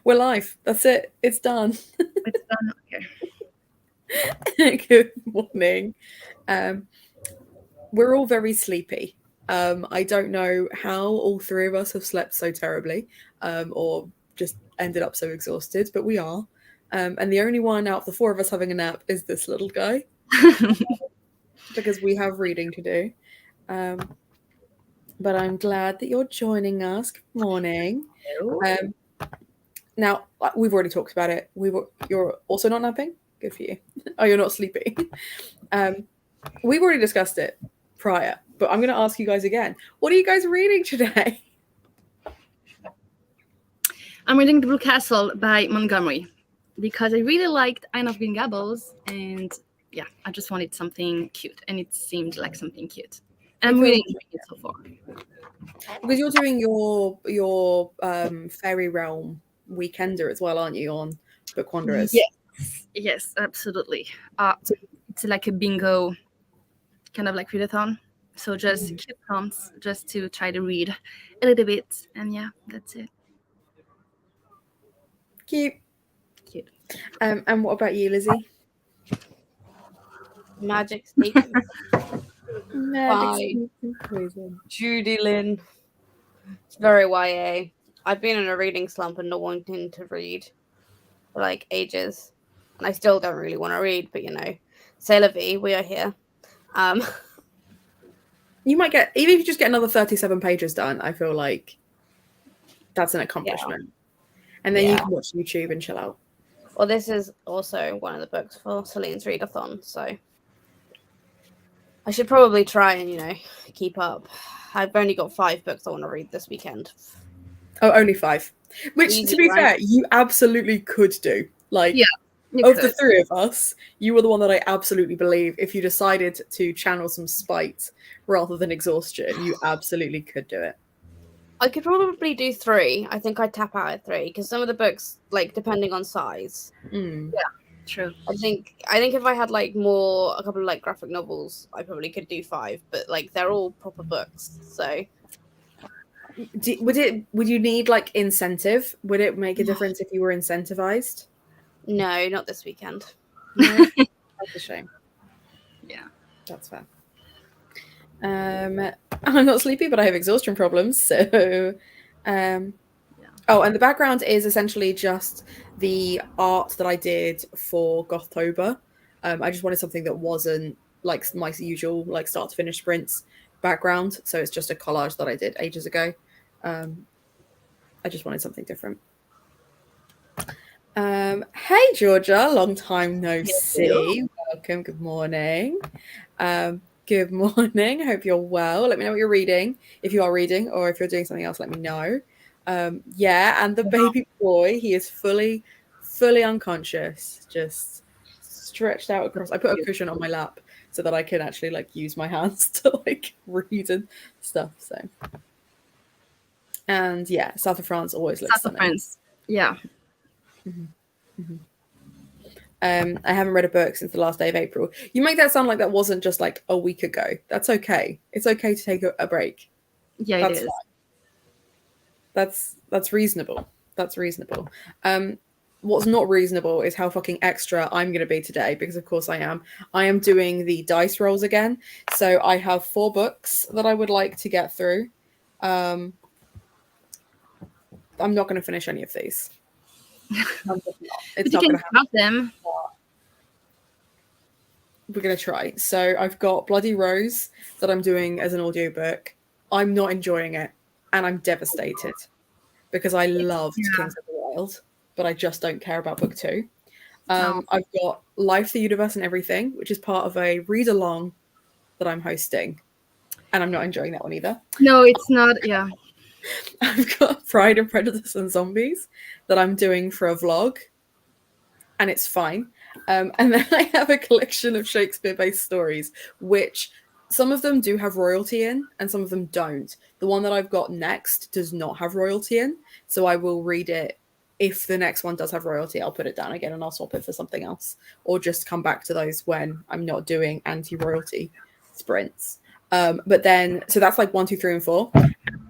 We're live. That's it. It's done. It's done. Okay. Good morning. Um, we're all very sleepy. I don't know how all three of us have slept so terribly, or just ended up so exhausted, but we are. And the only one out of the four of us having a nap is this little guy because we have reading to do. Um, but I'm glad that you're joining us. Good morning. Um, Now we've already talked about it. You're also not napping. Good for you. Oh, you're not sleepy. We've already discussed it prior, but I'm going to ask you guys again. What are you guys reading today? I'm reading The Blue Castle by Montgomery because I really liked Anne of Green Gables, and yeah, I just wanted something cute, and it seemed like something cute. And I'm really enjoying it so far. Because you're doing your fairy realm weekender as well, aren't you? On Book Wanderers. Yes, absolutely. It's like a bingo, kind of like readathon. So just cute prompts, just to try to read a little bit, and yeah, that's it. Cute. And what about you, Lizzie? Magic Sneak Magic Judy Lynn. It's very YA. I've been in a reading slump and not wanting to read for like ages. And I still don't really want to read, but c'est la vie, we are here. You might get, even if you just get another 37 pages done, I feel like that's an accomplishment. And then you can watch YouTube and chill out. Well, this is also one of the books for Celine's readathon, so I should probably try and, keep up. I've only got 5 books I want to read this weekend. Oh, only 5. Which, easy, to be fair, you absolutely could do. Like, of the three of us, you were the one that I absolutely believe, if you decided to channel some spite rather than exhaustion, you absolutely could do it. I could probably do 3. I think I'd tap out at 3, because some of the books, like, depending on size. Yeah, true. I think if I had, like, a couple of, like, graphic novels, I probably could do 5, but, like, they're all proper books, so... Would you need, like, incentive? Would it make a difference if you were incentivized? No, not this weekend. No? That's a shame. Yeah. That's fair. I'm not sleepy, but I have exhaustion problems, so... Oh, and the background is essentially just the art that I did for Gothtober. I just wanted something that wasn't, like, my usual, like, start to finish sprints background, so it's just a collage that I did ages ago. I just wanted something different. Hey Georgia, long time no see. Welcome. Good morning. Good morning. Hope you're well. Let me know what you're reading. If you are reading, or if you're doing something else, let me know. Yeah, and the baby boy, he is fully unconscious, just stretched out across. I put a cushion on my lap so that I can actually, like, use my hands to, like, read and stuff. So, and yeah, South of France always looks South of France. Yeah. I haven't read a book since the last day of April. You make that sound like that wasn't just like a week ago. That's okay. It's okay to take a break. Yeah, that's it is. Fine. That's reasonable. That's reasonable. What's not reasonable is how fucking extra I'm going to be today, because of course I am. I am doing the dice rolls again. So I have 4 books that I would like to get through. I'm not going to finish any of these. It's not going to happen. Them. We're going to try. So I've got Bloody Rose that I'm doing as an audiobook. I'm not enjoying it, and I'm devastated because I loved Kings of the Wild, but I just don't care about book 2. I've got Life, the Universe, and Everything, which is part of a read-along that I'm hosting, and I'm not enjoying that one either. No, it's not, yeah. I've got Pride and Prejudice and Zombies that I'm doing for a vlog, and it's fine. And then I have a collection of Shakespeare-based stories, which some of them do have royalty in, and some of them don't. The one that I've got next does not have royalty in, so I will read it. If the next one does have royalty, I'll put it down again and I'll swap it for something else, or just come back to those when I'm not doing anti-royalty sprints. But then, so that's like 1, 2, 3, and 4.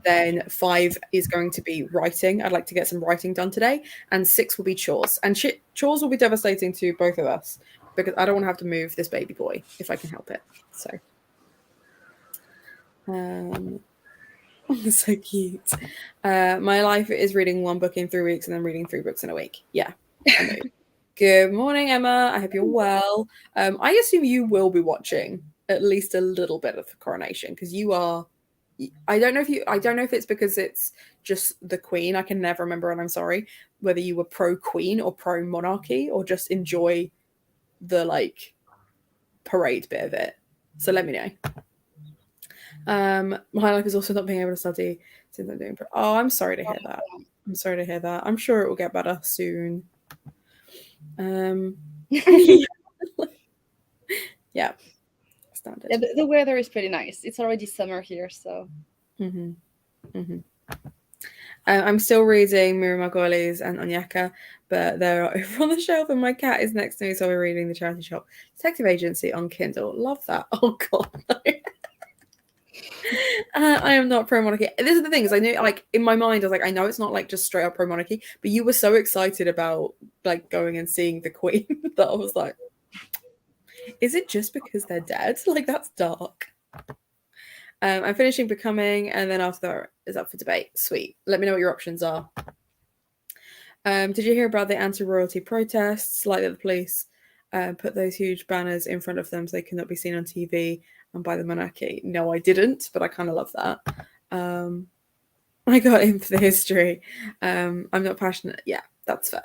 Then 5 is going to be writing. I'd like to get some writing done today. And 6 will be chores. And chores will be devastating to both of us because I don't want to have to move this baby boy if I can help it. So, so cute. My life is reading 1 book in 3 weeks and then reading 3 books in a week. Yeah. Good morning, Emma. I hope you're well. I assume you will be watching at least a little bit of Coronation because you are. I don't know if it's because it's just the Queen. I can never remember, and I'm sorry whether you were pro Queen or pro monarchy or just enjoy the like parade bit of it. So let me know. My life is also not being able to study since I'm doing. Oh, I'm sorry to hear that. I'm sorry to hear that. I'm sure it will get better soon. Yeah. Standard. Yeah, the weather is pretty nice. It's already summer here, so. I'm still reading Mira Margolis and Onyeka, but they're over on the shelf, and my cat is next to me, so we're reading The Charity Shop Detective Agency on Kindle. Love that. Oh god, no. I am not pro monarchy. This is the thing, is I knew, like, in my mind, I was like, I know it's not like just straight up pro monarchy, but you were so excited about like going and seeing the Queen that I was like, is it just because they're dead? Like, that's dark. I'm finishing Becoming, and then after that is up for debate. Sweet. Let me know what your options are. Did you hear about the anti-royalty protests? Like that the police put those huge banners in front of them so they cannot be seen on TV and by the monarchy? No, I didn't, but I kind of love that. I got in for the history. I'm not passionate. Yeah, that's fair.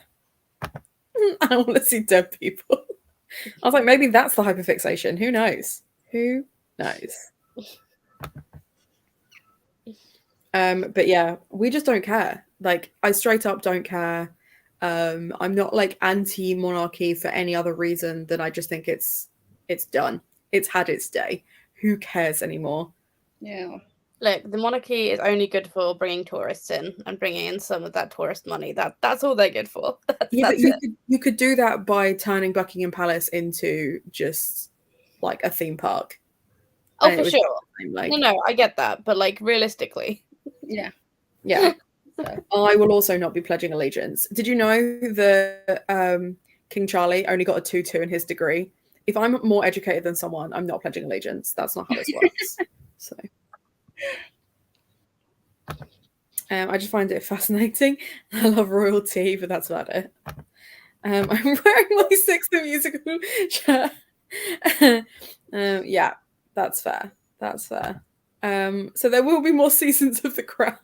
I don't want to see dead people. I was like, maybe that's the hyperfixation. Who knows? Who knows? But yeah, we just don't care. Like, I straight up don't care. I'm not like anti-monarchy for any other reason than I just think it's done. It's had its day. Who cares anymore? Yeah. Look, the monarchy is only good for bringing tourists in and bringing in some of that tourist money. That's all they're good for. But you could do that by turning Buckingham Palace into just like a theme park. Oh, for sure. Like, no, I get that, but like realistically, yeah. So, I will also not be pledging allegiance. Did you know that King Charlie only got a 2-2 in his degree? If I'm more educated than someone, I'm not pledging allegiance. That's not how this works. So. I just find it fascinating. I love royalty, but that's about it. I'm wearing my 6th musical shirt. Yeah, that's fair. That's fair. So there will be more seasons of The Crown.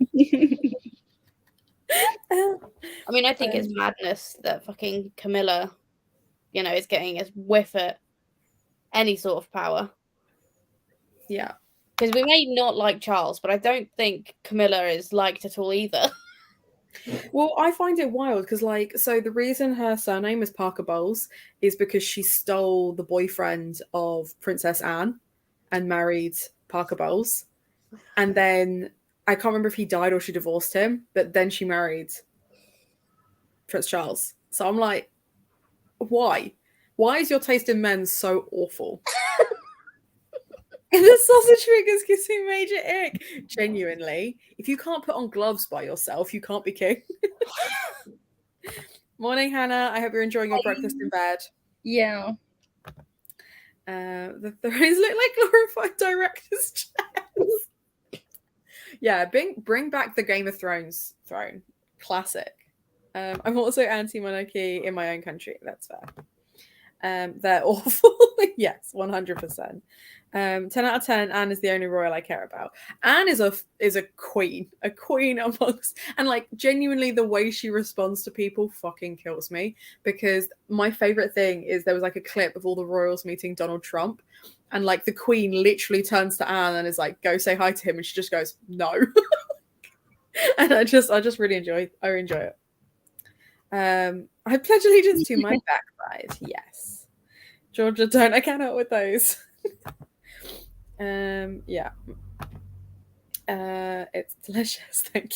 I mean, I think it's madness that fucking Camilla, is getting a whiff at any sort of power. Yeah. Because we may not like Charles, but I don't think Camilla is liked at all either. Well, I find it wild because, like, so the reason her surname is Parker Bowles is because she stole the boyfriend of Princess Anne and married Parker Bowles. And then I can't remember if he died or she divorced him, but then she married Prince Charles. So I'm like, why? Why is your taste in men so awful? The sausage fingers gives me major ick. Genuinely. If you can't put on gloves by yourself, you can't be king. Morning, Hannah. I hope you're enjoying your breakfast in bed. Yeah. The thrones look like glorified director's chairs. Yeah, bring back the Game of Thrones throne. Classic. I'm also anti-monarchy in my own country. That's fair. They're awful. Yes, 100%. 10 out of 10. Anne is the only royal I care about. Anne is a queen amongst, and like genuinely the way she responds to people fucking kills me, because my favorite thing is there was like a clip of all the royals meeting Donald Trump, and like the queen literally turns to Anne and is like, go say hi to him, and she just goes, no. And I just really enjoy it. I pledge allegiance to my backside. Yes. Georgia, don't. I cannot with those. Yeah. It's delicious. Thank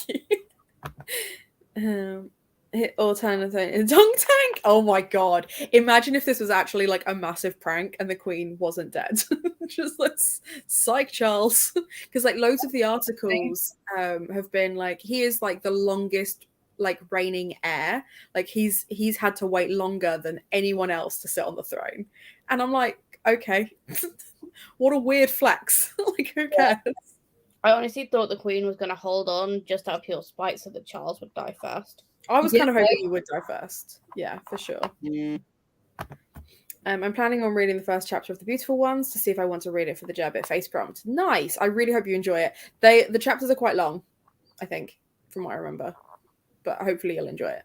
you. Hit alternative dunk tank. Oh my god! Imagine if this was actually like a massive prank and the Queen wasn't dead. Just like psych Charles, because like loads of the articles have been like he is like the longest like reigning heir. Like he's had to wait longer than anyone else to sit on the throne, and I'm like, okay, what a weird flex. Like who cares? I honestly thought the Queen was going to hold on just out of pure spite so that Charles would die first. I was kind of hoping he would die first. Yeah, for sure. I'm planning on reading the first chapter of The Beautiful Ones to see if I want to read it for the Gerbit face prompt. Nice. I really hope you enjoy it. The chapters are quite long, I think, from what I remember. But hopefully you'll enjoy it.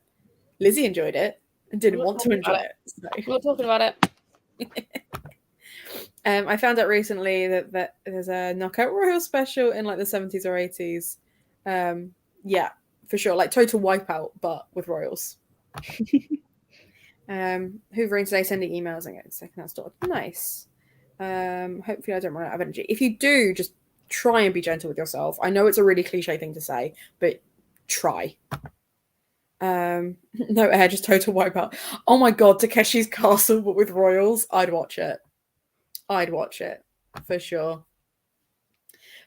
Lizzie enjoyed it and didn't want to enjoy it. So. I'm not talking about it. I found out recently that there's a Knockout Royal special in like the 70s or 80s. Yeah, for sure. Like Total Wipeout, but with royals. Hoovering today, sending emails and getting second hand stored. Nice. Hopefully I don't run out of energy. If you do, just try and be gentle with yourself. I know it's a really cliche thing to say, but try. No air, just Total Wipeout. Oh my god, Takeshi's Castle but with royals. I'd watch it for sure.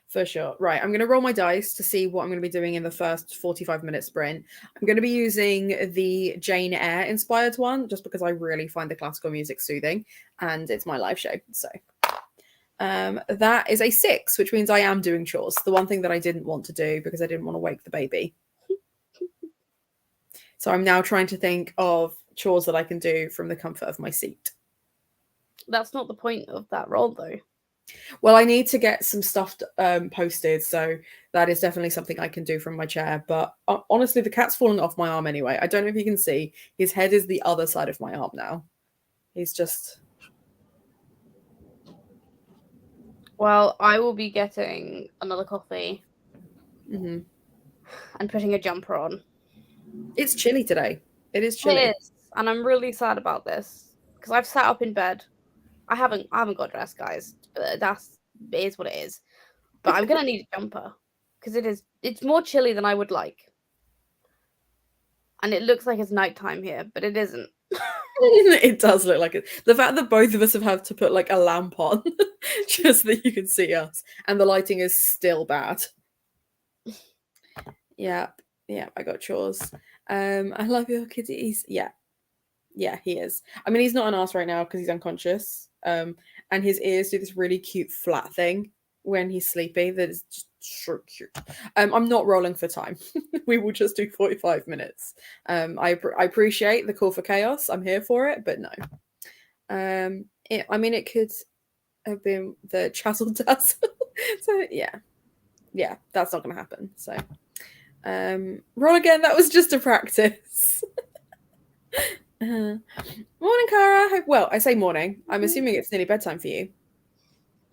For sure. Right, I'm going to roll my dice to see what I'm going to be doing in the first 45-minute sprint. I'm going to be using the Jane Eyre inspired one just because I really find the classical music soothing and it's my live show. So that is a 6, which means I am doing chores. The one thing that I didn't want to do because I didn't want to wake the baby. So I'm now trying to think of chores that I can do from the comfort of my seat. That's not the point of that role, though. Well, I need to get some stuff posted, so that is definitely something I can do from my chair. But honestly, the cat's fallen off my arm anyway. I don't know if you can see. His head is the other side of my arm now. He's just... Well, I will be getting another coffee and putting a jumper on. It's chilly today. It is chilly. It is, and I'm really sad about this because I've sat up in bed. I haven't got dressed, guys. It is what it is. But I'm gonna need a jumper because it's more chilly than I would like, and it looks like it's nighttime here, but it isn't. It does look like it. The fact that both of us have had to put like a lamp on just that you can see us, and the lighting is still bad. Yeah, I got chores. I love your kitties. Yeah, he is. I mean, he's not an arse right now because he's unconscious. And his ears do this really cute flat thing when he's sleepy that is just so cute. I'm not rolling for time. We will just do 45 minutes. I appreciate the call for chaos. I'm here for it, but no. It could have been the Chazzle Dazzle. So yeah, that's not going to happen. So roll again. That was just a practice. Morning, Cara. Well, I say morning. I'm assuming it's nearly bedtime for you.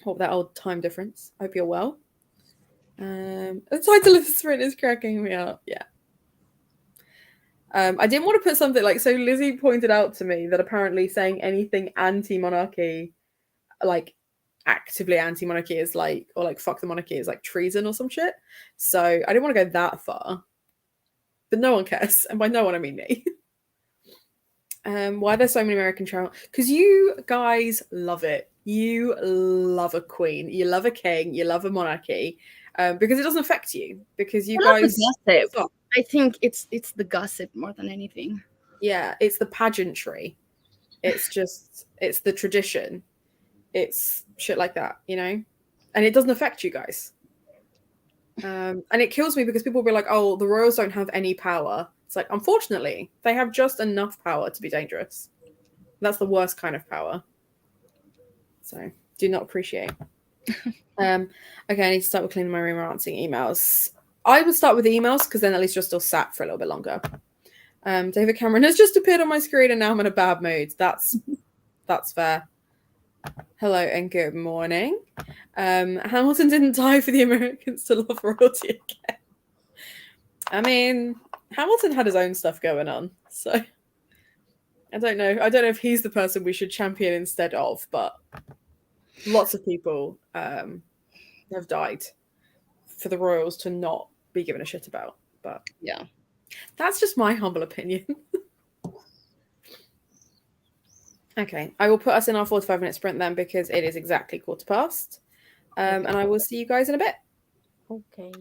Hope that old time difference. Hope you're well. The title of the sprint is cracking me up. Yeah. I didn't want to put something like, so Lizzie pointed out to me that apparently saying anything anti-monarchy, like actively anti-monarchy is like, or like fuck the monarchy is like treason or some shit. So I didn't want to go that far. But no one cares. And by no one, I mean me. Why are there so many American channels? Because you guys love it. You love a queen. You love a king. You love a monarchy. Because it doesn't affect you. Because you guys... Gossip. I think it's the gossip more than anything. Yeah, it's the pageantry. It's the tradition. It's shit like that, you know? And it doesn't affect you guys. And it kills me because people will be like, oh, the royals don't have any power. It's like, unfortunately, they have just enough power to be dangerous. That's the worst kind of power. So, do not appreciate. Okay, I need to start with cleaning my room or answering emails. I would start with emails because then at least you're still sat for a little bit longer. David Cameron has just appeared on my screen and now I'm in a bad mood. That's fair. Hello and good morning. Hamilton didn't die for the Americans to love royalty again. I mean, Hamilton had his own stuff going on, so I don't know. I don't know if he's the person we should champion instead of, but lots of people have died for the royals to not be given a shit about. But yeah, that's just my humble opinion. Okay, I will put us in our 45-minute sprint then because it is exactly 1:15. And I will see you guys in a bit. Okay.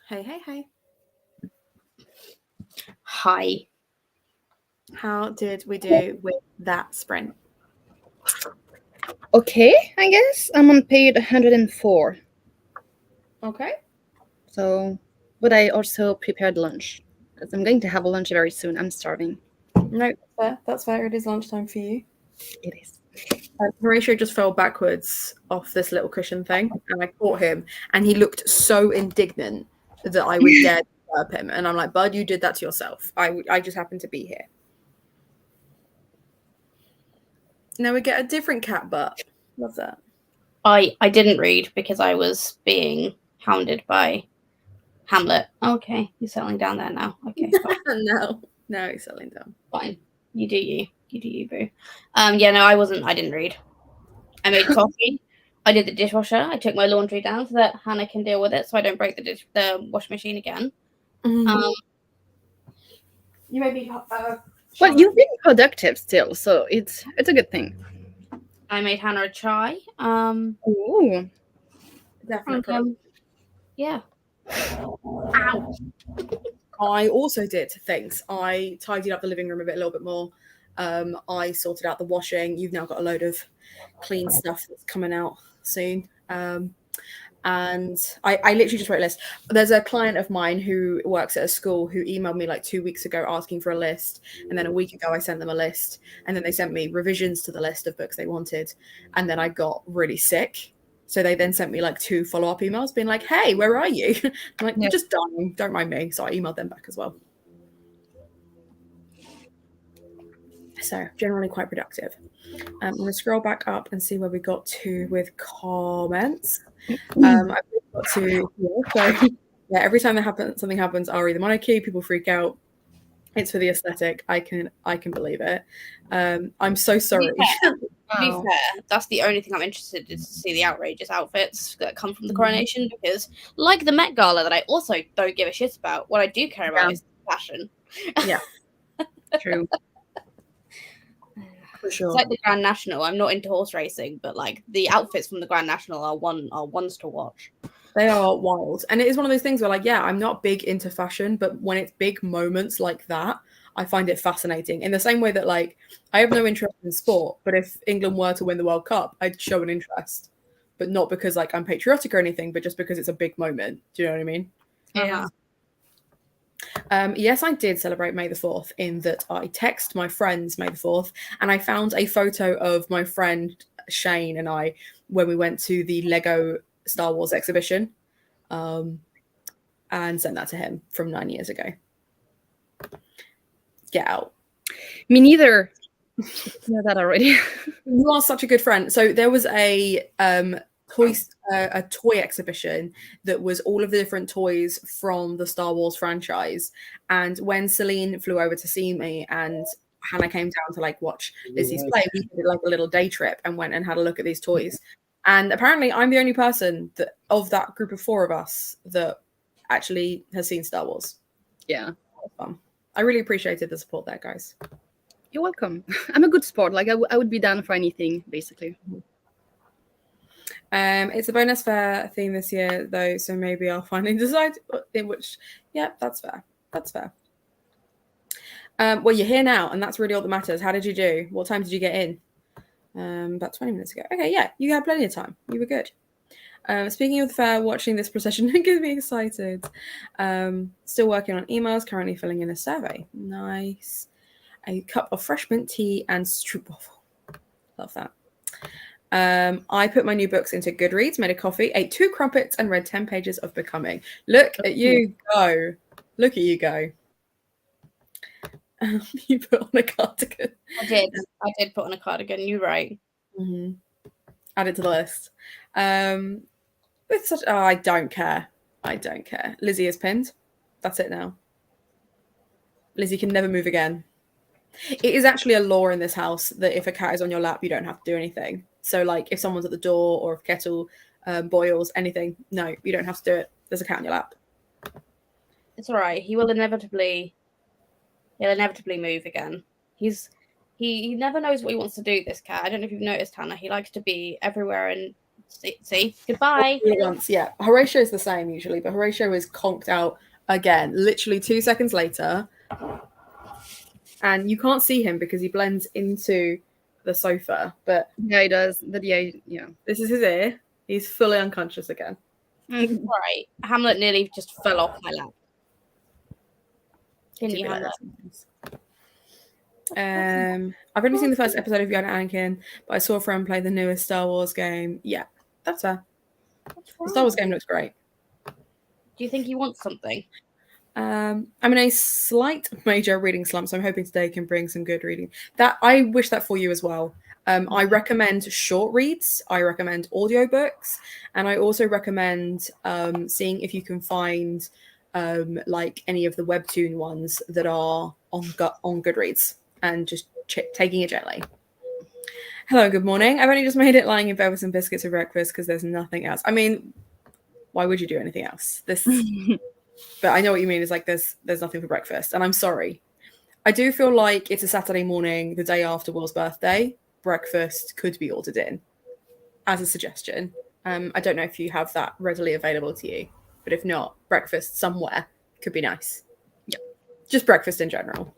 Hey, hey, hey. Hi. How did we do with that sprint? Okay, I guess I'm on page 104. Okay. So, but I also prepared lunch because I'm going to have a lunch very soon. I'm starving. No, that's fair. That's fair. It is lunchtime for you. It is. Horatio just fell backwards off this little cushion thing, and I caught him, and he looked so indignant that I would dare disturb him. And I'm like, Bud, you did that to yourself. I just happened to be here. Now we get a different cat butt. Love that. I didn't read because I was being hounded by Hamlet. Okay, you're settling down there now. Okay, fine. No, he's settling down. Fine. You do you. You do you, boo. Yeah, no, I didn't read. I made coffee. I did the dishwasher. I took my laundry down so that Hannah can deal with it, so I don't break the washing machine again. You made me. Well, you've been productive still, so it's a good thing. I made Hannah a chai. Ooh. Definitely. Yeah. Ow. I also did things. I tidied up the living room a little bit more. I sorted out the washing. You've now got a load of clean stuff that's coming out soon. And I literally just wrote a list. There's a client of mine who works at a school who emailed me like 2 weeks ago asking for a list. And then a week ago, I sent them a list. And then they sent me revisions to the list of books they wanted. And then I got really sick. So they then sent me like 2 follow-up emails being like, hey, where are you? I'm like, we're just dying. Don't mind me. So I emailed them back as well. So generally quite productive. I'm going to scroll back up and see where we got to with comments. I've got to here. So yeah, every time something happens, I'll read them on a queue. People freak out. It's for the aesthetic. I can believe it. I'm so sorry. To be fair, that's the only thing I'm interested in, to see the outrageous outfits that come from the Coronation, because like the Met Gala that I also don't give a shit about, what I do care about is fashion. Yeah. True. For sure. It's like the Grand National. I'm not into horse racing, but like the outfits from the Grand National are ones to watch. They are wild. And it is one of those things where, like, yeah, I'm not big into fashion, but when it's big moments like that, I find it fascinating. In the same way that, like, I have no interest in sport, but if England were to win the World Cup, I'd show an interest. But not because, like, I'm patriotic or anything, but just because it's a big moment. Do you know what I mean? Yeah. Yes, I did celebrate May the 4th in that I text my friends May the 4th, and I found a photo of my friend Shane and I when we went to the Lego Star Wars exhibition, and sent that to him from 9 years ago. Get out. Me neither. I know that already. You are such a good friend. So there was a toy exhibition that was all of the different toys from the Star Wars franchise. And when Celine flew over to see me and Hannah came down to like watch Lizzie's play, we did like a little day trip and went and had a look at these toys. And apparently I'm the only person that of that group of 4 of us that actually has seen Star Wars. Yeah. Fun. I really appreciated the support there, guys. You're welcome. I'm a good sport. Like I would be down for anything, basically. It's a bonus fair theme this year, though, so maybe I'll finally decide in which. Yeah, that's fair. That's fair. Well, you're here now, and that's really all that matters. How did you do? What time did you get in? About 20 minutes ago. Okay, yeah, you had plenty of time. You were good. Speaking of the fair, watching this procession gets me excited. Still working on emails, currently filling in a survey. Nice. A cup of fresh mint tea and stroopwafel. Love that. I put my new books into Goodreads, made a coffee, ate 2 crumpets, and read 10 pages of Becoming. Look at you go. Look at you go. You put on a cardigan. I did put on a cardigan. You're right. Mm-hmm. Add it to the list. With such, I don't care. I don't care. Lizzie is pinned. That's it now. Lizzie can never move again. It is actually a law in this house that if a cat is on your lap, you don't have to do anything. So, like, if someone's at the door or if kettle boils, anything, no, you don't have to do it. There's a cat on your lap. It's all right. He'll inevitably move again. He never knows what he wants to do. This cat. I don't know if you've noticed, Hannah. He likes to be everywhere and see. Goodbye. Once, yeah. Horatio is the same usually, but Horatio is conked out again, literally 2 seconds later. And you can't see him because he blends into the sofa. But yeah, he does. But yeah. This is his ear. He's fully unconscious again. Right. Hamlet nearly just fell off my lap. Didn't you, Hamlet? I've only seen the first episode of Young Anakin, but I saw a friend play the newest Star Wars game. Yeah, that's fair. The Star Wars game looks great. Do you think he wants something? I'm in a slight major reading slump, so I'm hoping today can bring some good reading. That I wish that for you as well. I recommend short reads. I recommend audiobooks, and I also recommend seeing if you can find like any of the webtoon ones that are on Goodreads, and just taking it gently. Hello, good morning. I've only just made it lying in bed with some biscuits for breakfast because there's nothing else. I mean, why would you do anything else? But I know what you mean. Is like there's nothing for breakfast, and I'm sorry. I do feel like it's a Saturday morning, the day after Will's birthday. Breakfast could be ordered in as a suggestion. I don't know if you have that readily available to you, but if not, breakfast somewhere could be nice. Yeah, just breakfast in general.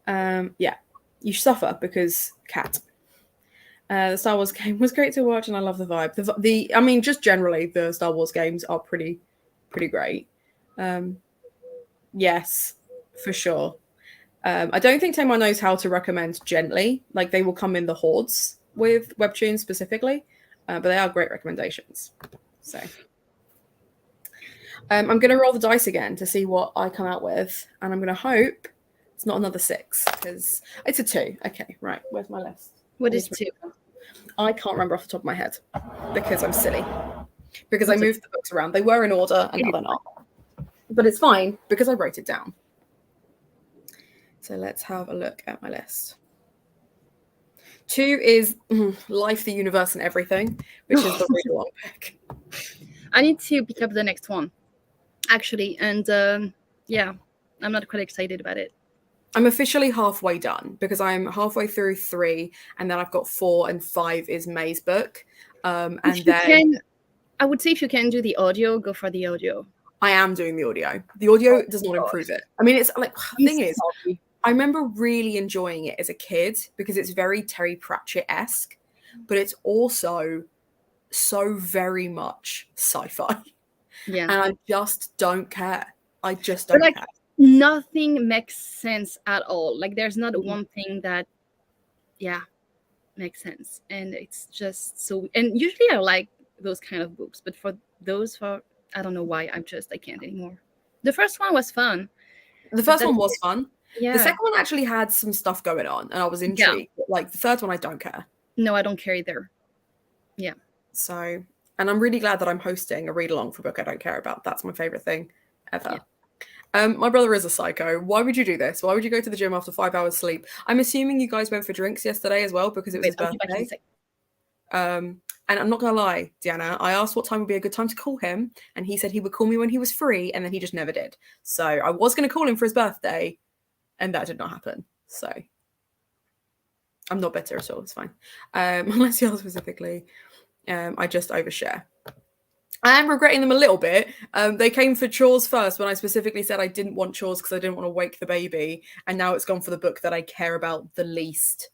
Yeah, you suffer because cat. The Star Wars game was great to watch, and I love the vibe. I mean, just generally, the Star Wars games are pretty great. Yes, for sure. I don't think Tamar knows how to recommend gently. Like, they will come in the hordes with webtoons specifically, but they are great recommendations. So I'm going to roll the dice again to see what I come out with, and I'm going to hope it's not another 6 because it's a 2. Okay, right. Where's my list? What is 2? I can't remember off the top of my head because I'm silly. Because I moved the books around. They were in order and now they're not. But it's fine because I wrote it down. So let's have a look at my list. 2 is Life, the Universe, and Everything, which is the really long pick. I need to pick up the next one, actually. And yeah, I'm not quite excited about it. I'm officially halfway done because I'm halfway through 3, and then I've got 4 and 5 is May's book. And then I would say if you can do the audio, go for the audio. I am doing the audio. The audio does not improve it. I mean, it's like, the thing is, I remember really enjoying it as a kid because it's very Terry Pratchett-esque, but it's also so very much sci-fi. Yeah. And I just don't care. I just don't care. Nothing makes sense at all. Like, there's not one thing that, makes sense. And it's just so... And usually I like those kind of books, but for I don't know why, I can't anymore. The first one was fun. The first one was fun. Yeah. The second one actually had some stuff going on, and I was intrigued. Yeah. Like, the third one, I don't care. No, I don't care either. Yeah. So, and I'm really glad that I'm hosting a read-along for a book I don't care about. That's my favorite thing ever. Yeah. My brother is a psycho. Why would you do this? Why would you go to the gym after 5 hours sleep? I'm assuming you guys went for drinks yesterday as well because it was his birthday. And I'm not going to lie, Deanna, I asked what time would be a good time to call him, and he said he would call me when he was free, and then he just never did. So I was going to call him for his birthday, and that did not happen. So I'm not bitter at all. It's fine. Unless you ask specifically, I just overshare. I am regretting them a little bit. They came for chores first when I specifically said I didn't want chores because I didn't want to wake the baby, and now it's gone for the book that I care about the least.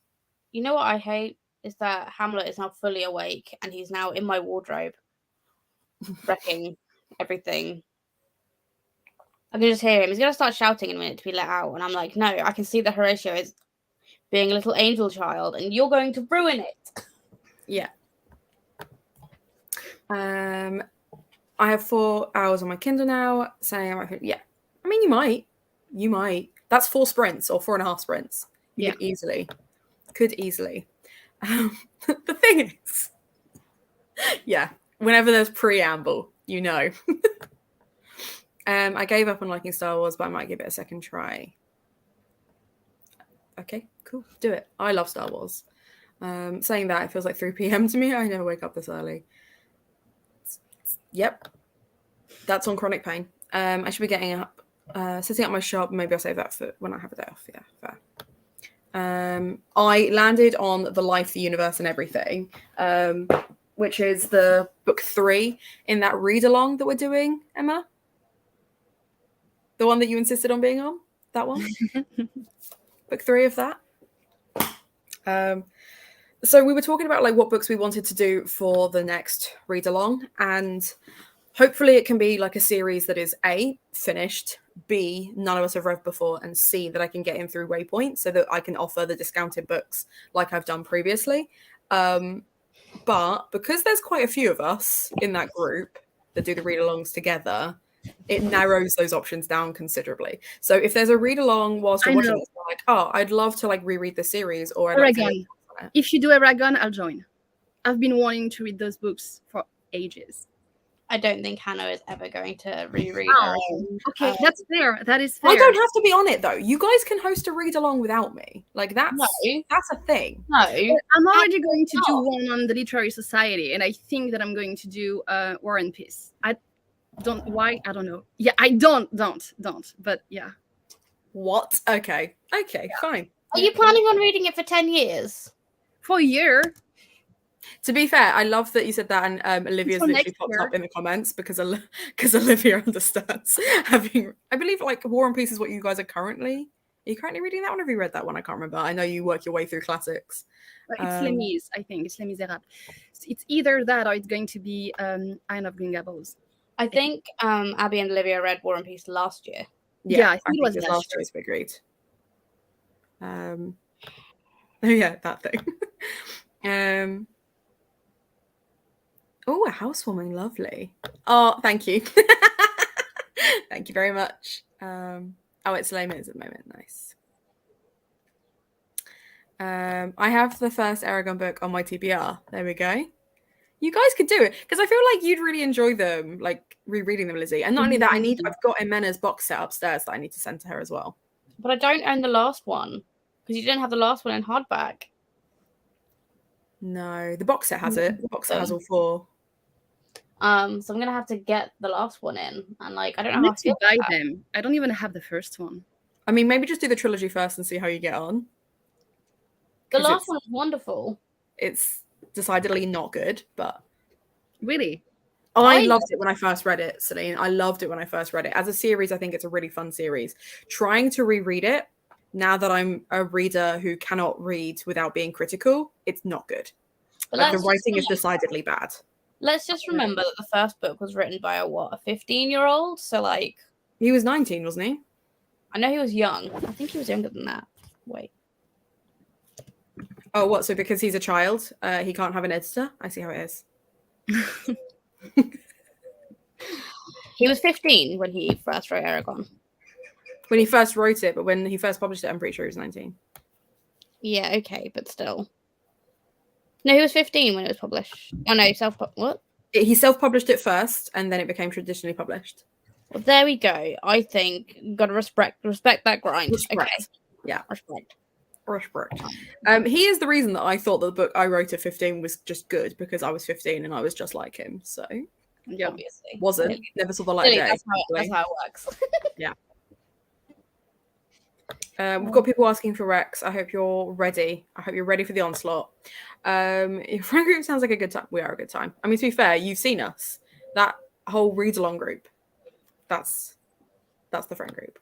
You know what I hate? Is that Hamlet is now fully awake and he's now in my wardrobe, wrecking everything. I can just hear him. He's going to start shouting in a minute to be let out. And I'm like, no, I can see that Horatio is being a little angel child and you're going to ruin it. Yeah. I have 4 hours on my Kindle now. Saying, yeah. I mean, you might. That's 4 sprints or 4.5 sprints. You could easily. The thing is, yeah. Whenever there's preamble, you know. I gave up on liking Star Wars, but I might give it a second try. Okay, cool. Do it. I love Star Wars. Saying that, it feels like 3 p.m. to me. I never wake up this early. Yep. That's on chronic pain. I should be getting up, setting up my shop. Maybe I'll save that for when I have a day off. Yeah, fair. I landed on The Life, the Universe, and Everything, which is the book 3 in that read-along that we're doing, Emma. The one that you insisted on being on? That one? Book 3 of that. So we were talking about like what books we wanted to do for the next read along, and hopefully it can be like a series that is A, finished, B, none of us have read before, and C, that I can get in through Waypoint so that I can offer the discounted books like I've done previously. But because there's quite a few of us in that group that do the read alongs together, it narrows those options down considerably. So if there's a read along whilst you're watching, it's like, oh, I'd love to like reread the series, or Aragon. If you do Aragon, I'll join. I've been wanting to read those books for ages. I don't think Hannah is ever going to reread Aragon. Okay, that's fair. That is fair. I don't have to be on it though. You guys can host a read along without me. Like that's a thing. No, I'm already going to do one on the Literary Society, and I think that I'm going to do War and Peace. I don't know. Yeah, I don't. But yeah. What? Okay, fine. Are you planning on reading it for 10 years? For a year. To be fair, I love that you said that, and Olivia's literally popped up in the comments because Olivia understands having. I believe like War and Peace is what you guys are currently. Are you currently reading that one? Have you read that one? I can't remember. I know you work your way through classics. It's Les Mis, I think. It's Les Miserables. It's either that or it's going to be Anne of Green Gables. I think Abby and Olivia read War and Peace last year. Yeah, I think it was last year's big read. Oh yeah, that thing. Oh, a housewarming, lovely. Oh, thank you. Thank you very much. Oh, it's Les Mis at the moment. Nice. I have the first Aragon book on my TBR. There we go. You guys could do it because I feel like you'd really enjoy them, like rereading them, Lizzie. And not only that, I've got Emena's box set upstairs that I need to send to her as well. But I don't own the last one because you didn't have the last one in hardback. No, the box set has it. The box set has all 4. So I'm gonna have to get the last one in, and like I don't know how to buy them. I don't even have the first one. I mean, maybe just do the trilogy first and see how you get on. The last one is wonderful. It's decidedly not good, but really, I loved it when I first read it, Celine. I loved it when I first read it. As a series, I think it's a really fun series. Trying to reread it now that I'm a reader who cannot read without being critical, it's not good. Like, the writing is decidedly bad. Let's just remember that the first book was written by a 15-year-old. So like, he was 19, wasn't he? I know he was young. I think he was younger than that. Wait. Oh, what? So because he's a child, he can't have an editor? I see how it is. He was 15 when he first wrote Aragon. When he first wrote it, but when he first published it, I'm pretty sure he was 19. Yeah, okay, but still. No, he was 15 when it was published. Oh no, what? He self-published it first, and then it became traditionally published. Well, there we go. I think gotta respect that grind. Respect. Okay. Yeah. Respect. He is the reason that I thought that the book I wrote at 15 was just good because I was 15 and I was just like him. So yeah, obviously wasn't. Never saw the light of day. That's how it works. Yeah. We've got people asking for Rex. I hope you're ready. I hope you're ready for the onslaught. Your friend group sounds like a good time. We are a good time. I mean, to be fair, you've seen us. That whole read along group. That's the friend group.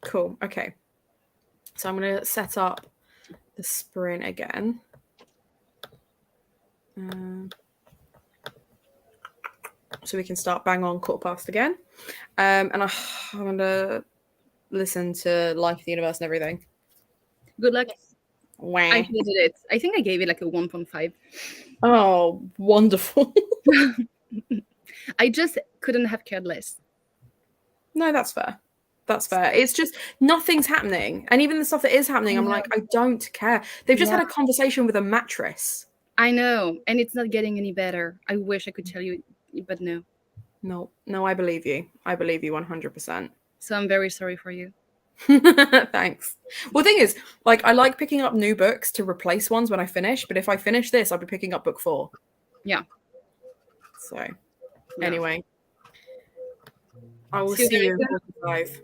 Cool. Okay. So I'm going to set up the sprint again. So we can start bang on 1:15 again. And I'm going to listen to Life, the Universe, and Everything. Good luck. Wah. I hated it. I think I gave it like a 1.5. Oh, wonderful. I just couldn't have cared less. No, that's fair. That's fair. It's just nothing's happening. And even the stuff that is happening, I'm like, I don't care. They've just had a conversation with a mattress. I know. And it's not getting any better. I wish I could tell you, but no. No, I believe you. I believe you 100%. So I'm very sorry for you. Thanks. Well, the thing is, like, I like picking up new books to replace ones when I finish, but if I finish this, I'll be picking up book 4. Yeah. So, anyway, I will See you see you in later. 45.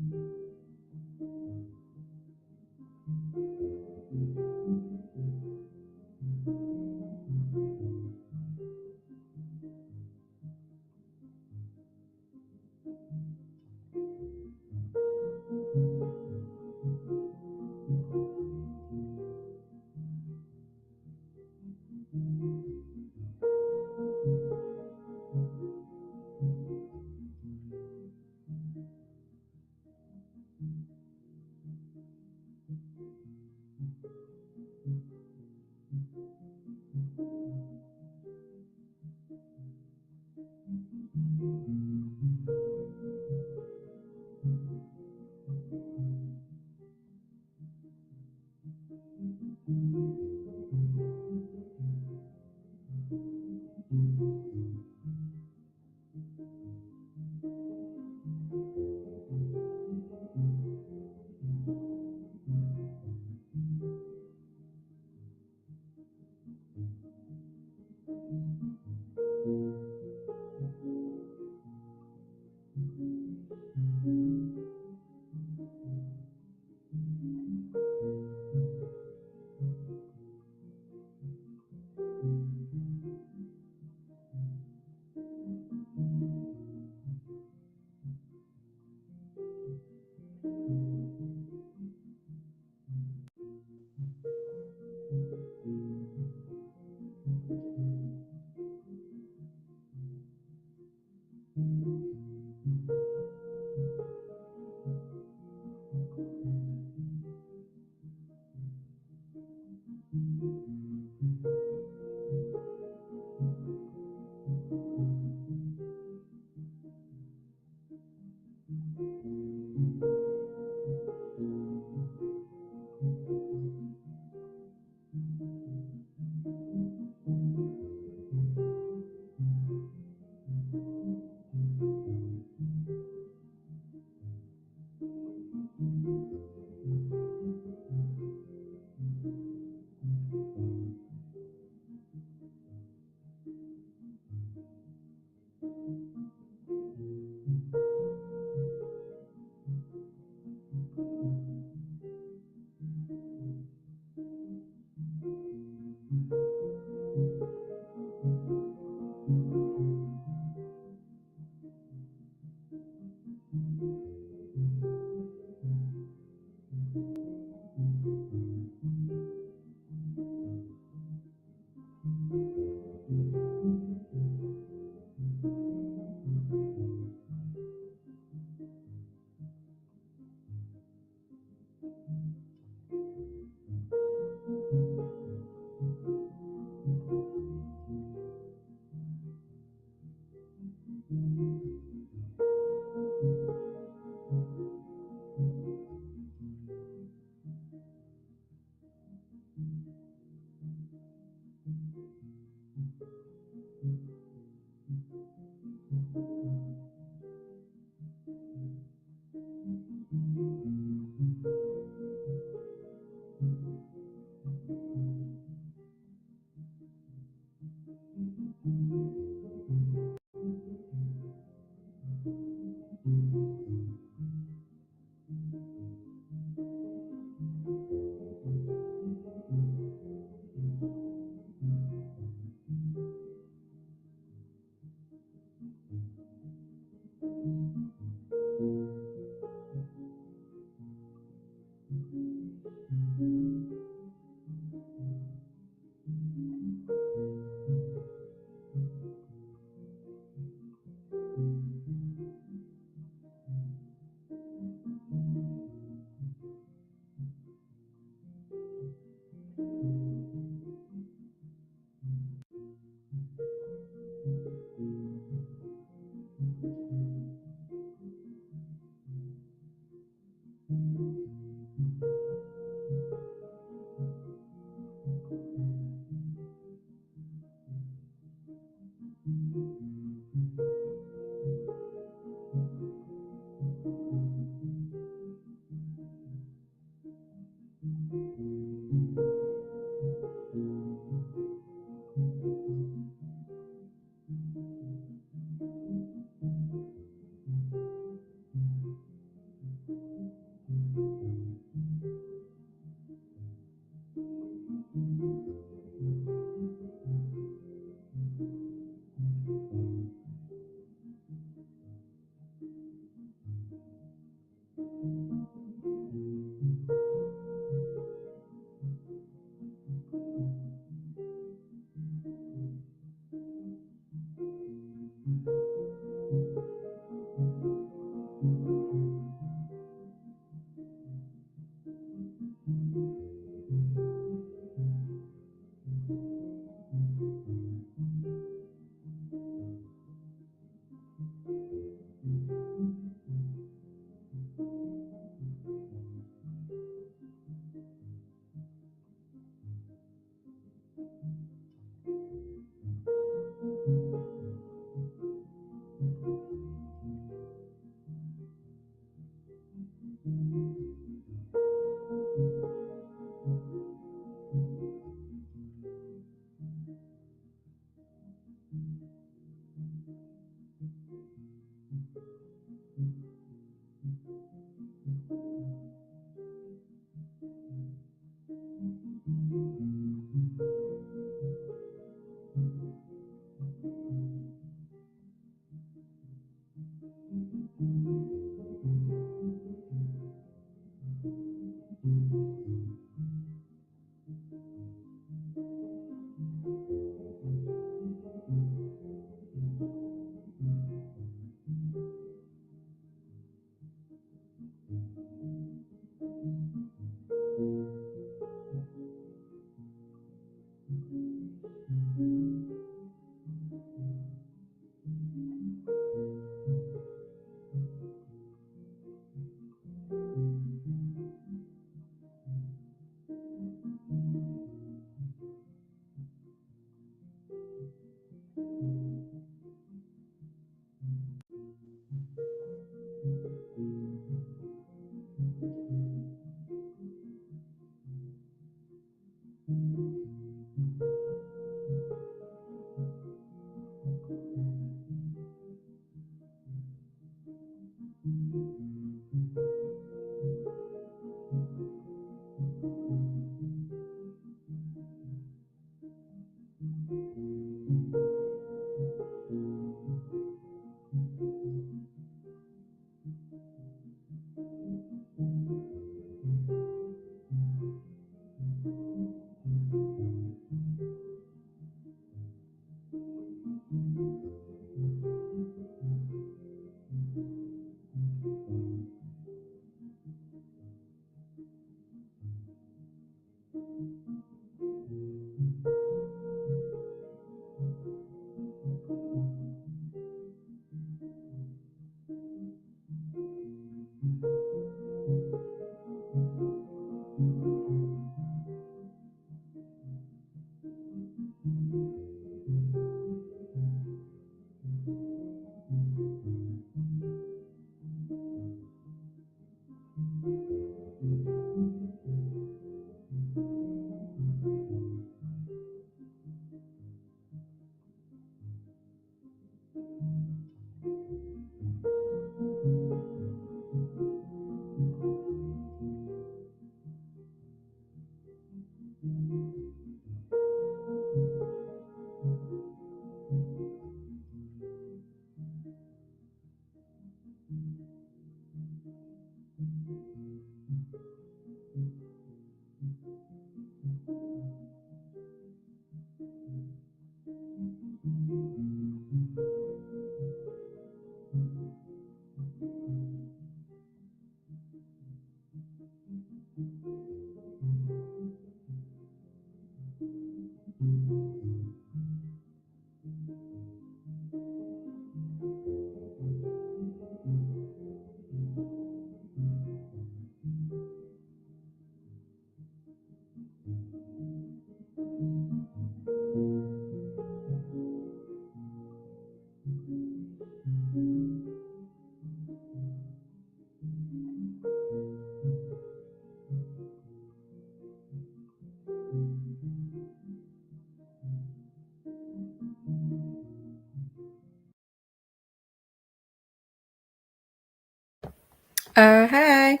Hey.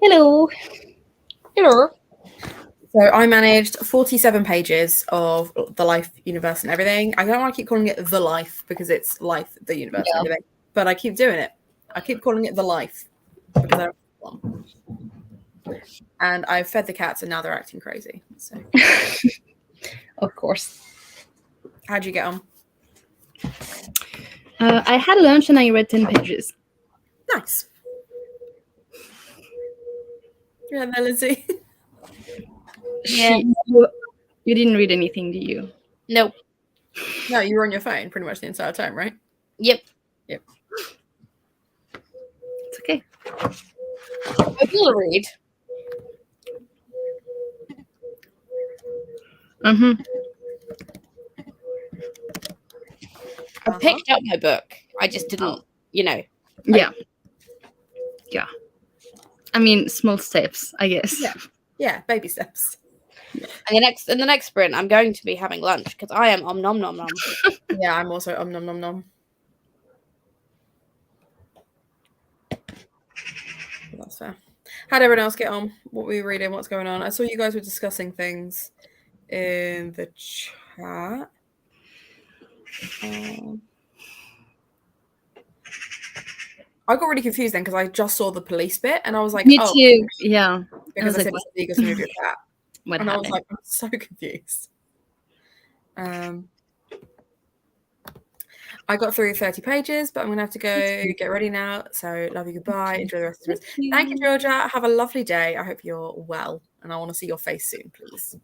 Hello. Hello. So I managed 47 pages of the Life universe and everything. I don't want to keep calling it the Life because it's Life, the universe, and everything. But I keep doing it. I keep calling it the Life because I don't want one. And I've fed the cats, and now they're acting crazy. So, Of course. how'd you get on? I had lunch and I read 10 pages. Nice. Yeah, there, Lizzie. Yeah. You didn't read anything, did you? Nope. No, you were on your phone pretty much the entire time, right? Yep. Yep. It's okay. I will read. Mm-hmm. I picked up my book. I just didn't, Yeah. Yeah. I mean, small steps, I guess. Yeah, baby steps. And in the next sprint, I'm going to be having lunch because I am nom nom nom. Yeah, I'm also nom nom nom. That's fair. How'd everyone else get on? What were you reading? What's going on? I saw you guys were discussing things in the chat. I got really confused then because I just saw the police bit and I was like, Me oh, too. Yeah. because I like, said it's illegal to move your cat. What And happened? I was like, I'm so confused. I got through 30 pages, but I'm going to have to go get ready now. So love you, goodbye. Enjoy the rest of the rest. Thank you, Georgia. Have a lovely day. I hope you're well, and I want to see your face soon, please.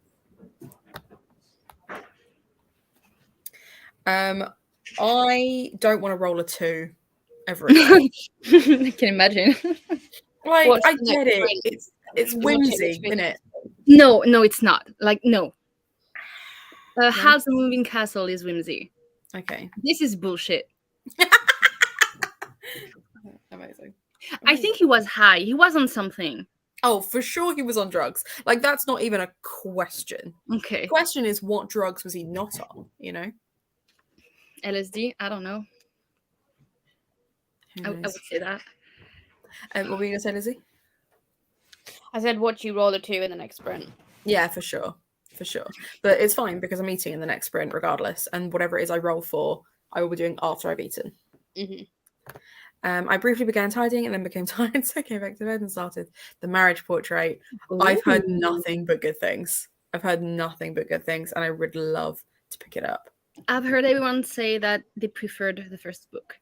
I don't want to roll a 2 ever again. I can imagine. Like, What's I the get next it. one? It's You watch it whimsy, this isn't it? No, it's not. Like, no. No? House of Moving Castle is whimsy. Okay. This is bullshit. Amazing. I think he was high. He was on something. Oh, for sure he was on drugs. Like, that's not even a question. Okay. The question is, what drugs was he not on, you know? LSD? I don't know. I would say that. What were you going to say, Lizzie? I said, watch you roll a 2 in the next sprint. Yeah, for sure. For sure. But it's fine because I'm eating in the next sprint regardless. And whatever it is I roll for, I will be doing after I've eaten. Mm-hmm. I briefly began tidying and then became tired, so I came back to bed and started the marriage portrait. Ooh. I've heard nothing but good things. And I would love to pick it up. I've heard everyone say that they preferred the first book.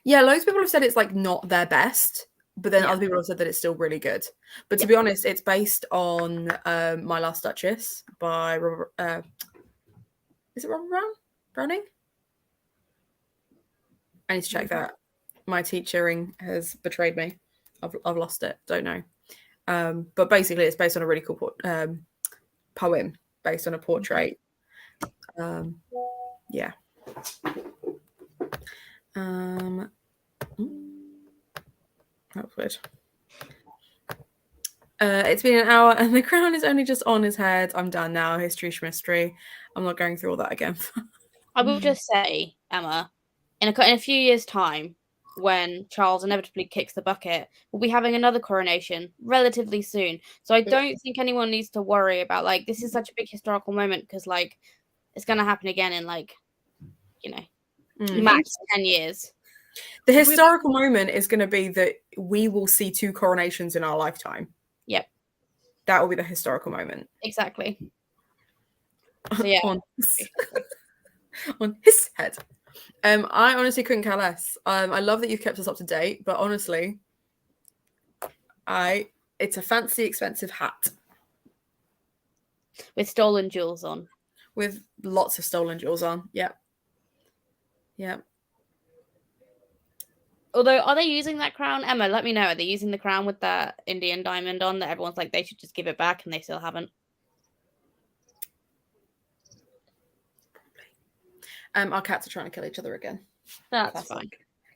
Yeah, loads of people have said it's like not their best, but then other people have said that it's still really good. But to be honest, it's based on My Last Duchess by Robert. Is it Robert Browning? I need to check that. My teachering has betrayed me. I've lost it. Don't know. But basically, it's based on a really cool poem based on a portrait. Yeah. That's weird. It's been an hour and the crown is only just on his head. I'm done now. History schmistry. I'm not going through all that again. I will just say, Emma, in a few years' time, when Charles inevitably kicks the bucket, we'll be having another coronation relatively soon. So I don't think anyone needs to worry about, like, this is such a big historical moment because, like, it's going to happen again in, like, you know, max 10 years. The historical moment is going to be that we will see 2 coronations in our lifetime. Yep. That will be the historical moment. Exactly. So, yeah. on his head. I honestly couldn't care less. I love that you've kept us up to date, but honestly, it's a fancy, expensive hat. With stolen jewels on. With lots of stolen jewels on. Yep. Yep. Although, are they using that crown? Emma, let me know. Are they using the crown with that Indian diamond on that everyone's like, they should just give it back, and they still haven't? Our cats are trying to kill each other again. That's fine.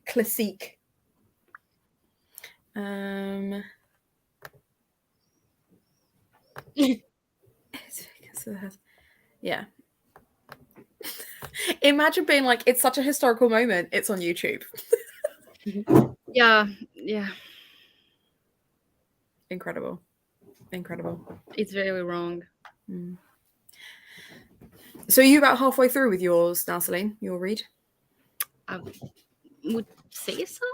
Classique. Yeah. Imagine being like, it's such a historical moment. It's on YouTube. Yeah. Incredible. It's very wrong. So are you about halfway through with yours now, Celine? Your read? I would say so.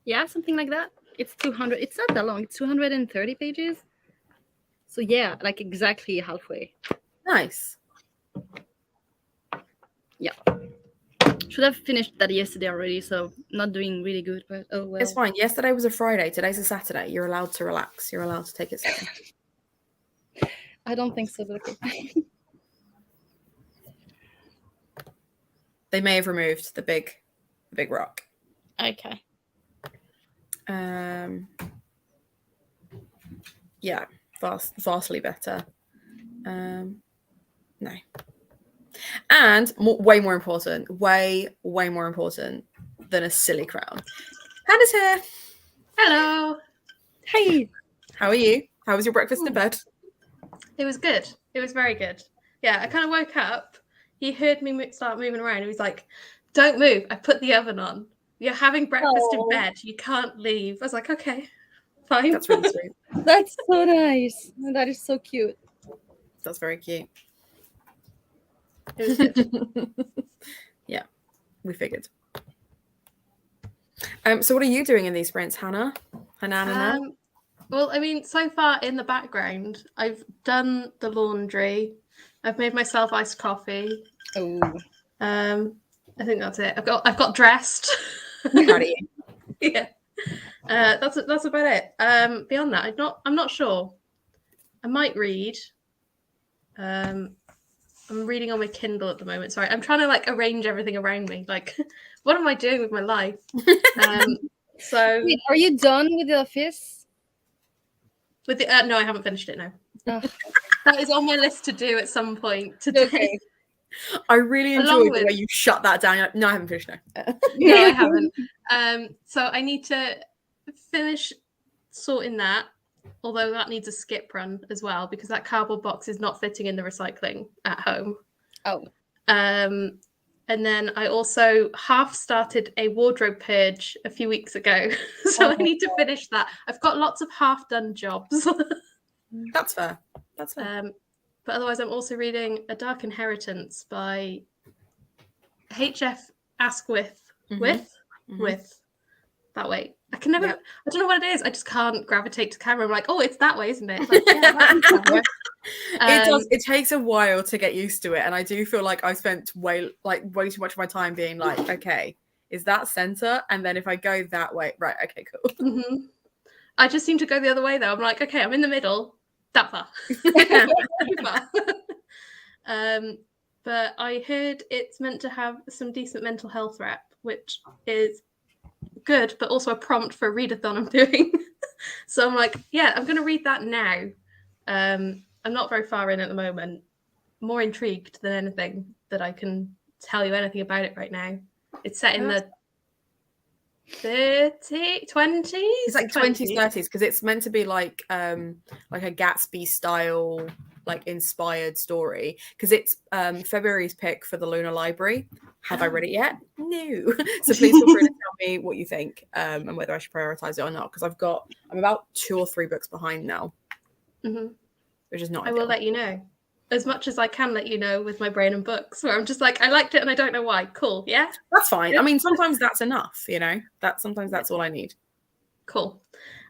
Yeah, something like that. It's 200. It's not that long. It's 230 pages. So yeah, like exactly halfway. Nice. Yeah. Should have finished that yesterday already, so not doing really good, but oh well. It's fine. Yesterday was a Friday. Today's a Saturday. You're allowed to relax. You're allowed to take it slow. I don't think so, but okay. They may have removed the big rock. Okay. Yeah, vastly better. No. And way more important than a silly crown. Hannah's here. Hello. Hey. How are you? How was your breakfast in bed? It was good. It was very good. Yeah, I kind of woke up. He heard me start moving around. He was like, "Don't move. I put the oven on. You're having breakfast in bed. You can't leave." I was like, "Okay, fine." That's really sweet. That's so nice. That is so cute. That's very cute. It was good. Yeah, we figured. So what are you doing in these sprints, Hannah? Well, I mean, so far in the background, I've done the laundry. I've made myself iced coffee. Oh. I think that's it. I've got dressed. Proud of you. Yeah. That's about it. Beyond that, I'm not sure. I might read. I'm reading on my Kindle at the moment. Sorry, I'm trying to like arrange everything around me. Like, what am I doing with my life? So Wait, are you done with the office? with the no, I haven't finished it. No, Ugh. that is on my list to do at some point today. Okay. I really Along enjoyed the with- way you shut that down. You're like, no, I haven't finished. No. No, I haven't. So I need to finish sorting that. Although that needs a skip run as well because that cardboard box is not fitting in the recycling at home. Oh. And then I also half started a wardrobe purge a few weeks ago. So I need to finish that. I've got lots of half done jobs. That's fair. That's fair. But otherwise, I'm also reading A Dark Inheritance by H.F. Asquith. With that way. I can never. Yep. I don't know what it is. I just can't gravitate to camera. I'm like, oh, it's that way, isn't it? Like, yeah, that's camera. It does. It takes a while to get used to it, and I do feel like I spent way too much of my time being like, okay, is that center? And then if I go that way, right? Okay, cool. Mm-hmm. I just seem to go the other way though. I'm like, okay, I'm in the middle. That far. Too far. But I heard it's meant to have some decent mental health rep, which is good, but also a prompt for a readathon I'm doing. So I'm like, yeah, I'm going to read that now. I'm not very far in at the moment. More intrigued than anything that I can tell you anything about it right now. It's set in the 20s? It's like 20s, 30s, because it's meant to be like a Gatsby style, like inspired story. Because it's February's pick for the Lunar Library. Have I read it yet? No. So please feel free to tell me what you think and whether I should prioritize it or not. Because I'm about 2 or 3 books behind now, which is not. I will let you know as much as I can let you know with my brain and books. Where I'm just like, I liked it and I don't know why. Cool, yeah, that's fine. I mean, sometimes that's enough. You know, sometimes that's all I need. Cool.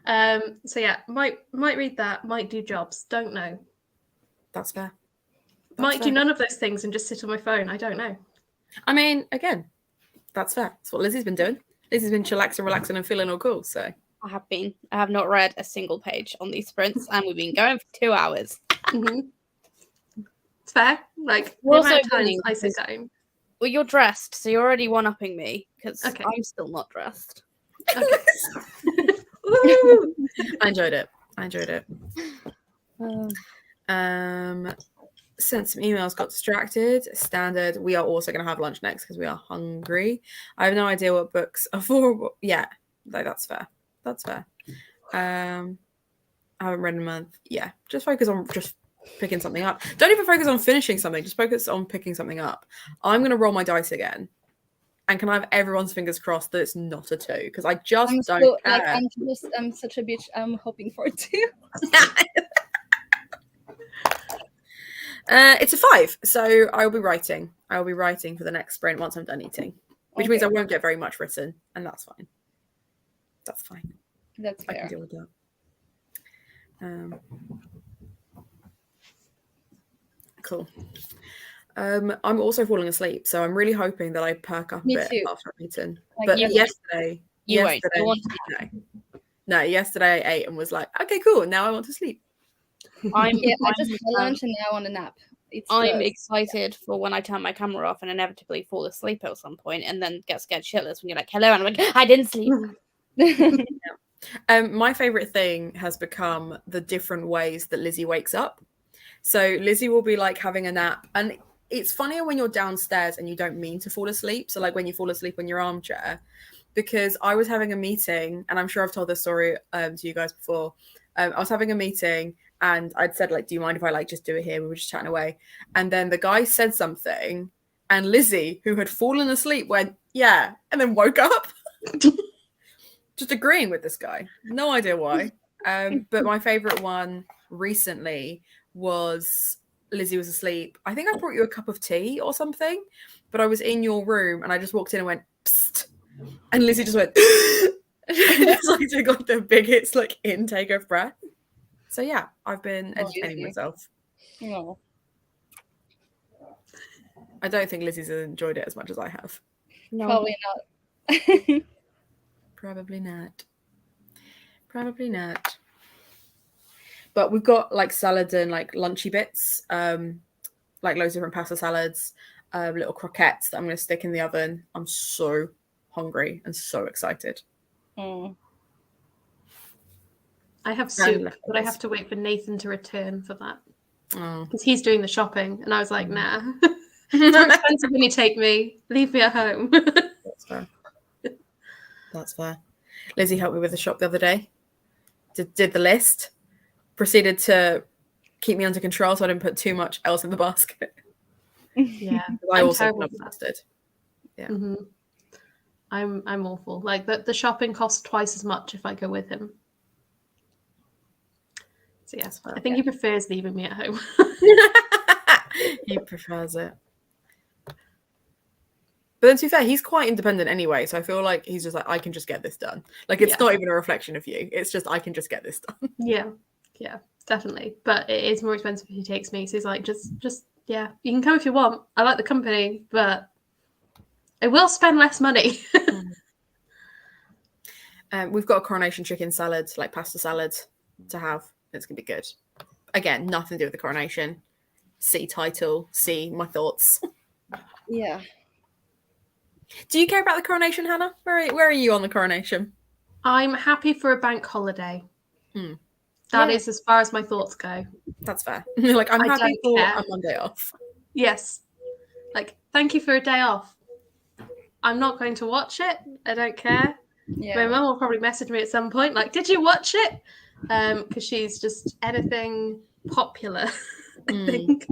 So yeah, might read that. Might do jobs. Don't know. That's fair. Might do none of those things and just sit on my phone. I don't know. I mean, again, that's fair. That's what Lizzie's been doing. Lizzie's been chillaxing, relaxing, and feeling all cool. So I have not read a single page on these sprints, and we've been going for 2 hours. It's fair. Like the amount of times I sit down. Well, you're dressed, so you're already one-upping me because Okay. I'm still not dressed. Okay. I enjoyed it. Sent some emails, got distracted. Standard. We are also going to have lunch next because we are hungry. I have no idea what books are for. Yeah, like that's fair. I haven't read in a month. Yeah, just focus on just picking something up. Don't even focus on finishing something. Just focus on picking something up. I'm going to roll my dice again. And can I have everyone's fingers crossed that it's not a 2? Because I just don't care. Like, I'm such a bitch. I'm hoping for a 2. It's a 5, so I'll be writing. I'll be writing for the next sprint once I'm done eating, which means I won't get very much written, and that's fine. That's fine. That's fair. I can deal with that. Cool. I'm also falling asleep, so I'm really hoping that I perk up a bit after I've eaten. Like, but yesterday, yesterday I ate and was like, okay, cool. Now I want to sleep. I just had lunch and now I want a nap. I'm excited for when I turn my camera off and inevitably fall asleep at some point and then get scared shitless when you're like, hello, and I'm like, I didn't sleep. My favorite thing has become the different ways that Lizzie wakes up. So Lizzie will be like having a nap, and it's funnier when you're downstairs and you don't mean to fall asleep. So like when you fall asleep in your armchair, because I was having a meeting, and I'm sure I've told this story to you guys before. I was having a meeting and I'd said, like, do you mind if I like just do it here? We were just chatting away. And then the guy said something and Lizzie, who had fallen asleep, went, yeah, and then woke up. Just agreeing with this guy. No idea why. But my favorite one recently was Lizzie was asleep. I think I brought you a cup of tea or something, but I was in your room and I just walked in and went, psst. And Lizzie just went, it's like took like the biggest like intake of breath. So yeah, I've been entertaining myself. No. I don't think Lizzie's enjoyed it as much as I have. No. Probably not. Probably not. Probably not. But we've got like salads and like lunchy bits, like loads of different pasta salads, little croquettes that I'm going to stick in the oven. I'm so hungry and so excited. Mm. I have soup, but I have to wait for Nathan to return for that. Because he's doing the shopping. And I was like, nah. It's more expensive when you take me. Leave me at home. That's fair. That's fair. Lizzie helped me with the shop the other day. Did the list. Proceeded to keep me under control so I didn't put too much else in the basket. Yeah. I I'm also terrible love at that. mustard. Yeah. Mm-hmm. I'm awful. Like the shopping costs twice as much if I go with him. So yes, I think he prefers leaving me at home. He prefers it. But then to be fair, he's quite independent anyway, so I feel like he's just like, I can just get this done. Like it's not even a reflection of you. It's just I can just get this done. Yeah, definitely. But it is more expensive if he takes me. So he's like, just yeah, you can come if you want. I like the company, but I will spend less money. We've got a coronation chicken salad, like pasta salad, to have. It's gonna be good. Again, nothing to do with the coronation. See title, see my thoughts. Yeah. Do you care about the coronation, Hannah? Where are you on the coronation? I'm happy for a bank holiday. That is as far as my thoughts go. That's fair. Like I'm happy for a Monday off. Yes. Like, thank you for a day off. I'm not going to watch it. I don't care. Yeah. My mum will probably message me at some point, like, did you watch it? Because she's just anything popular, I think.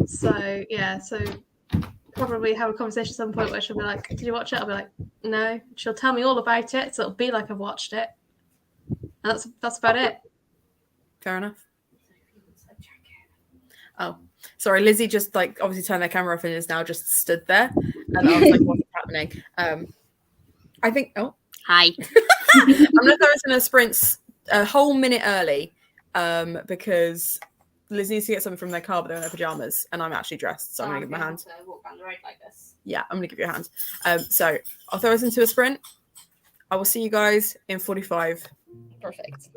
So probably have a conversation at some point where she'll be like, did you watch it? I'll be like, no. She'll tell me all about it, so it'll be like I've watched it. And that's about it. Fair enough. Oh, sorry. Lizzie just like obviously turned their camera off and is now just stood there. And I was like, what's happening? I think, Hi. I'm going to throw us in a sprint a whole minute early because Liz needs to get something from their car, but they're in their pajamas, and I'm actually dressed, so I'm going to give them a hand. Walk around the road like this. Yeah, I'm going to give you a hand. So I'll throw us into a sprint. I will see you guys in 45. Perfect.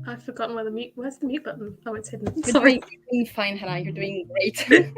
I've forgotten where's the mute button? Oh, it's hidden. You're doing fine, Hannah. You're doing great.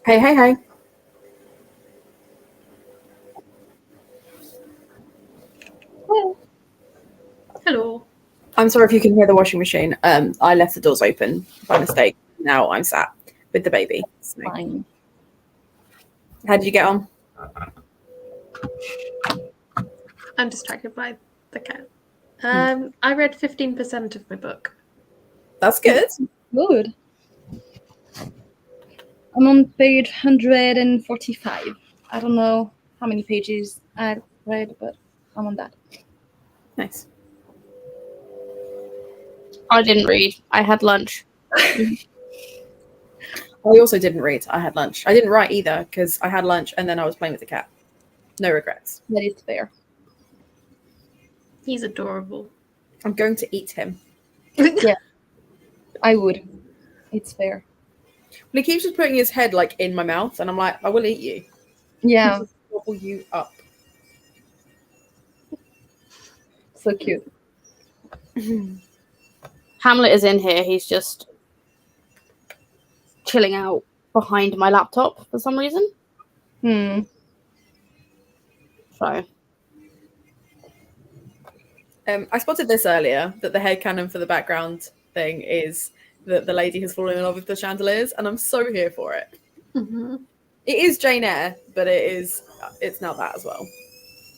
Hey, hey, hey. Hello. I'm sorry if you can hear the washing machine. I left the doors open by mistake. Now I'm sat with the baby. So. Fine. How did you get on? I'm distracted by the cat. I read 15% of my book. That's good. Good. I'm on page 145. I don't know how many pages I read, but I'm on that. Nice. I didn't read. I had lunch. I also didn't read. I had lunch. I didn't write either because I had lunch and then I was playing with the cat. No regrets. That is fair. He's adorable. I'm going to eat him. I would. It's fair. But he keeps just putting his head like in my mouth, and I'm like, I will eat you. Yeah, Gobble you up. so cute. Hamlet is in here. He's just chilling out behind my laptop for some reason. So I spotted this earlier, that the headcanon for the background thing is that the lady has fallen in love with the chandeliers, and I'm so here for it. Mm-hmm. It is Jane Eyre, but it's now that as well.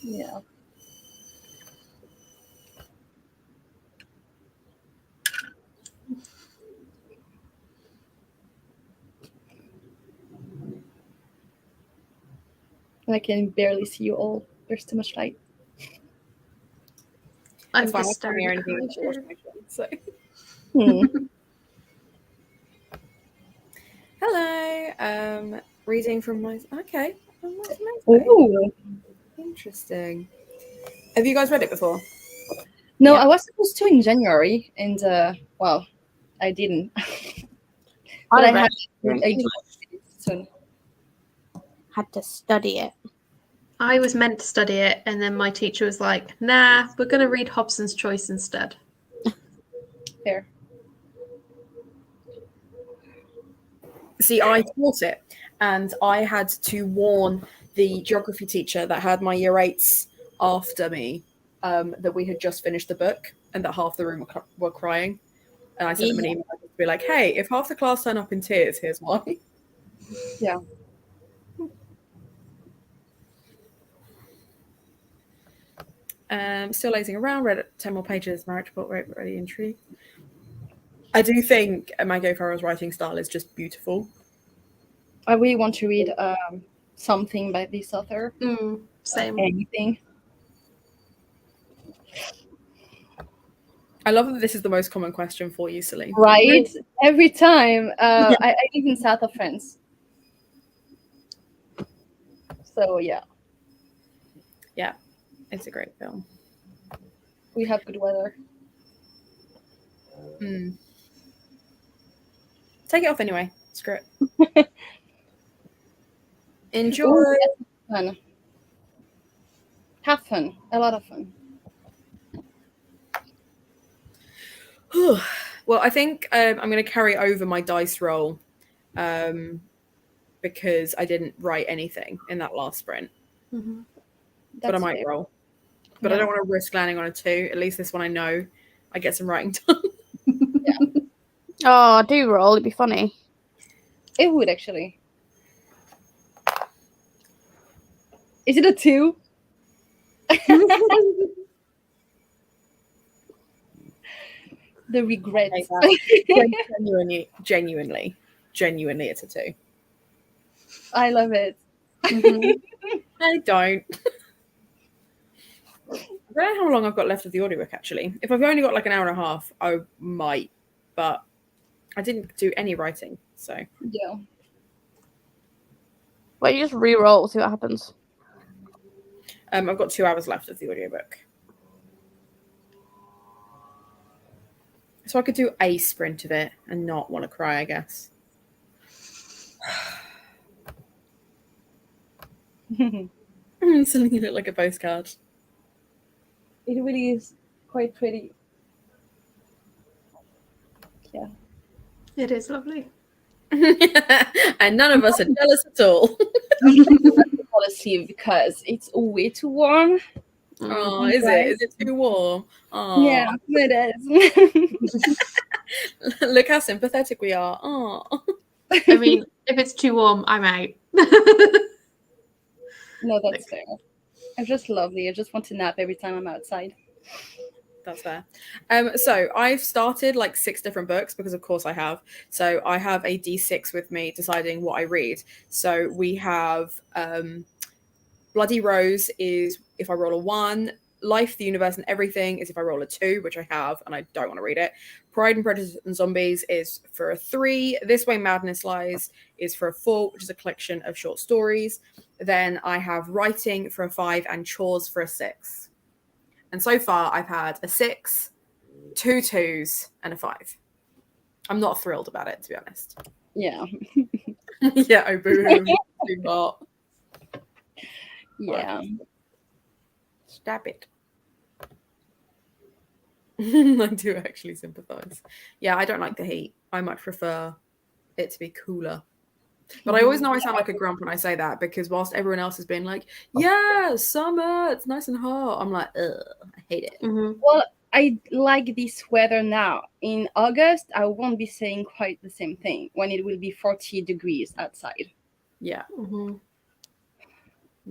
Yeah. And I can barely see you all. There's too much light. I'm It's fine, just I can't hear staring anything at with the my washing machine, so. Hello. Reading from my okay. That's amazing. Ooh. Interesting. Have you guys read it before? No, Yeah. I was supposed to in January, and well, I didn't. But I had soon. had to study it. I was meant to study it, and then my teacher was like, nah, we're going to read Hobson's Choice instead. Fair. See, I taught it, and I had to warn the geography teacher that had my year 8s after me that we had just finished the book and that half the room were crying. And I sent them an email to be like, hey, if half the class turn up in tears, here's why. Yeah. Still lazing around, read 10 more pages, marriage book, really intrigued. I do think Maggie O'Farrell's writing style is just beautiful. I really want to read something by this author. Same. Anything. I love that this is the most common question for you, Celine. Right? Every time. I live in south of France. So, yeah. Yeah, it's a great film. We have good weather. Take it off anyway. Screw it. Enjoy. Ooh, that's fun. Have fun. A lot of fun. Well, I think I'm going to carry over my dice roll because I didn't write anything in that last sprint. Mm-hmm. But I might roll. But I don't want to risk landing on a 2. At least this one I know I get some writing done. Oh, do roll. It'd be funny. It would, actually. Is it a 2? The regret. Genuinely, it's a 2. I love it. I don't. I don't know how long I've got left of the audiobook, actually. If I've only got like an hour and a half, I might. But I didn't do any writing, so. Yeah. Well, you just re-roll, see what happens. I've got 2 hours left of the audiobook. So I could do a sprint of it and not want to cry, I guess. Something you look like a postcard. It really is quite pretty. Yeah. It is lovely. And none of us are jealous at all. Policy because it's way too warm. Oh, is it? Is it too warm? Oh, Yeah, it is. Look how sympathetic we are. Oh. I mean, if it's too warm, I'm out. No, that's fair. It's just lovely. I just want to nap every time I'm outside. That's fair. So I've started like 6 different books because of course I have. So I have a D6 with me deciding what I read. So we have Bloody Rose is if I roll a 1. Life, the Universe and Everything is if I roll a 2, which I have and I don't want to read it. Pride and Prejudice and Zombies is for a 3. This Way Madness Lies is for a 4, which is a collection of short stories. Then I have Writing for a 5 and Chores for a 6. And so far I've had a 6, 2 2s and a 5. I'm not thrilled about it, to be honest. Yeah. Yeah, oh boo. Too hot. Yeah. Stab it. I do actually sympathize. Yeah, I don't like the heat. I much prefer it to be cooler. But I always know I sound like a grump when I say that because whilst everyone else has been like, yeah, summer, it's nice and hot, I'm like, ugh, I hate it. Mm-hmm. Well, I like this weather now. In August, I won't be saying quite the same thing when it will be 40 degrees outside. Yeah. Mm-hmm.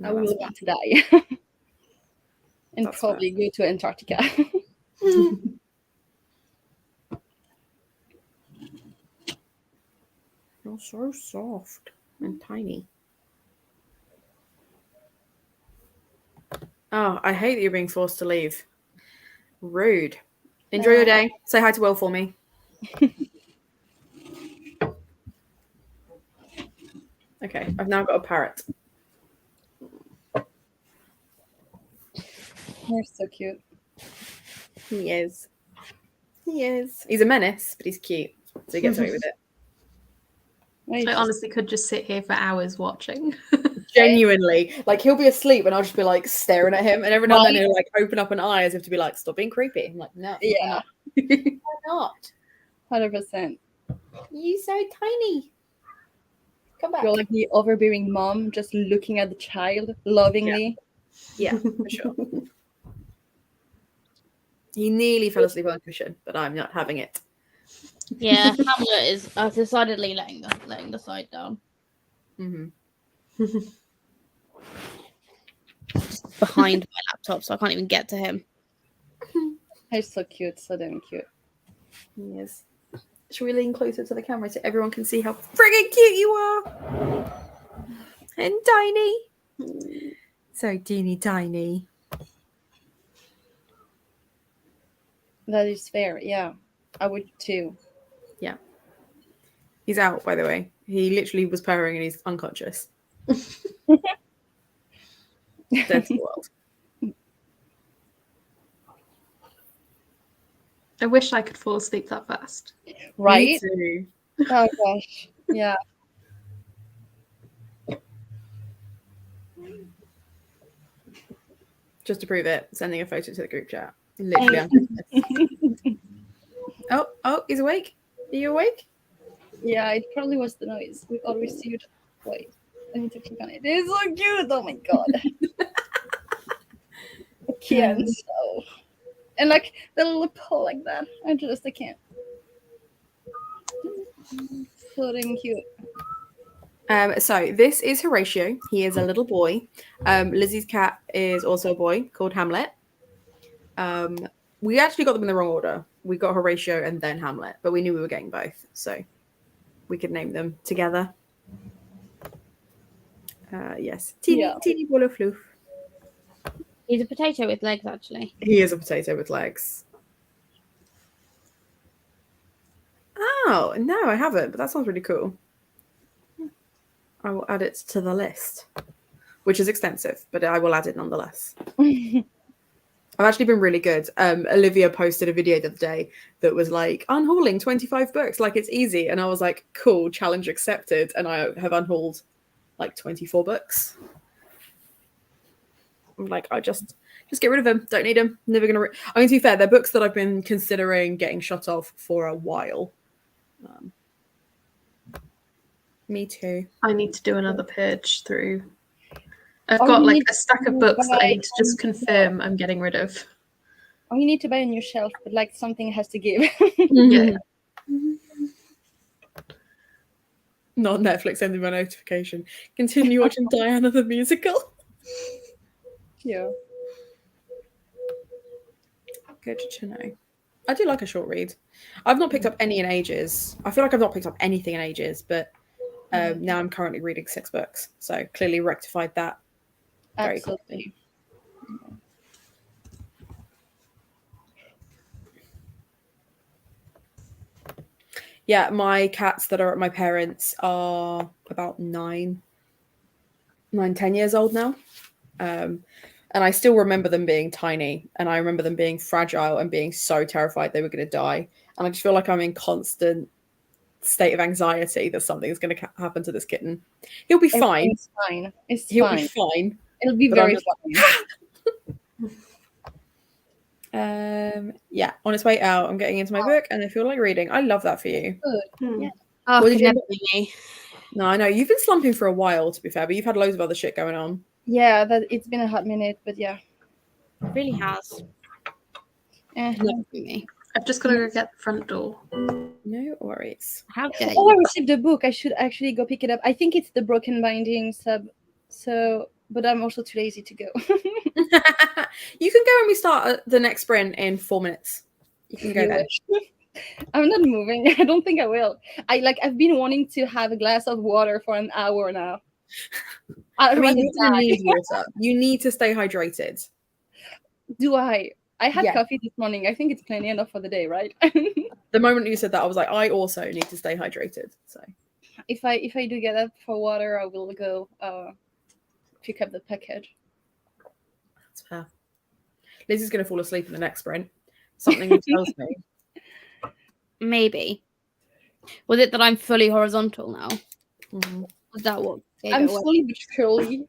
I No, will that's want to die. And That's probably go to Antarctica. You're so soft and tiny. Oh, I hate that you're being forced to leave. Rude. Enjoy your day. Say hi to Will for me. Okay, I've now got a parrot. They're so cute. He is. He is. He's a menace, but he's cute. So he gets away with it. I honestly could just sit here for hours watching. Genuinely. Like, he'll be asleep and I'll just be, like, staring at him. And every now and then he'll, like, open up an eye as if to be like, stop being creepy. I'm like, no. Yeah. Why not? 100%. You so tiny. Come back. You're like the overbearing mom, just looking at the child lovingly. Yeah, for sure. He nearly fell asleep on the cushion, but I'm not having it. Yeah, Hamlet is decidedly letting the side down. Mm-hmm. Just behind my laptop, so I can't even get to him. He's so cute, so damn cute. He is. Should we lean closer to the camera so everyone can see how friggin' cute you are? And tiny. So teeny tiny. That is fair, yeah. I would too. Yeah. He's out, by the way. He literally was purring and he's unconscious. Dead to the world. I wish I could fall asleep that fast. Right? Me too. Oh gosh. Yeah. Just to prove it, sending a photo to the group chat. Literally. Oh, he's awake. Are you awake? Yeah, it probably was the noise we all received. Wait, I need to click on it. It's so cute. Oh my god. I can't. So. And like the little paw like that. I can't. So damn cute. So this is Horatio. He is a little boy. Lizzie's cat is also a boy called Hamlet. We actually got them in the wrong order. We got Horatio and then Hamlet, but we knew we were getting both, so we could name them together. Yes, teeny ball of floof. He's a potato with legs, actually. He is a potato with legs. Oh, no, I haven't, but that sounds really cool. I will add it to the list, which is extensive, but I will add it nonetheless. I've actually been really good. Olivia posted a video the other day that was like, unhauling 25 books, like it's easy. And I was like, cool, challenge accepted. And I have unhauled like 24 books. I'm like, I just get rid of them. Don't need them. Never gonna. I mean, to be fair, they're books that I've been considering getting shut off for a while. Me too. I need to do another purge through. I've Oh, got you like need a stack of to books that I buy need to just confirm I'm getting rid of. Oh, you need to buy a new shelf, but like something has to give. Yeah. Not Netflix sending my notification. Continue watching Diana the musical. Yeah. Good to know. I do like a short read. I've not picked up any in ages. I feel like I've not picked up anything in ages, but now I'm currently reading 6 books. So clearly rectified that very quickly. Absolutely. Yeah, my cats that are at my parents' are about 10 years old now. And I still remember them being tiny, and I remember them being fragile and being so terrified they were going to die. And I just feel like I'm in constant state of anxiety that something's going to happen to this kitten. He'll be fine. It's fine. It's He'll fine. be fine. It'll be but very I'm just fine. Yeah, on its way out, I'm getting into my book, and I feel like reading. I love that for you. Good. Yeah. Oh, What could did you never be me. No, I know you've been slumping for a while, to be fair, but you've had loads of other shit going on. Yeah, that it's been a hot minute, but yeah. It really has. Eh. Never be me. I've just got to go get the front door. No worries. How dare Oh, I you? received a book. I should actually go pick it up. I think it's the Broken Binding sub. So, but I'm also too lazy to go. You can go when we start the next sprint in 4 minutes. You can go You there. wish. I'm not moving. I don't think I will. I've been wanting to have a glass of water for an hour now. I mean, rather you're gonna die. need water. You need to stay hydrated. Do I? I had Yeah. coffee this morning. I think it's plenty enough for the day, right? The moment you said that, I was like, I also need to stay hydrated. So if I do get up for water, I will go pick up the package. that's fair. Lizzie's gonna fall asleep in the next sprint. Something tells me. Maybe. Was it that I'm fully horizontal now? Mm-hmm. Was that what gave I'm it away? slowly but surely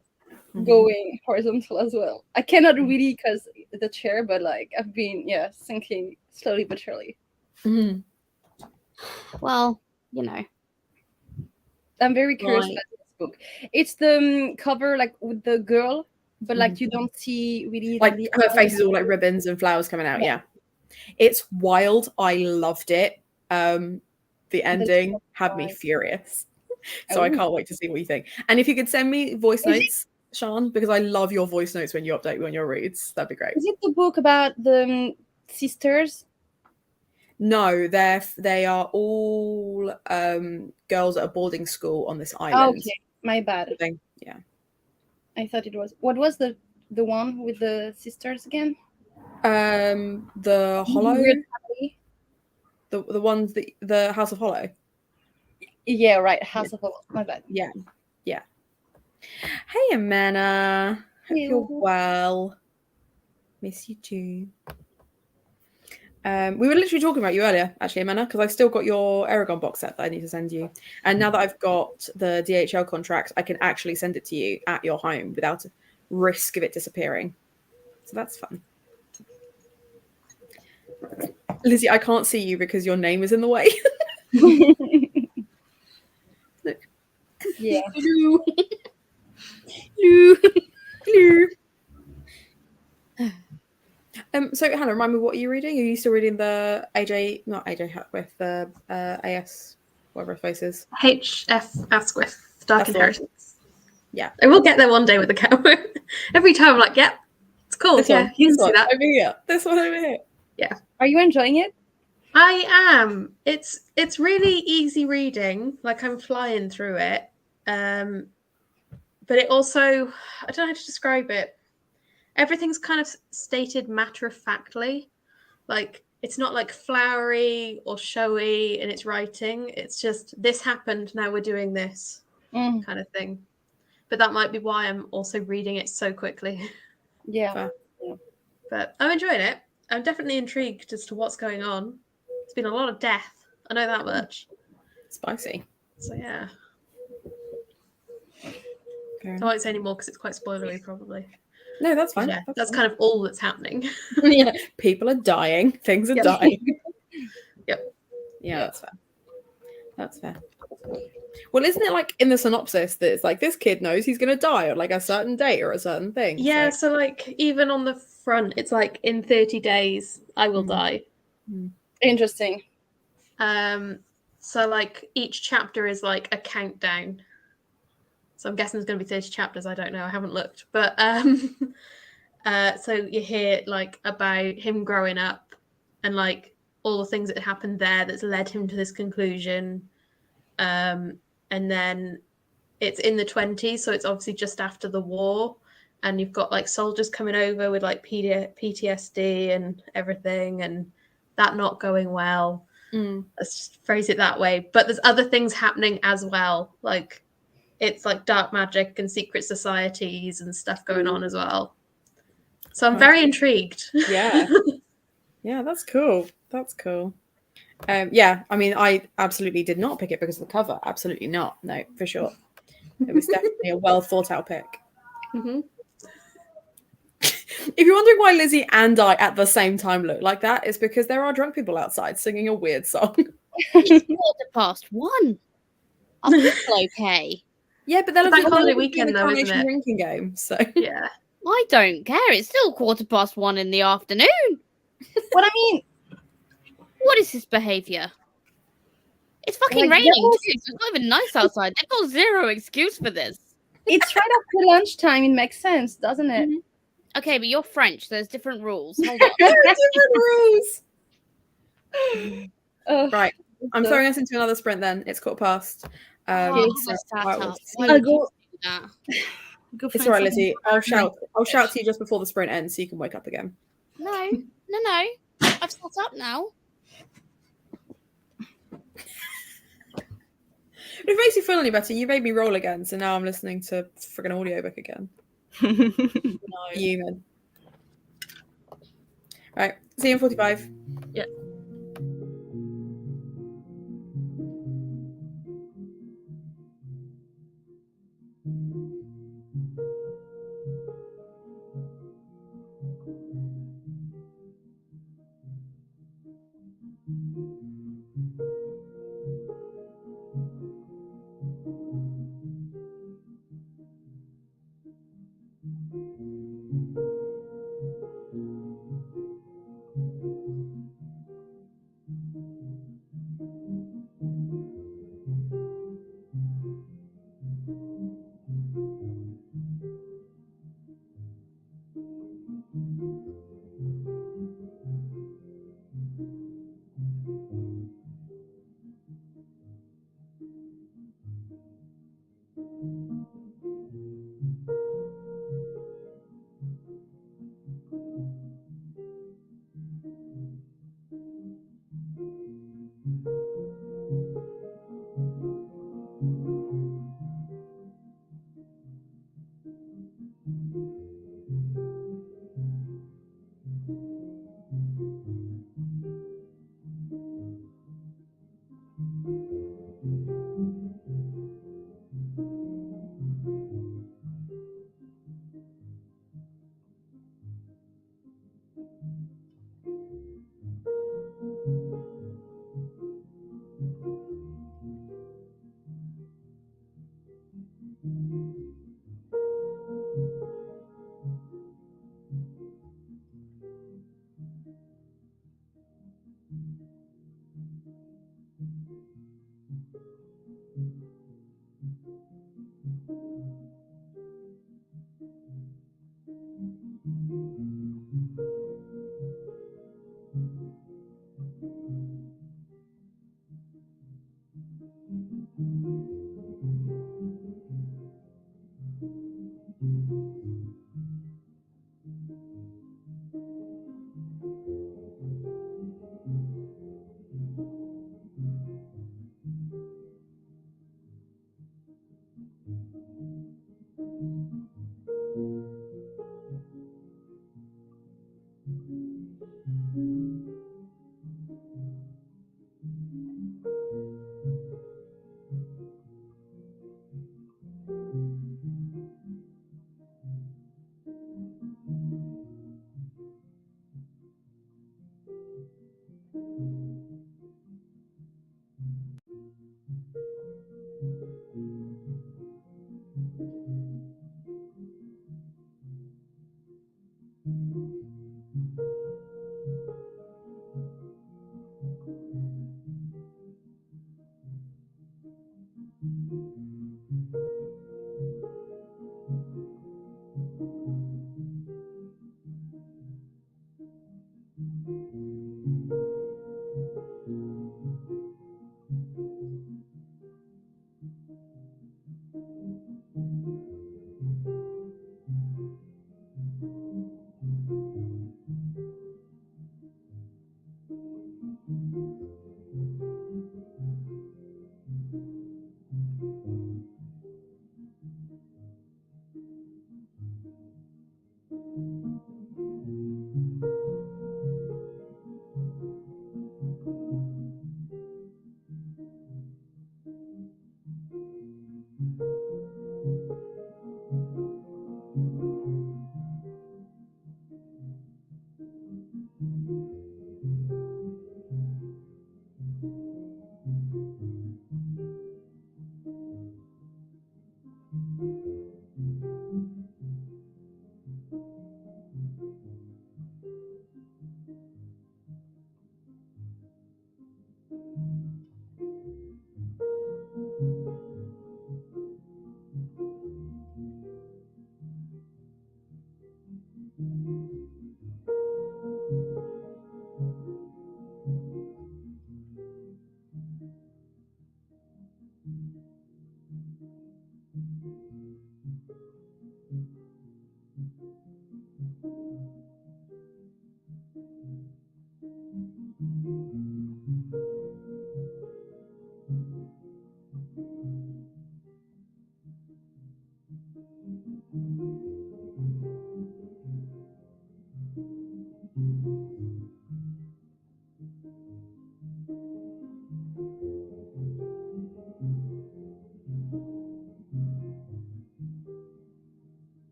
going horizontal as well. I cannot really because the chair, but like I've been sinking slowly but surely. Mm-hmm. Well, you know. I'm very curious Right. about this book. It's the cover like with the girl, but like you don't see really Like the her eyes. face is all like ribbons and flowers coming out. Yeah. Yeah. It's wild. I loved it. The ending had me fine. furious. So I Oh. can't wait to see what you think. And if you could send me voice notes, Sean, because I love your voice notes when you update me on your reads. That'd be great. Is it the book about the sisters? No, they are all girls at a boarding school on this Oh, island. okay, my bad. Yeah. I thought it was. What was the one with the sisters again? The Hollow, Weird family. the ones that the House of Hollow. Yeah, right. House of Hollow. My bad. Yeah. Hey, Amanda. Hope you're well. Miss you too. We were literally talking about you earlier, actually, Amanda, because I've still got your Aragon box set that I need to send you. And now that I've got the DHL contract, I can actually send it to you at your home without risk of it disappearing. So that's fun. Lizzie, I can't see you because your name is in the way. Look. Yeah. Hello. Hello. Hello. So Hannah, remind me, what are you reading? Are you still reading the not AJ Hackworth, the AS, whatever his face is? HF Asquith, Dark That's the one. Inheritance. Yeah. I will get there one day with the camera. Every time I'm like, yep, it's cool. This Yeah, one, you this can see one that. over here. This one over here. Are you enjoying it? I am. It's really easy reading. Like I'm flying through it. But it also, I don't know how to describe it. Everything's kind of stated matter-of-factly. Like it's not like flowery or showy in its writing. It's just this happened, now we're doing this kind of thing. But that might be why I'm also reading it so quickly. Yeah. Fair. But I'm enjoying it. I'm definitely intrigued as to what's going on. It's been a lot of death. I know that much. Spicy. So yeah. Fair I enough. won't say any more because it's quite spoilery, probably. No, that's fine. Yeah, that's kind of all that's happening. Yeah, people are dying. Things are Yep. dying. Yep. Yeah, that's fair. That's fair. Well, isn't it like in the synopsis that it's like this kid knows he's going to die on like a certain date or a certain thing? Yeah, so like even on the front, it's like in 30 days I will die. Interesting. So like each chapter is like a countdown. So I'm guessing there's going to be 30 chapters. I don't know. I haven't looked, but so you hear like about him growing up and like all the things that happened there that's led him to this conclusion. And then it's in the 20s, so it's obviously just after the war, and you've got like soldiers coming over with like PTSD and everything, and that not going well. Let's just phrase it that way. But there's other things happening as well, like it's like dark magic and secret societies and stuff going on as well. So I'm very intrigued. Yeah. Yeah, that's cool. That's cool. Yeah, I mean, I absolutely did not pick it because of the cover. Absolutely not. No, for sure. It was definitely a well thought out pick. Mm-hmm. If you're wondering why Lizzie and I at the same time look like that, it's because there are drunk people outside singing a weird song. It's 1:15. Are people okay? Yeah, but they'll It's have bank holiday been weekend the though, isn't Coronation it? drinking game. So Yeah. I don't care. It's still 1:15 in the afternoon. What I mean, What is this behaviour? It's fucking Like, raining that was- too, so it's not even nice outside. They've got zero excuse for this. it's right after lunchtime. It makes sense, doesn't it? Okay, but you're French. There's different rules. Hold on. there are different rules. Oh, Right, I'm throwing us into another sprint. Then it's 1:15. Oh, So shut I will up. see- Why I'll would go. you do that? Go It's find all right, something. Lizzie. I'll shout to you just before the sprint ends, so you can wake up again. No. I've sat up now. If it makes you feel any better, you made me roll again, so now I'm listening to friggin' audiobook again. Human. Right, see you in 45. Yeah.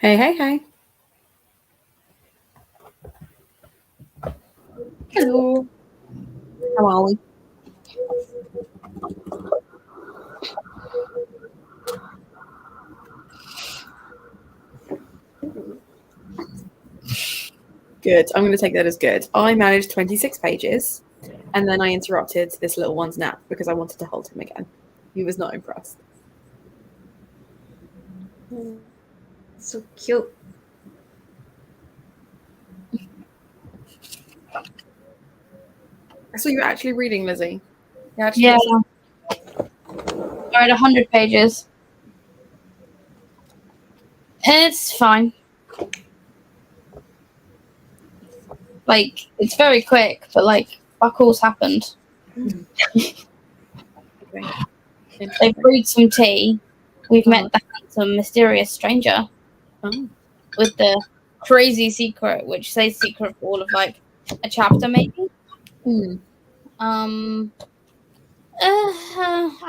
Hey, hey, hey. Hello. How are we? Good. I'm going to take that as good. I managed 26 pages, and then I interrupted this little one's nap because I wanted to hold him again. He was not impressed. So cute. I saw you actually reading, Lizzie. Yeah. I read 100 pages. It's fine. Like, it's very quick, but like, fuck all's happened. Okay. They've brewed some tea. We've met the handsome, mysterious stranger Oh. with the crazy secret, which says secret for all of like a chapter, maybe. Hmm. I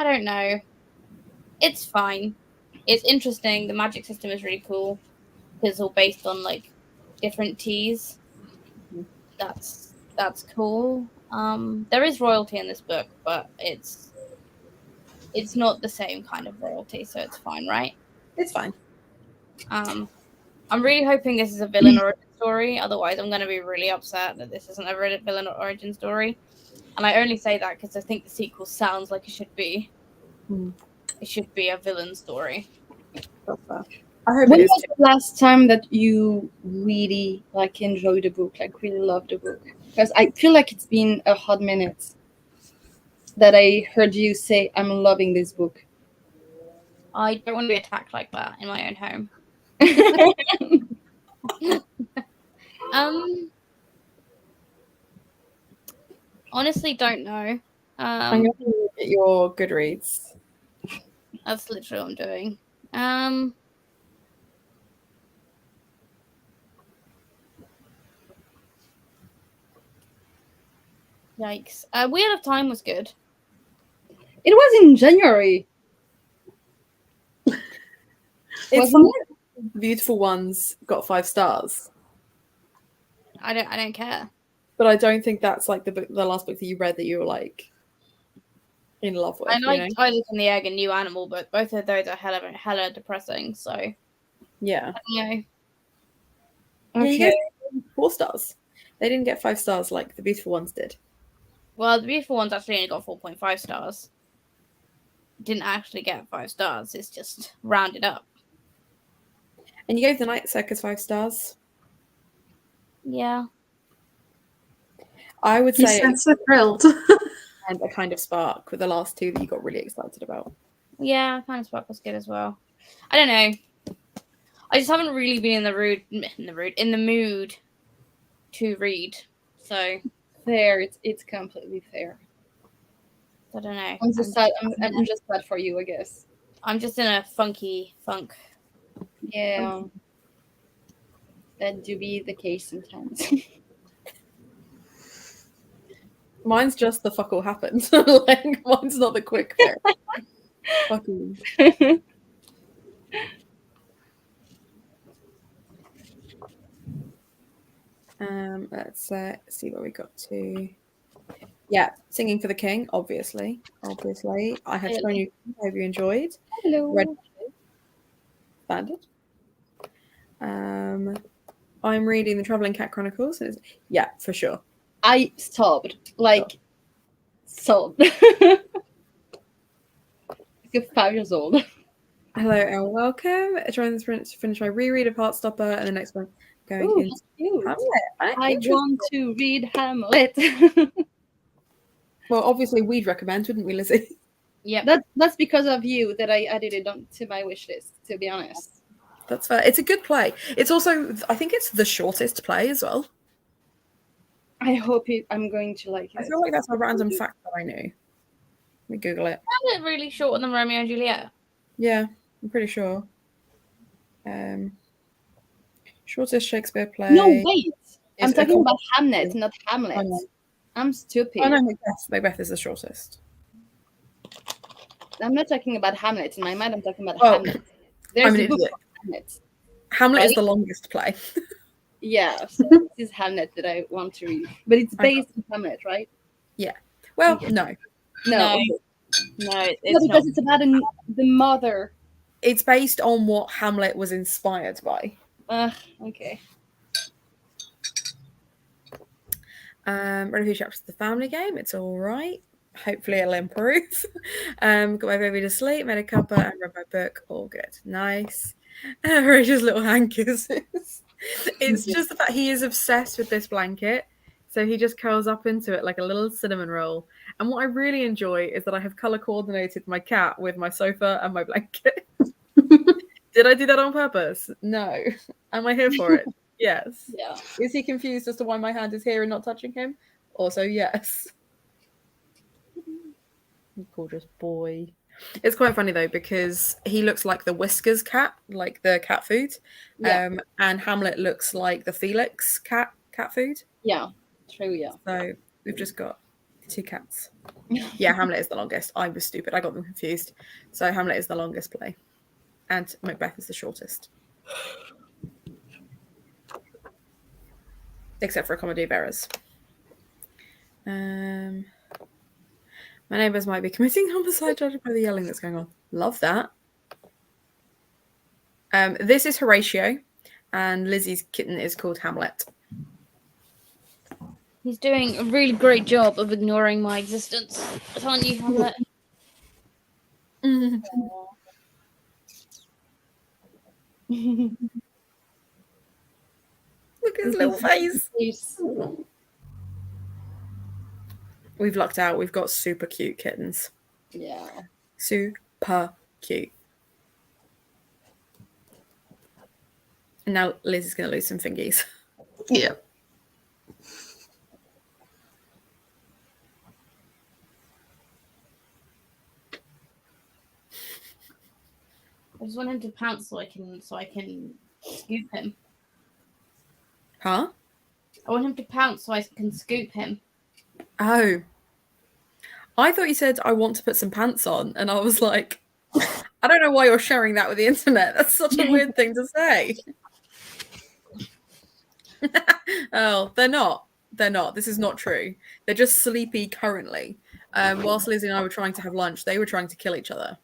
don't know. It's fine. It's interesting. The magic system is really cool because it's all based on like different teas. That's cool. There is royalty in this book, but it's not the same kind of royalty, so it's fine, right? It's fine. I'm really hoping this is a villain origin story. Otherwise, I'm going to be really upset that this isn't a villain origin story. And I only say that because I think the sequel sounds like it should be. It should be a villain story. That's fair. I hope When it is was too. the last time that you really like enjoyed the book, like really loved the book? Because I feel like it's been a hot minute that I heard you say, "I'm loving this book." I don't want to be attacked like that in my own home. Honestly, don't know. I'm going to look at your Goodreads. That's literally what I'm doing. Yikes. Wheel of Time was good. It was in January. It's Wasn't from Beautiful Ones got 5 stars. I don't care. But I don't think that's like the last book that you read that you were like in love with. I You liked know? Isaac and the Egg and New Animal, but both of those are hella depressing. So Yeah. yeah. Yeah, you Okay. gave 4 stars. They didn't get 5 stars like the Beautiful Ones did. Well, the Beautiful Ones actually only got 4.5 stars. Didn't actually get 5 stars. It's just rounded up. And you gave The Night Circus 5 stars. Yeah. I would You say sound so thrilled. and A Kind of Spark were the last 2 that you got really excited about. Yeah, Kind of Spark was good as well. I don't know. I just haven't really been in the mood to read. So Fair. It's completely fair. I don't know. I'm just sad. I'm just sad for you, I guess. I'm just in a funky funk. Yeah. That do be the case sometimes. Mine's just the fuck all happened. Like mine's not the quick fix. Fucking. Let's see where we got to. Yeah, Singing for the King, obviously. I have shown you. I hope you enjoyed. Hello. Red Bandit. I'm reading the Traveling Cat Chronicles. Yeah, for sure. I stopped. Sobbed. Like 5 years old. Hello and welcome. Trying to finish my reread of Heartstopper and the next one going Ooh, into cute. Hamlet. I want to read Hamlet. Well, obviously we'd recommend, wouldn't we, Lizzie? Yeah, that's because of you that I added it to my wish list, to be honest. That's fair. It's a good play. It's also, I think it's the shortest play as well. I hope I'm going to like it. I feel like that's a random fact that I knew. Let me Google it. Isn't it really shorter than Romeo and Juliet? Yeah, I'm pretty sure. Shortest Shakespeare play. No, wait. I'm is a talking about comedy. Hamlet, not Hamlet. I know. I'm stupid. Oh no, Macbeth is the shortest. I'm not talking about Hamlet. In my mind, I'm talking about Oh, Hamlet. There's a book it's- called Hamlet. Hamlet is Right? the longest play. Yeah, so this is Hamlet that I want to read. But it's based on Hamlet, right? Well, Okay. no. No, it's because not. it's about the mother. It's based on what Hamlet was inspired by. Okay. Read a few chapters of The Family Game. It's all right. Hopefully it'll improve. Got my baby to sleep, made a cuppa, and read my book. All good. Nice. Rachel's little hand kisses. It's just the fact he is obsessed with this blanket. So he just curls up into it like a little cinnamon roll. And what I really enjoy is that I have color coordinated my cat with my sofa and my blanket. Did I do that on purpose? No. Am I here for it? Yes. Yeah. Is he confused as to why my hand is here and not touching him? Also, yes. Gorgeous boy. It's quite funny though because he looks like the Whiskers cat, like the cat food, Yeah. and Hamlet looks like the Felix cat food. Yeah. True. Yeah. So we've just got 2 cats. Yeah, Hamlet is the longest. I was stupid. I got them confused. So Hamlet is the longest play, and Macbeth is the shortest, except for a comedy of errors. My neighbours might be committing homicide judged by the yelling that's going on. Love that. This is Horatio, and Lizzie's kitten is called Hamlet. He's doing a really great job of ignoring my existence. Aren't you, Hamlet? Look at his little face. We've lucked out. We've got super cute kittens. Yeah. Super cute. And now Liz is going to lose some fingies. Yeah. I just want him to pounce so I can scoop him. Huh? I want him to pounce so I can scoop him. Oh. I thought you said, I want to put some pants on. And I was like, I don't know why you're sharing that with the internet. That's such a weird thing to say. Oh, they're not. They're not. This is not true. They're just sleepy currently. Whilst Lizzie and I were trying to have lunch, they were trying to kill each other.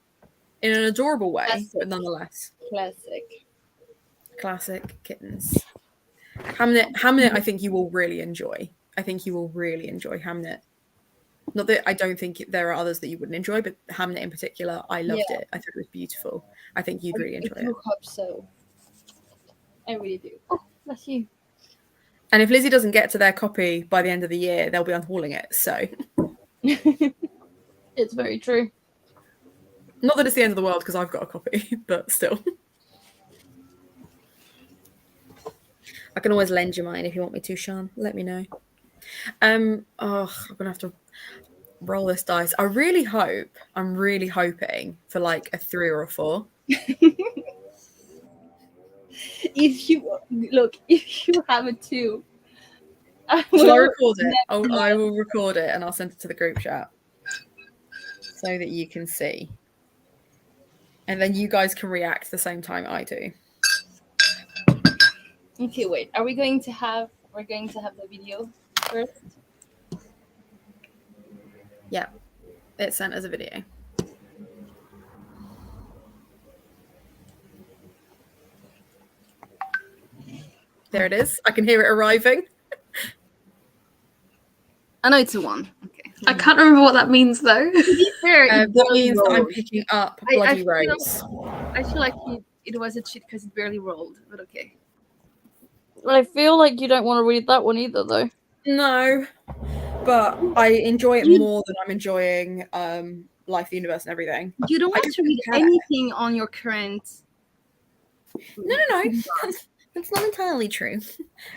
In an adorable way, Classic. but nonetheless. Classic kittens. Hamnet, I think you will really enjoy. I think you will really enjoy Hamnet. Not that I don't think there are others that you wouldn't enjoy, but Hamnet in particular, I loved it. I thought it was beautiful. I think you'd really enjoy I it. do hope so. I really do. Oh, bless you. And if Lizzie doesn't get to their copy by the end of the year, they'll be unhauling it. So It's very true. not that it's the end of the world because I've got a copy, but still. I can always lend you mine if you want me to, Sean. Let me know. I'm gonna have to roll this dice. I'm really hoping for like a 3 or a 4. If you have a 2, Shall I record it? I will record it and I'll send it to the group chat so that you can see. And then you guys can react at the same time I do. Okay, wait. We're going to have the video first. Yeah, it's sent as a video. There it is. I can hear it arriving. I know it's a 1. Okay. I can't remember what that means though. To be fair, it That barely means that I'm rolled. picking up I Bloody feel- Rose. I feel like it was a cheat because it barely rolled, but okay. I feel like you don't want to read that one either, though. No, but I enjoy it more than I'm enjoying Life, the Universe, and everything. You don't I want just to read don't care. anything on your current. No. That's not entirely true.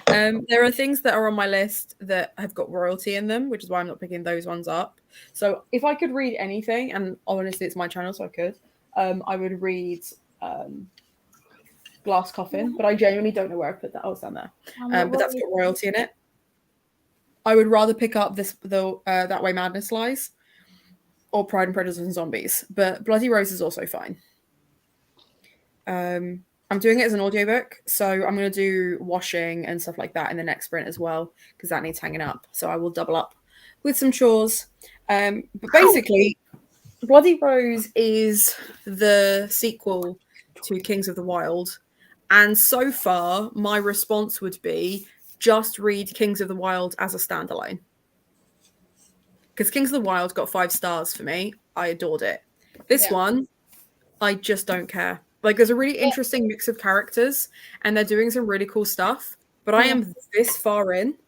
There are things that are on my list that have got royalty in them, which is why I'm not picking those ones up. So if I could read anything, and honestly, it's my channel, so I could, I would read Glass Coffin, but I genuinely don't know where I put that. Oh, it's down there. But that's got royalty in it. I would rather pick up That Way Madness Lies or Pride and Prejudice and Zombies, but Bloody Rose is also fine. I'm doing it as an audiobook, so I'm going to do washing and stuff like that in the next sprint as well, because that needs hanging up. So I will double up with some chores. But basically, Bloody Rose is the sequel to Kings of the Wild. And so far, my response would be just read Kings of the Wild as a standalone. Because Kings of the Wild got 5 stars for me. I adored it. This one, I just don't care. Like, there's a really interesting mix of characters, and they're doing some really cool stuff. But I am this far in,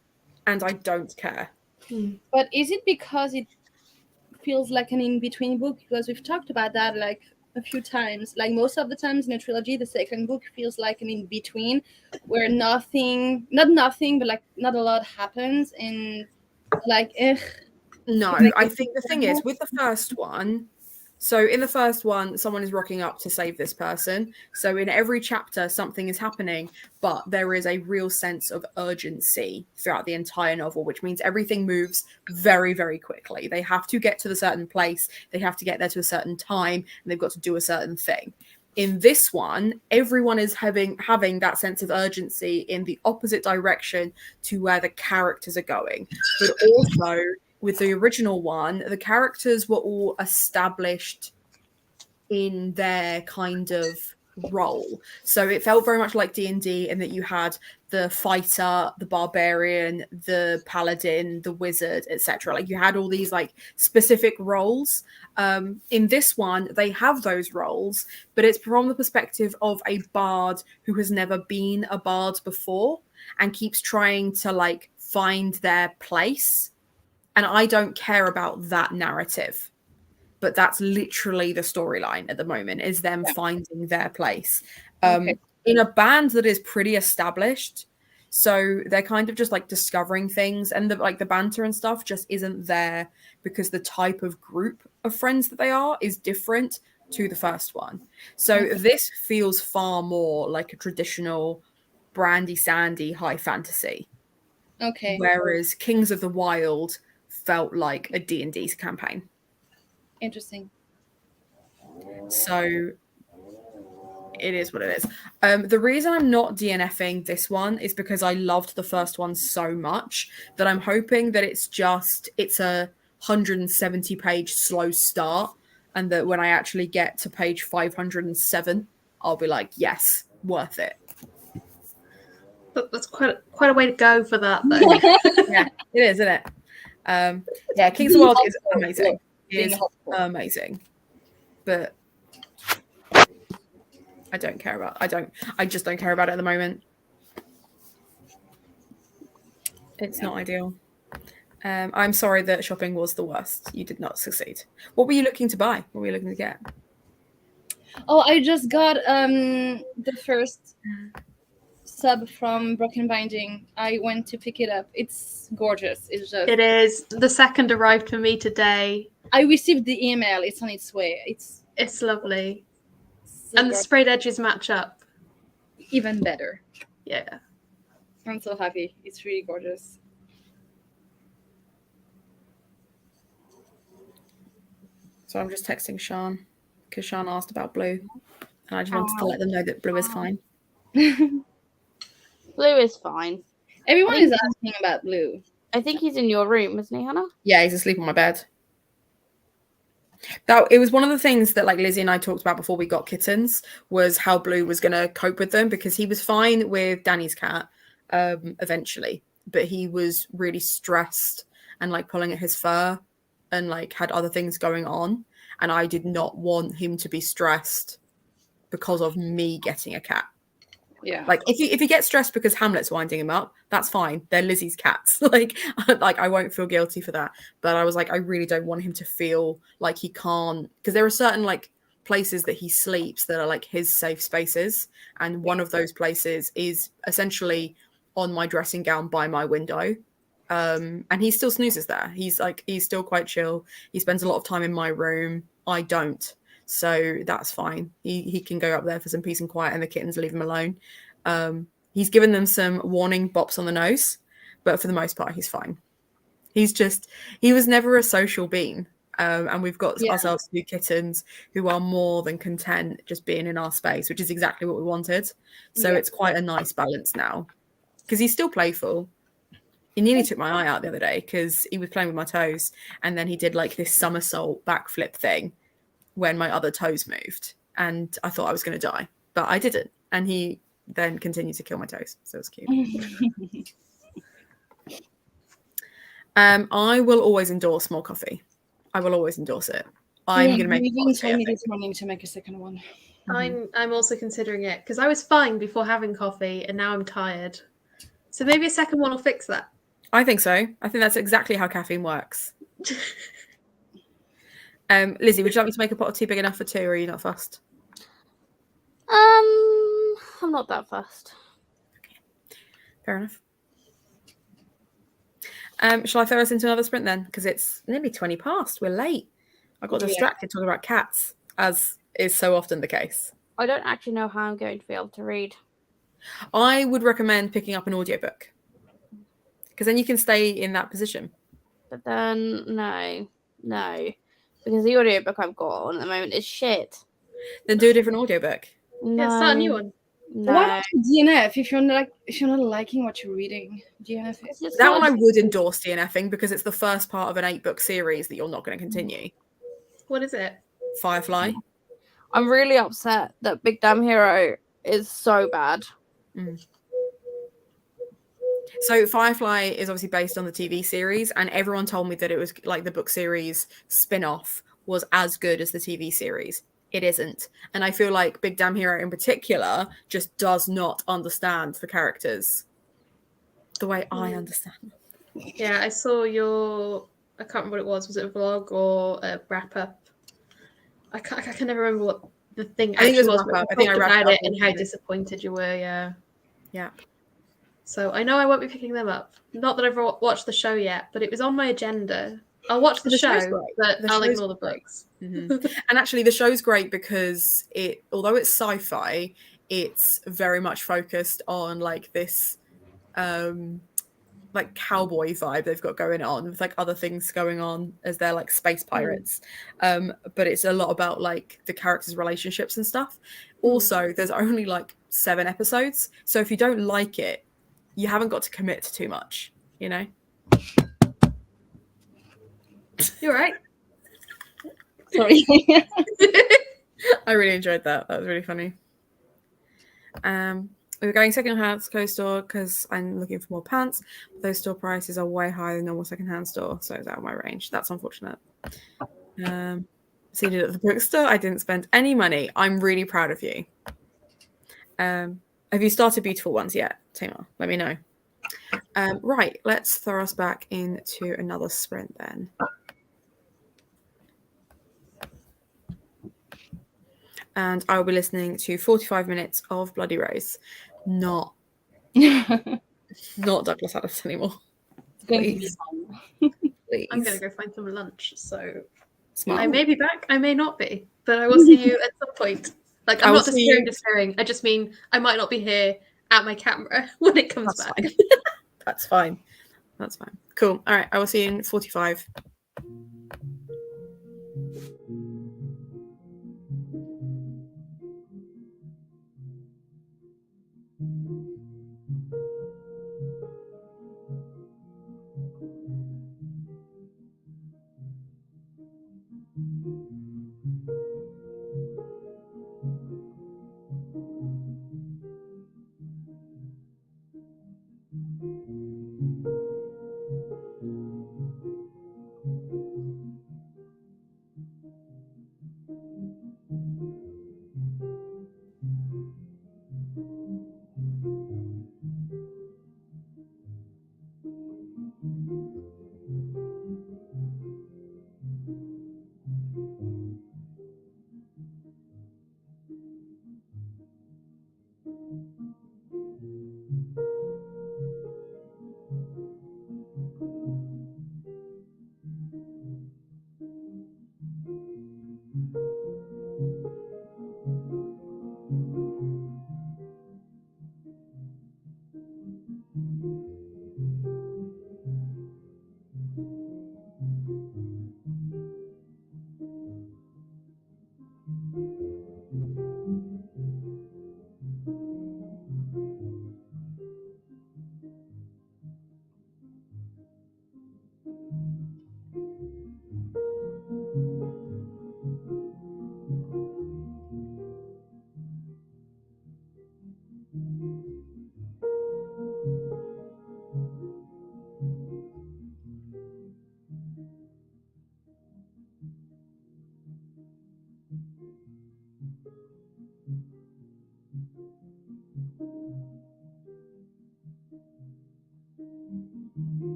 and I don't care. But is it because it feels like an in-between book? Because we've talked about that like a few times. Like most of the times in a trilogy, the second book feels like an in-between, where not nothing, but like not a lot happens, and like, No, I think the thing is with the first one. So in the first one, someone is rocking up to save this person. So in every chapter, something is happening, but there is a real sense of urgency throughout the entire novel, which means everything moves very, very quickly. They have to get to the certain place. They have to get there to a certain time, and they've got to do a certain thing. In this one, everyone is having that sense of urgency in the opposite direction to where the characters are going. But also, with the original one, the characters were all established in their kind of role. So it felt very much like D&D in that you had the fighter, the barbarian, the paladin, the wizard, etc. Like you had all these like specific roles. In this one, they have those roles, but it's from the perspective of a bard who has never been a bard before and keeps trying to like find their place. And I don't care about that narrative, but that's literally the storyline at the moment, is them finding their place in a band that is pretty established. So they're kind of just like discovering things, and the banter and stuff just isn't there because the type of group of friends that they are is different to the first one. So this feels far more like a traditional Brandy Sandy high fantasy. Okay. Whereas Kings of the Wild felt like a D&D campaign. Interesting. So it is what it is. The reason I'm not DNFing this one is because I loved the first one so much that I'm hoping that it's a 170 page slow start, and that when I actually get to page 507, I'll be like, yes, worth it. That's quite a way to go for that, though. Yeah, it is, isn't it? Kings of the World is amazing. It is amazing, but I just don't care about it at the moment. It's not ideal. I'm sorry that shopping was the worst. You did not succeed. What were you looking to buy? What were you looking to get? Oh, I just got the first sub from Broken Binding. I went to pick it up. It's gorgeous. It is. The second arrived for me today. I received the email. It's on its way. It's lovely. So And the sprayed edges match up. Even better. Yeah. I'm so happy. It's really gorgeous. So I'm just texting Sean because Sean asked about blue, and I just wanted to let them know that blue is fine. Blue is fine. Everyone is asking about blue. I think he's in your room, isn't he, Hannah? Yeah, he's asleep on my bed. That it was one of the things that like Lizzie and I talked about before we got kittens, was how Blue was going to cope with them, because he was fine with Danny's cat eventually, but he was really stressed and like pulling at his fur and like had other things going on, and I did not want him to be stressed because of me getting a cat. Yeah. Like if he gets stressed because Hamlet's winding him up, that's fine. They're Lizzie's cats. like I won't feel guilty for that. But I was like, I really don't want him to feel like he can't, because there are certain like places that he sleeps that are like his safe spaces, and one of those places is essentially on my dressing gown by my window. And he still snoozes there. He's still quite chill. He spends a lot of time in my room. I don't. So that's fine. He can go up there for some peace and quiet, and the kittens leave him alone. He's given them some warning bops on the nose, but for the most part, he's fine. He was never a social being. And we've got ourselves 2 kittens who are more than content just being in our space, which is exactly what we wanted. So it's quite a nice balance now, because he's still playful. He nearly took my eye out the other day because he was playing with my toes, and then he did like this somersault backflip thing when my other toes moved, and I thought I was going to die, but I didn't. And he then continued to kill my toes, so it's cute. I will always endorse more coffee. I will always endorse it. I'm going to make. You told me this morning to make a second one. I'm also considering it, because I was fine before having coffee, and now I'm tired. So maybe a second one will fix that. I think so. I think that's exactly how caffeine works. Lizzie, would you like me to make a pot of tea big enough for 2, or are you not fussed? I'm not that fussed. Okay. Fair enough. Shall I throw us into another sprint then? Because it's nearly 20 past. We're late. I got distracted talking about cats, as is so often the case. I don't actually know how I'm going to be able to read. I would recommend picking up an audiobook, because then you can stay in that position. But then, no. Because the audiobook I've got on at the moment is shit. Then do a different audiobook. No. Yeah, start a new one. No. Why not DNF if you're not liking what you're reading? DNF it. That one I would endorse DNFing, because it's the first part of an 8-book series that you're not going to continue. What is it? Firefly. I'm really upset that Big Damn Hero is so bad. So Firefly is obviously based on the TV series, and everyone told me that it was like the book series spin-off was as good as the TV series. It isn't. And I feel like Big Damn Hero in particular just does not understand the characters the way I understand them. Yeah, I saw I can't remember what it was. Was it a vlog or a wrap-up? I can never remember what the thing I think it was a was. wrap-up. I think I wrapped about up it and how disappointed you were, Yeah. So I know I won't be picking them up. Not that I've watched the show yet, but it was on my agenda. I'll watch the show, but I'll ignore the books. And actually, the show's great because although it's sci-fi, it's very much focused on like this like cowboy vibe they've got going on, with like other things going on as they're like space pirates. But it's a lot about like the characters' relationships and stuff. Also, there's only like 7 episodes, so if you don't like it, you haven't got to commit to too much, you know? You're right. Sorry. I really enjoyed that. That was really funny. We were going second-hand clothes store because I'm looking for more pants. Those store prices are way higher than normal second-hand store, so it's out of my range. That's unfortunate. Seen it at the bookstore. I didn't spend any money. I'm really proud of you. Have you started Beautiful Ones yet, Tamar? Let me know. Right, let's throw us back into another sprint then. And I will be listening to 45 minutes of Bloody Rose, not Douglas Adams anymore. It's going to be fun. Please. I'm going to go find some lunch, so Smart. I may be back, I may not be, but I will see you at some point. Like, I'm not disappearing. I just mean I might not be here at my camera when it comes back. Fine. That's fine. That's fine. Cool. All right, I will see you in 45.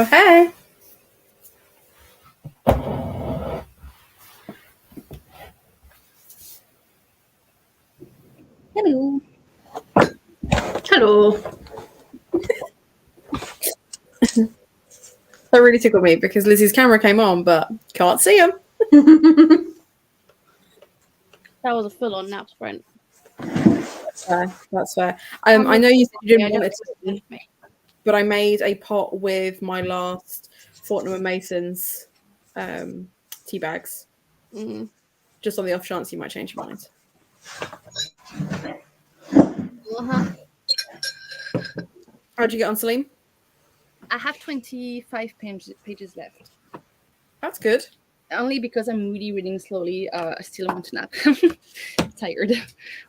Hey. Hello. Hello. That really tickled me because Lizzie's camera came on, but can't see him. That was a full-on nap sprint. That's fair. I know you said you didn't want it to, me. but I made a pot with my last Fortnum and Mason's tea bags, just on the off chance you might change your mind. How'd you get on, Salim? I have 25 pages left. That's good. Only because I'm really reading slowly. I still want to nap. Tired.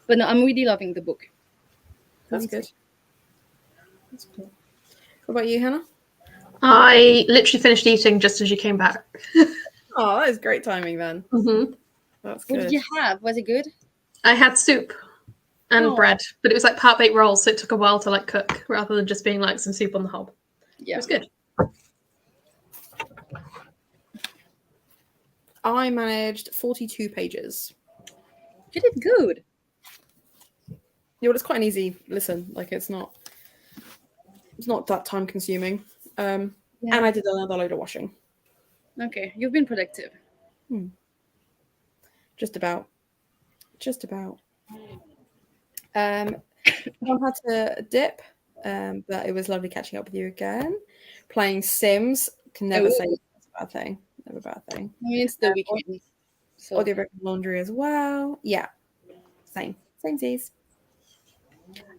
But no, I'm really loving the book. That's good. That's cool. What about you, Hannah? I literally finished eating just as you came back. Oh, that is great timing then. Mm-hmm. That's What good. did you have? Was it good? I had soup and bread, but it was like part baked rolls, so it took a while to like cook rather than just being like some soup on the hob. Yeah. It was good. I managed 42 pages. You did good. Yeah, well, it's quite an easy listen. Like it's not that time consuming. And I did another load of washing. Okay, you've been productive. Just about. One had to dip, but it was lovely catching up with you again. Playing Sims can never say that's a bad thing. Never a bad thing. I mean, it's the weekend. So Audiobook and laundry as well. Yeah, same Z's.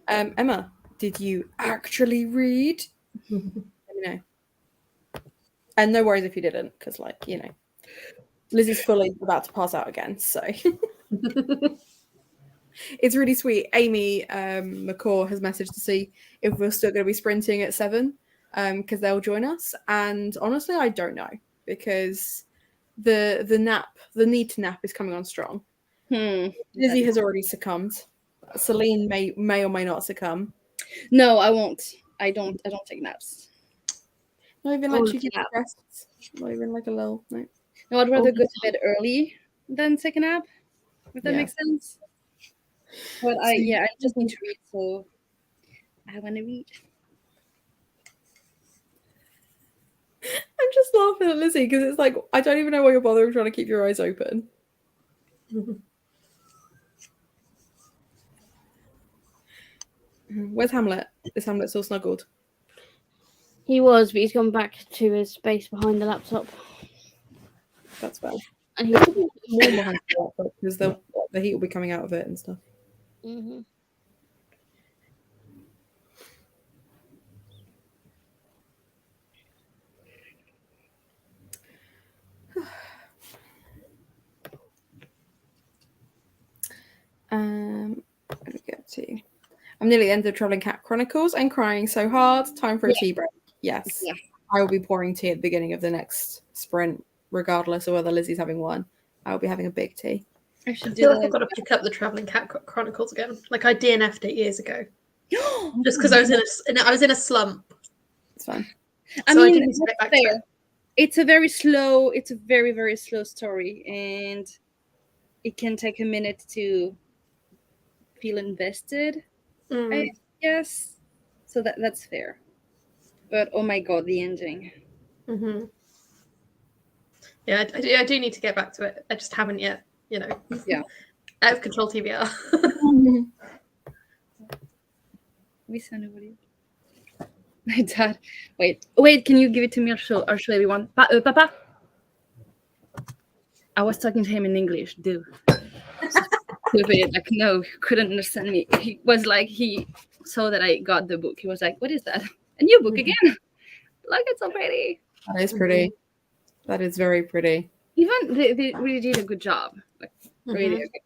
Emma, did you actually read? Let me know. And no worries if you didn't, because Lizzie's fully about to pass out again, so it's really sweet. Amy McCaw has messaged to see if we're still going to be sprinting at 7, because they'll join us. And honestly, I don't know, because the need to nap is coming on strong. Lizzie has already succumbed. Celine may or may not succumb. No, I won't. I don't take naps. Not even like cheeky rests. Not even like a little. No. No, I'd rather go to bed early than take a nap. If that makes sense. But I just need to read, so I want to read. I'm just laughing at Lizzie because it's like I don't even know why you're bothering trying to keep your eyes open. Where's Hamlet? Is Hamlet still snuggled? He was, but he's gone back to his space behind the laptop. That's fair. And Warm behind the laptop because the heat will be coming out of it and stuff. Mm-hmm. What did we get to? I'm nearly at the end of Travelling Cat Chronicles and crying so hard. Time for a tea break. Yes. Yeah. I will be pouring tea at the beginning of the next sprint, regardless of whether Lizzie's having one. I will be having a big tea. I feel like I've got to pick up the Travelling Cat Chronicles again. Like I DNF'd it years ago, just because I was in a slump. It's fine. I mean, it's a very slow. It's a very, very slow story, and it can take a minute to feel invested. I guess so. That's fair. But oh my god, the ending. Mm-hmm. Yeah, I do need to get back to it. I just haven't yet. Yeah. Out of control TBR. We send nobody. My dad. Wait. Can you give it to me? I'll show everyone. Papa. I was talking to him in English, dude. Stupid. Like, no, he couldn't understand me. He was like, he saw that I got the book. He was like, what is that? A new book again? Look, it's so pretty. That is pretty. That is very pretty. Even they really did a good job. Like, really a good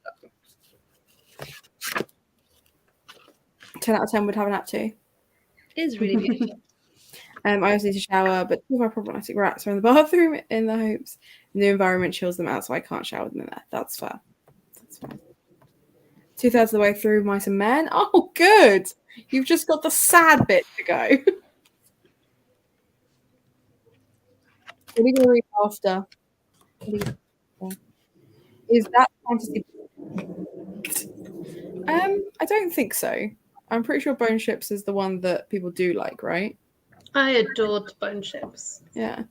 job. 10 out of 10 would have an app too. It is really beautiful. I also need to shower, but two of my problematic rats are in the bathroom in the hopes the new environment chills them out, so I can't shower them in there. That's fair. That's fine. 2/3 of the way through Mice and Men. Oh, good. You've just got the sad bit to go. What are you going to read after? Is that fantasy? I don't think so. I'm pretty sure Bone Ships is the one that people do like, right? I adored Bone Ships. Yeah.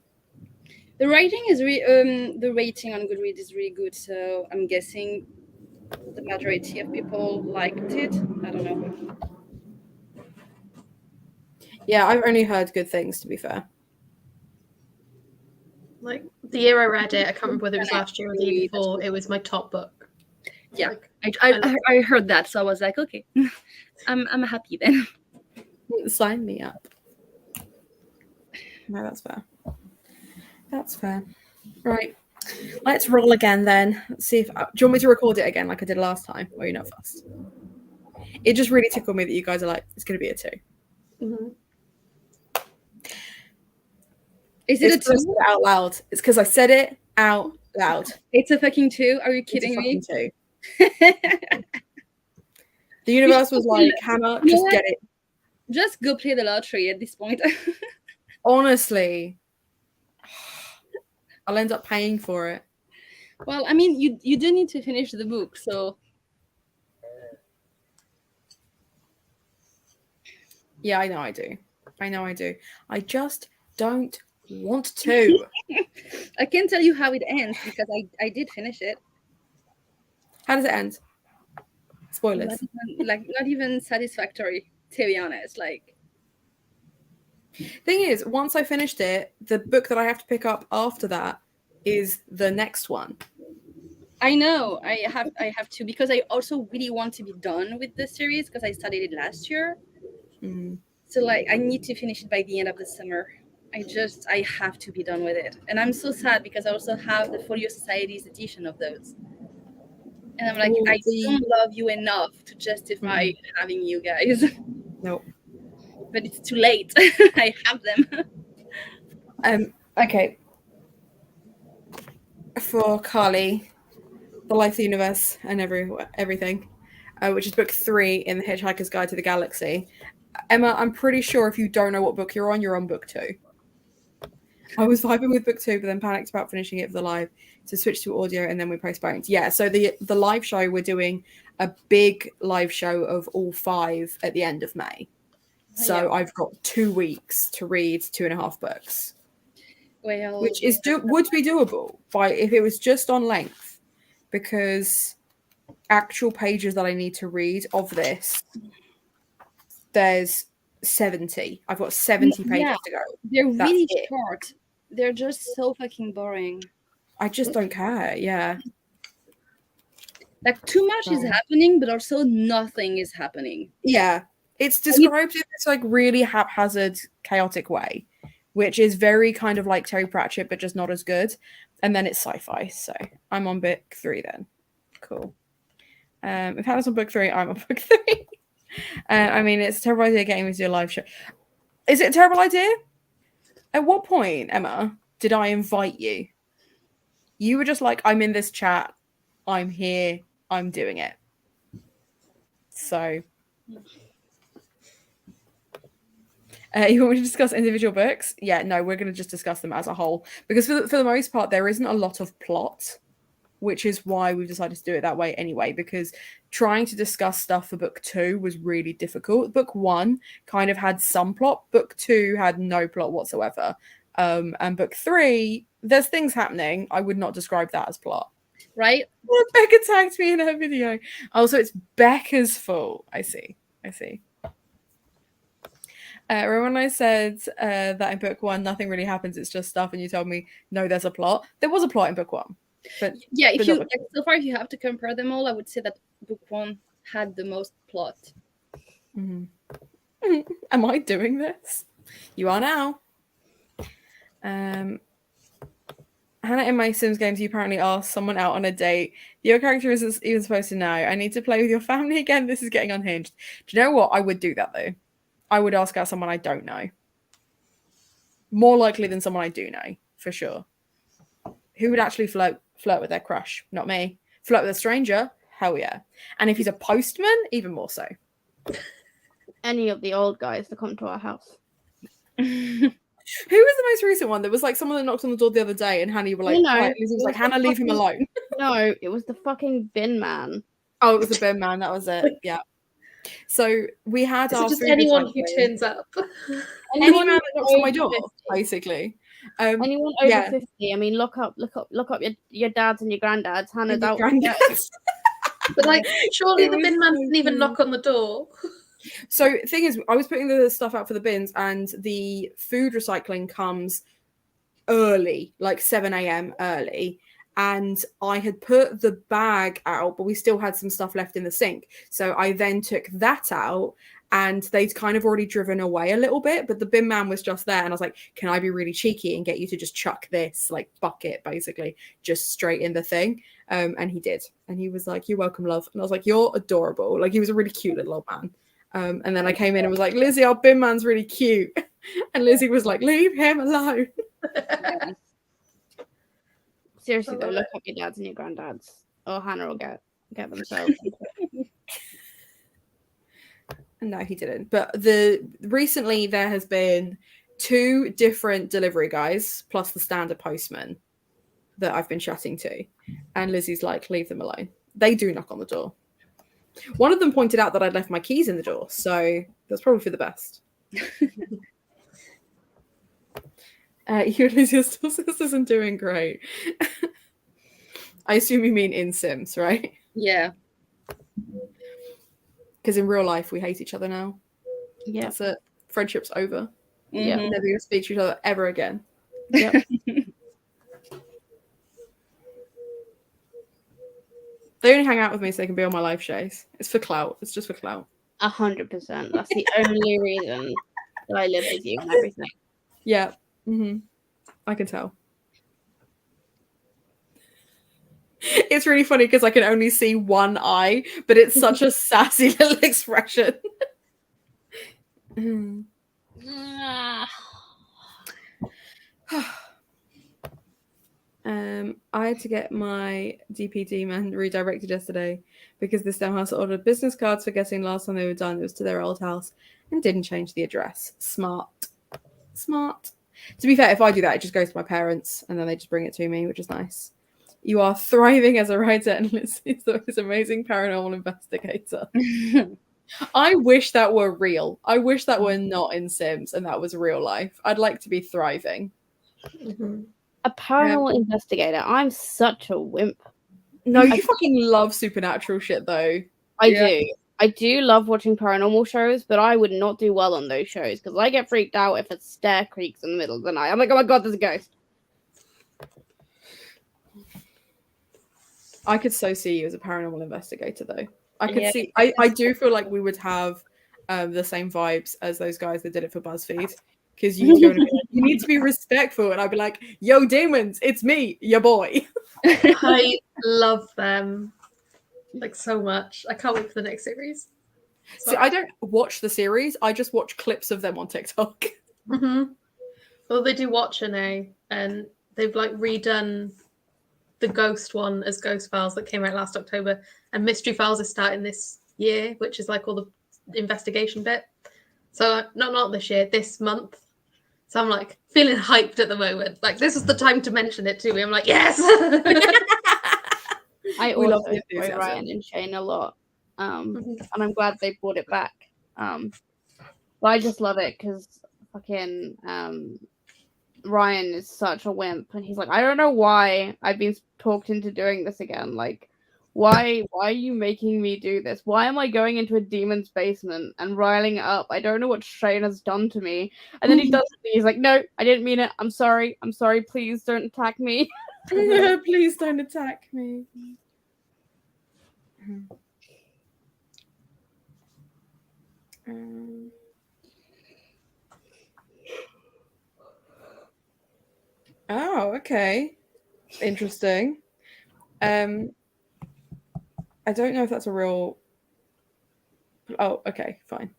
The rating is the rating on Goodreads is really good, so I'm guessing the majority of people liked it. I don't know. Yeah, I've only heard good things, to be fair. Like the year I read it, I can't remember whether it was last year or the year before. It was my top book. Yeah, I heard that, so I was like, okay, I'm happy then. Sign me up. No, that's fair. That's fair. Right, let's roll again then. Let's see if do you want me to record it again like I did last time, or you're not fussed? It just really tickled me that you guys are like, it's going to be a 2. Mm-hmm. Is it a 2? Out loud. It's because I said it out loud. It's a fucking 2. Are you kidding me? 2. The universe was like, Hannah, just get it. Just go play the lottery at this point. Honestly, I'll end up paying for it. Well, I mean, you do need to finish the book, so. Yeah, I know I do. I just don't want to. I can tell you how it ends because I did finish it. How does it end? Spoilers. Not even satisfactory, to be honest. Like, thing is, once I finished it, the book that I have to pick up after that is the next one. I know I have to, because I also really want to be done with the series because I started it last year. So like I need to finish it by the end of the summer. I have to be done with it. And I'm so sad because I also have the Folio Society's edition of those. And I'm like, I don't love you enough to justify having you guys. Nope. But it's too late. I have them. Okay. For Carly, The Life of the Universe and Everything, which is book 3 in The Hitchhiker's Guide to the Galaxy. Emma, I'm pretty sure if you don't know what book you're on book 2. I was vibing with book 2, but then panicked about finishing it for the live, to switch to audio, and then we postponed. Yeah, so the live show, we're doing a big live show of all 5 at the end of May. So I've got 2 weeks to read 2.5 books. Well, which is would be doable if it was just on length, because actual pages that I need to read of this, there's 70. I've got 70 pages to go. They're really short. They're just so fucking boring. I just don't care. Yeah. Like too much is happening, but also nothing is happening. Yeah. It's described in this like really haphazard, chaotic way, which is very kind of like Terry Pratchett, but just not as good. And then it's sci-fi. So I'm on book 3 then. Cool. If Hannah's on book 3, I'm on book 3. I mean, it's a terrible idea getting me to do a live show. Is it a terrible idea? At what point, Emma, did I invite you? You were just like, I'm in this chat. I'm here. I'm doing it. So... you want me to discuss individual books? Yeah, no, we're going to just discuss them as a whole. Because for the most part, there isn't a lot of plot, which is why we've decided to do it that way anyway, because trying to discuss stuff for book 2 was really difficult. Book 1 kind of had some plot. Book 2 had no plot whatsoever. And book 3, there's things happening. I would not describe that as plot. Right? Well, Becca tagged me in her video. Also, it's Becca's fault. I see. Remember when I said that in book 1 nothing really happens, it's just stuff, and you told me no, there's a plot. There was a plot in book 1, but yeah, if you so far if you have to compare them all, I would say that book 1 had the most plot. Am I doing this? You are now. Hannah, in my Sims games, you apparently asked someone out on a date. Your character isn't even supposed to know. I need to play with your family again. This is getting unhinged. Do you know what? I would do that though. I would ask out someone I don't know. More likely than someone I do know, for sure. Who would actually flirt with their crush? Not me. Flirt with a stranger? Hell yeah. And if he's a postman, even more so. Any of the old guys that come to our house. Who was the most recent one? There was like someone that knocked on the door the other day, and Hannah, you were like, Lizzie was like, Hannah, leave him alone. No, it was the fucking bin man. Oh, it was the bin man. That was it. Yeah. So we had our just anyone who turns up. Anyone that knocks on my door, 50. Basically. Anyone over 50. I mean, look up your dads and your granddads. Hannah's out. But like, surely the bin man didn't even knock on the door. So thing is, I was putting the stuff out for the bins, and the food recycling comes early, like 7 a.m. early. And I had put the bag out, but we still had some stuff left in the sink. So I then took that out, and they'd kind of already driven away a little bit, but the bin man was just there. And I was like, can I be really cheeky and get you to just chuck this, like, bucket, basically, just straight in the thing? And he did. And he was like, you're welcome, love. And I was like, you're adorable. Like, he was a really cute little old man. And then I came in and was like, Lizzie, our bin man's really cute. And Lizzie was like, leave him alone. Seriously though, look up your dads and your granddads. Or Hannah will get themselves. No, he didn't. But recently there has been 2 different delivery guys plus the standard postman that I've been chatting to. And Lizzie's like, leave them alone. They do knock on the door. One of them pointed out that I'd left my keys in the door, so that's probably for the best. You and Lizzie still says isn't doing great. I assume you mean in Sims, right? Yeah. Because in real life, we hate each other now. Yeah. That's it. Friendship's over. Yeah. Mhm. Never gonna speak to each other ever again. Yep. They only hang out with me so they can be on my live shows. It's for clout. It's just for clout. 100%. That's the only reason that I live with you and everything. Yeah. I can tell. It's really funny because I can only see one eye, but it's such a sassy little expression. I had to get my DPD man redirected yesterday because the STEM house ordered business cards for getting last time they were done. It was to their old house and didn't change the address. Smart. To be fair, if I do that, it just goes to my parents and then they just bring it to me, which is nice. You are thriving as a writer and listening to this amazing paranormal investigator. I wish that were real. I wish that were not in Sims and that was real life. I'd like to be thriving. A paranormal investigator. I'm such a wimp. No, you fucking love supernatural shit though. I do. I do love watching paranormal shows, but I would not do well on those shows because I get freaked out if a stair creaks in the middle of the night. I'm like, oh my god, there's a ghost. I could so see you as a paranormal investigator though. I could see. I do feel like we would have the same vibes as those guys that did it for BuzzFeed. Because you need to be respectful, and I'd be like, "Yo, demons, it's me, your boy." I love them like so much. I can't wait for the next series. See, I don't watch the series. I just watch clips of them on TikTok. Well, they do Watcher now, and they've like redone the Ghost one as Ghost Files that came out last October, and Mystery Files is starting this year, which is like all the investigation bit. So not this year, this month. So I'm like feeling hyped at the moment. Like this is the time to mention it to me. I'm like, yes. I also enjoy Ryan and Shane a lot, and I'm glad they brought it back. But I just love it because fucking Ryan is such a wimp, and he's like, I don't know why I've been talked into doing this again. Like, why are you making me do this? Why am I going into a demon's basement and riling it up? I don't know what Shane has done to me. And then he does it. He's like, no, I didn't mean it. I'm sorry. Please don't attack me. Please don't attack me. Oh, okay. Interesting. I don't know if that's a real... Oh, okay, fine.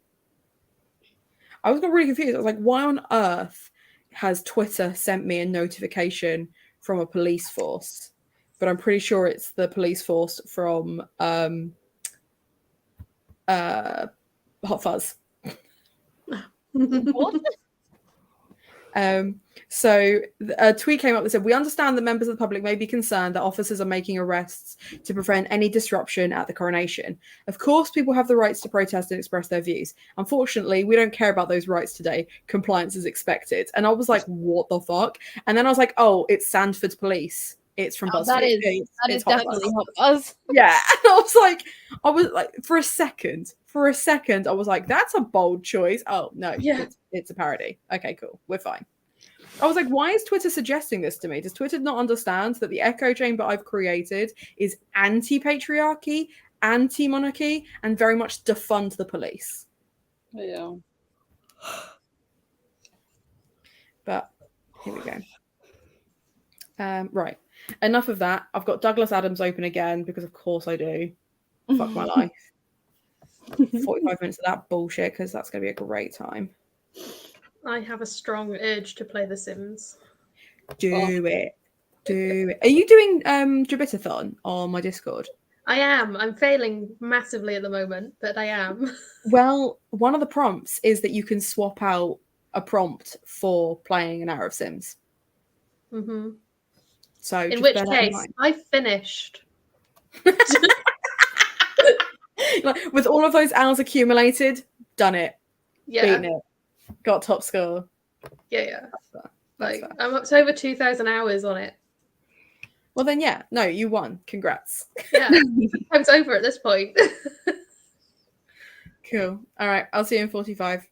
I got really confused. I was like, why on earth has Twitter sent me a notification from a police force? But I'm pretty sure it's the police force from Hot Fuzz. What? So a tweet came up that said, we understand that members of the public may be concerned that officers are making arrests to prevent any disruption at the coronation. Of course, people have the rights to protest and express their views. Unfortunately, we don't care about those rights today. Compliance is expected. And I was like, what the fuck? And then I was like, oh, it's Sandford Police. It's from BuzzFeed. That is definitely Hot Fuzz. Yeah. And I was like, for a second, I was like, that's a bold choice. Oh, no, Yeah. it's a parody. Okay, cool. We're fine. I was like, why is Twitter suggesting this to me? Does Twitter not understand that the echo chamber I've created is anti-patriarchy, anti-monarchy, and very much defund the police? Yeah. But here we go. Right. Enough of that. I've got Douglas Adams open again because of course I do. Fuck my life. 45 minutes of that bullshit because that's going to be a great time. I have a strong urge to play The Sims. Do it. Are you doing Drabitathon on my Discord? I am. I'm failing massively at the moment, but I am. Well, one of the prompts is that you can swap out a prompt for playing an hour of Sims. Mm-hmm. So in which case, I finished. Like, with all of those hours accumulated, done it. Yeah. Beaten it. Got top score. Yeah. That's Like, I'm up to over 2,000 hours on it. Well, then, yeah. No, you won. Congrats. Yeah. Time's over at this point. Cool. All right. I'll see you in 45.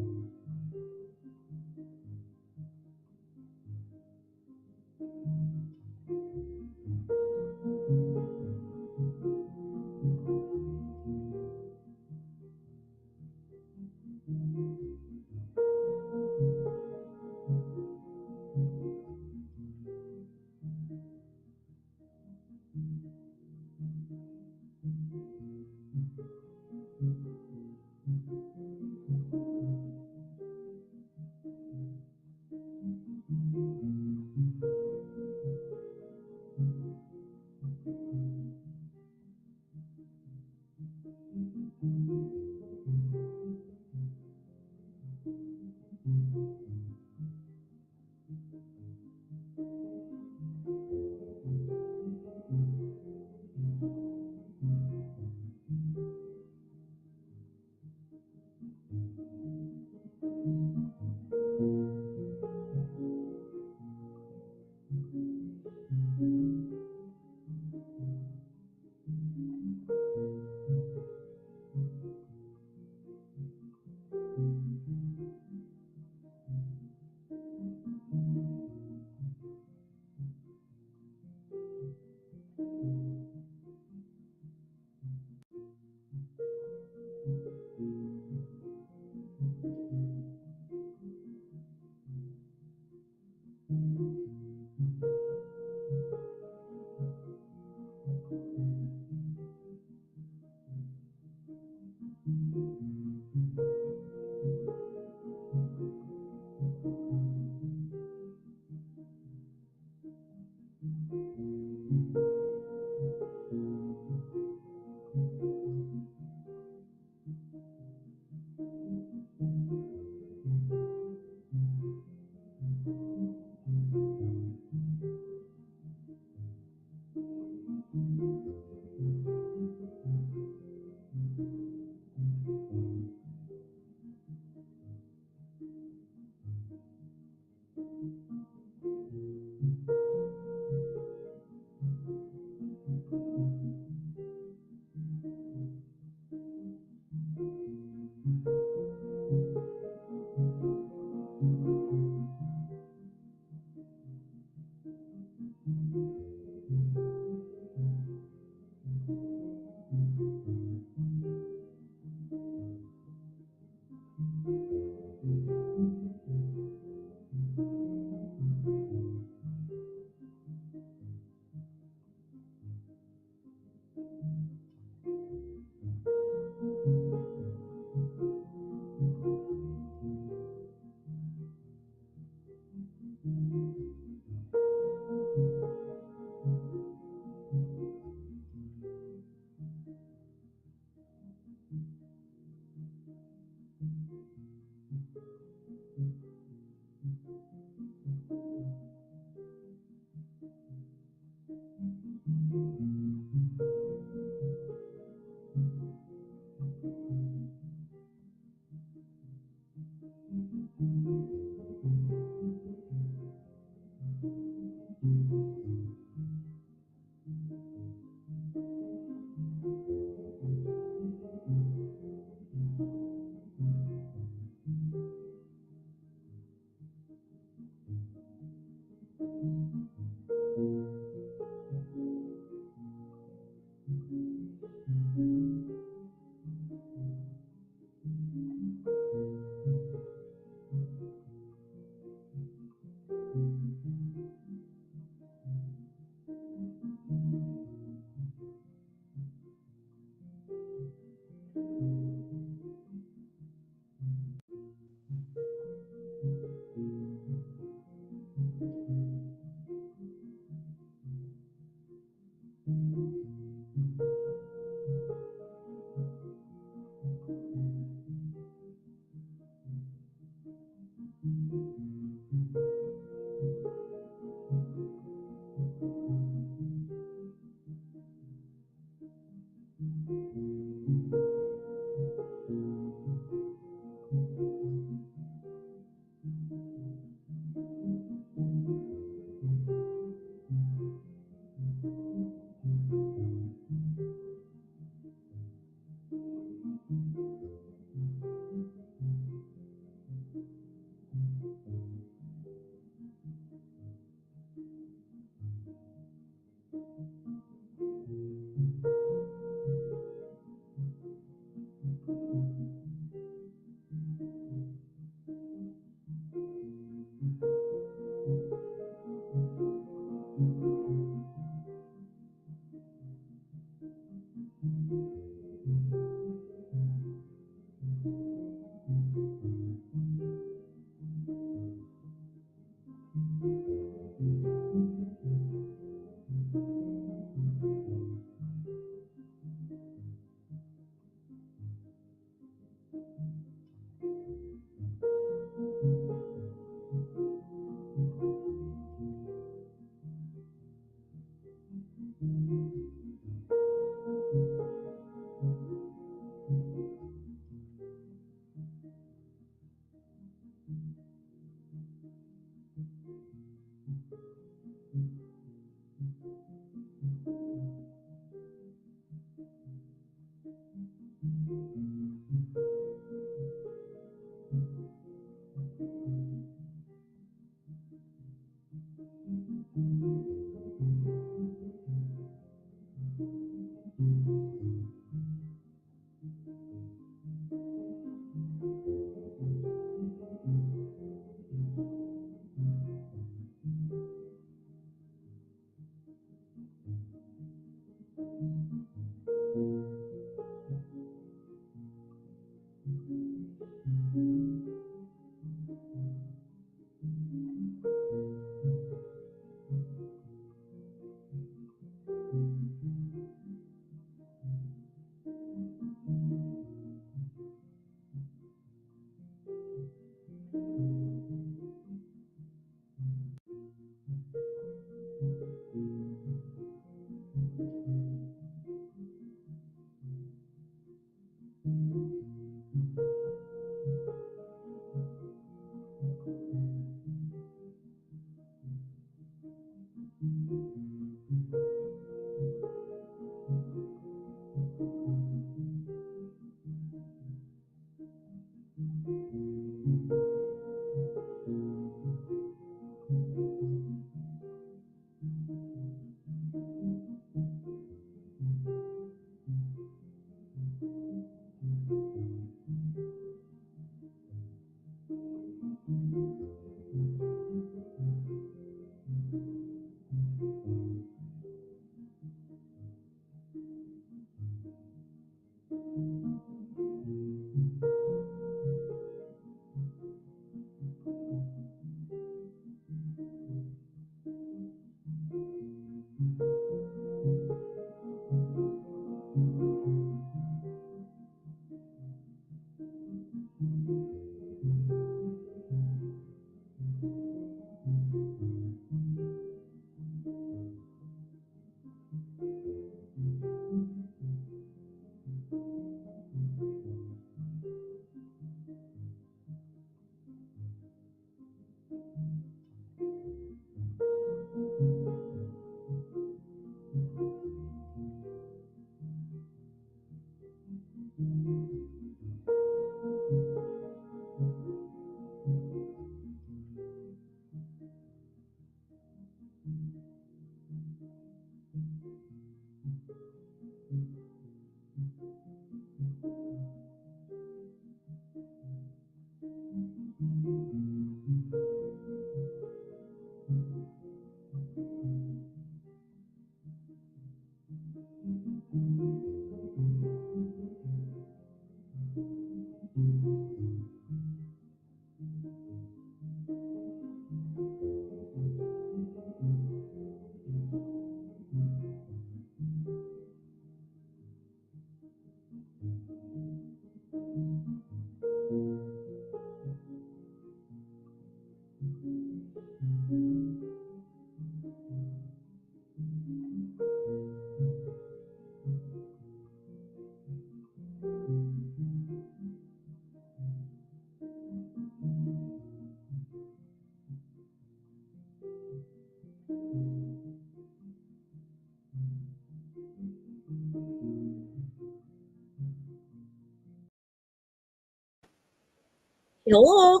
Hello.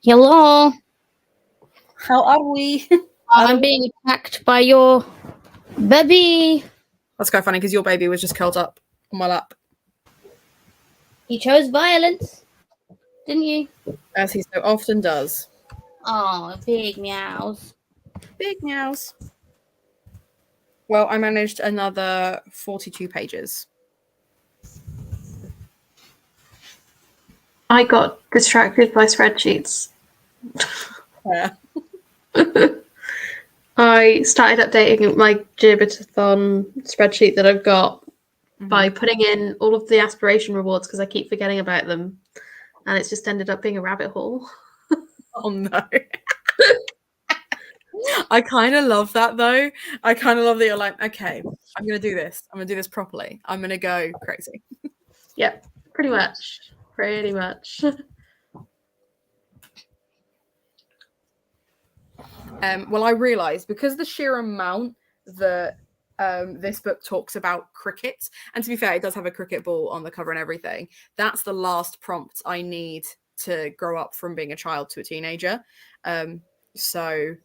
Hello. How are we? I'm being attacked by your baby. That's quite funny because your baby was just curled up on my lap, You chose violence, didn't you? as he so often does. Oh, big meows. Big meows. Well, I managed another 42 pages. I got distracted by spreadsheets. Yeah. I started updating my Gibbertathon spreadsheet that I've got by putting in all of the aspiration rewards because I keep forgetting about them. And it's just ended up being a rabbit hole. Oh no. I kind of love that though. I kind of love that you're like, okay, I'm going to do this. I'm going to do this properly. I'm going to go crazy. Yep, pretty much. Pretty much. Well, I realised because the sheer amount that this book talks about cricket, and to be fair, it does have a cricket ball on the cover and everything. That's the last prompt I need to grow up from being a child to a teenager. So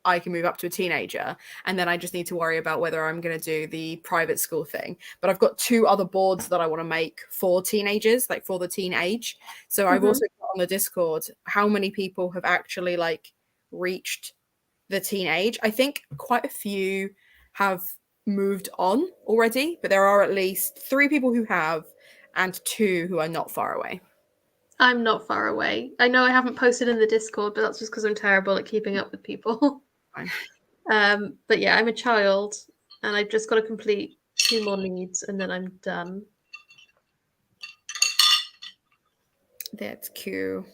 I can move up to a teenager, and then I just need to worry about whether I'm going to do the private school thing. But I've got 2 other boards that I want to make for teenagers, like for the teen age. So I've also got on the Discord how many people have actually like reached the teen age. I think quite a few have moved on already, but there are at least 3 people who have and 2 who are not far away. I'm not far away. I know I haven't posted in the Discord, but that's just because I'm terrible at keeping up with people. Fine. But yeah, I'm a child, and I've just got to complete 2 more needs, and then I'm done. That's cute.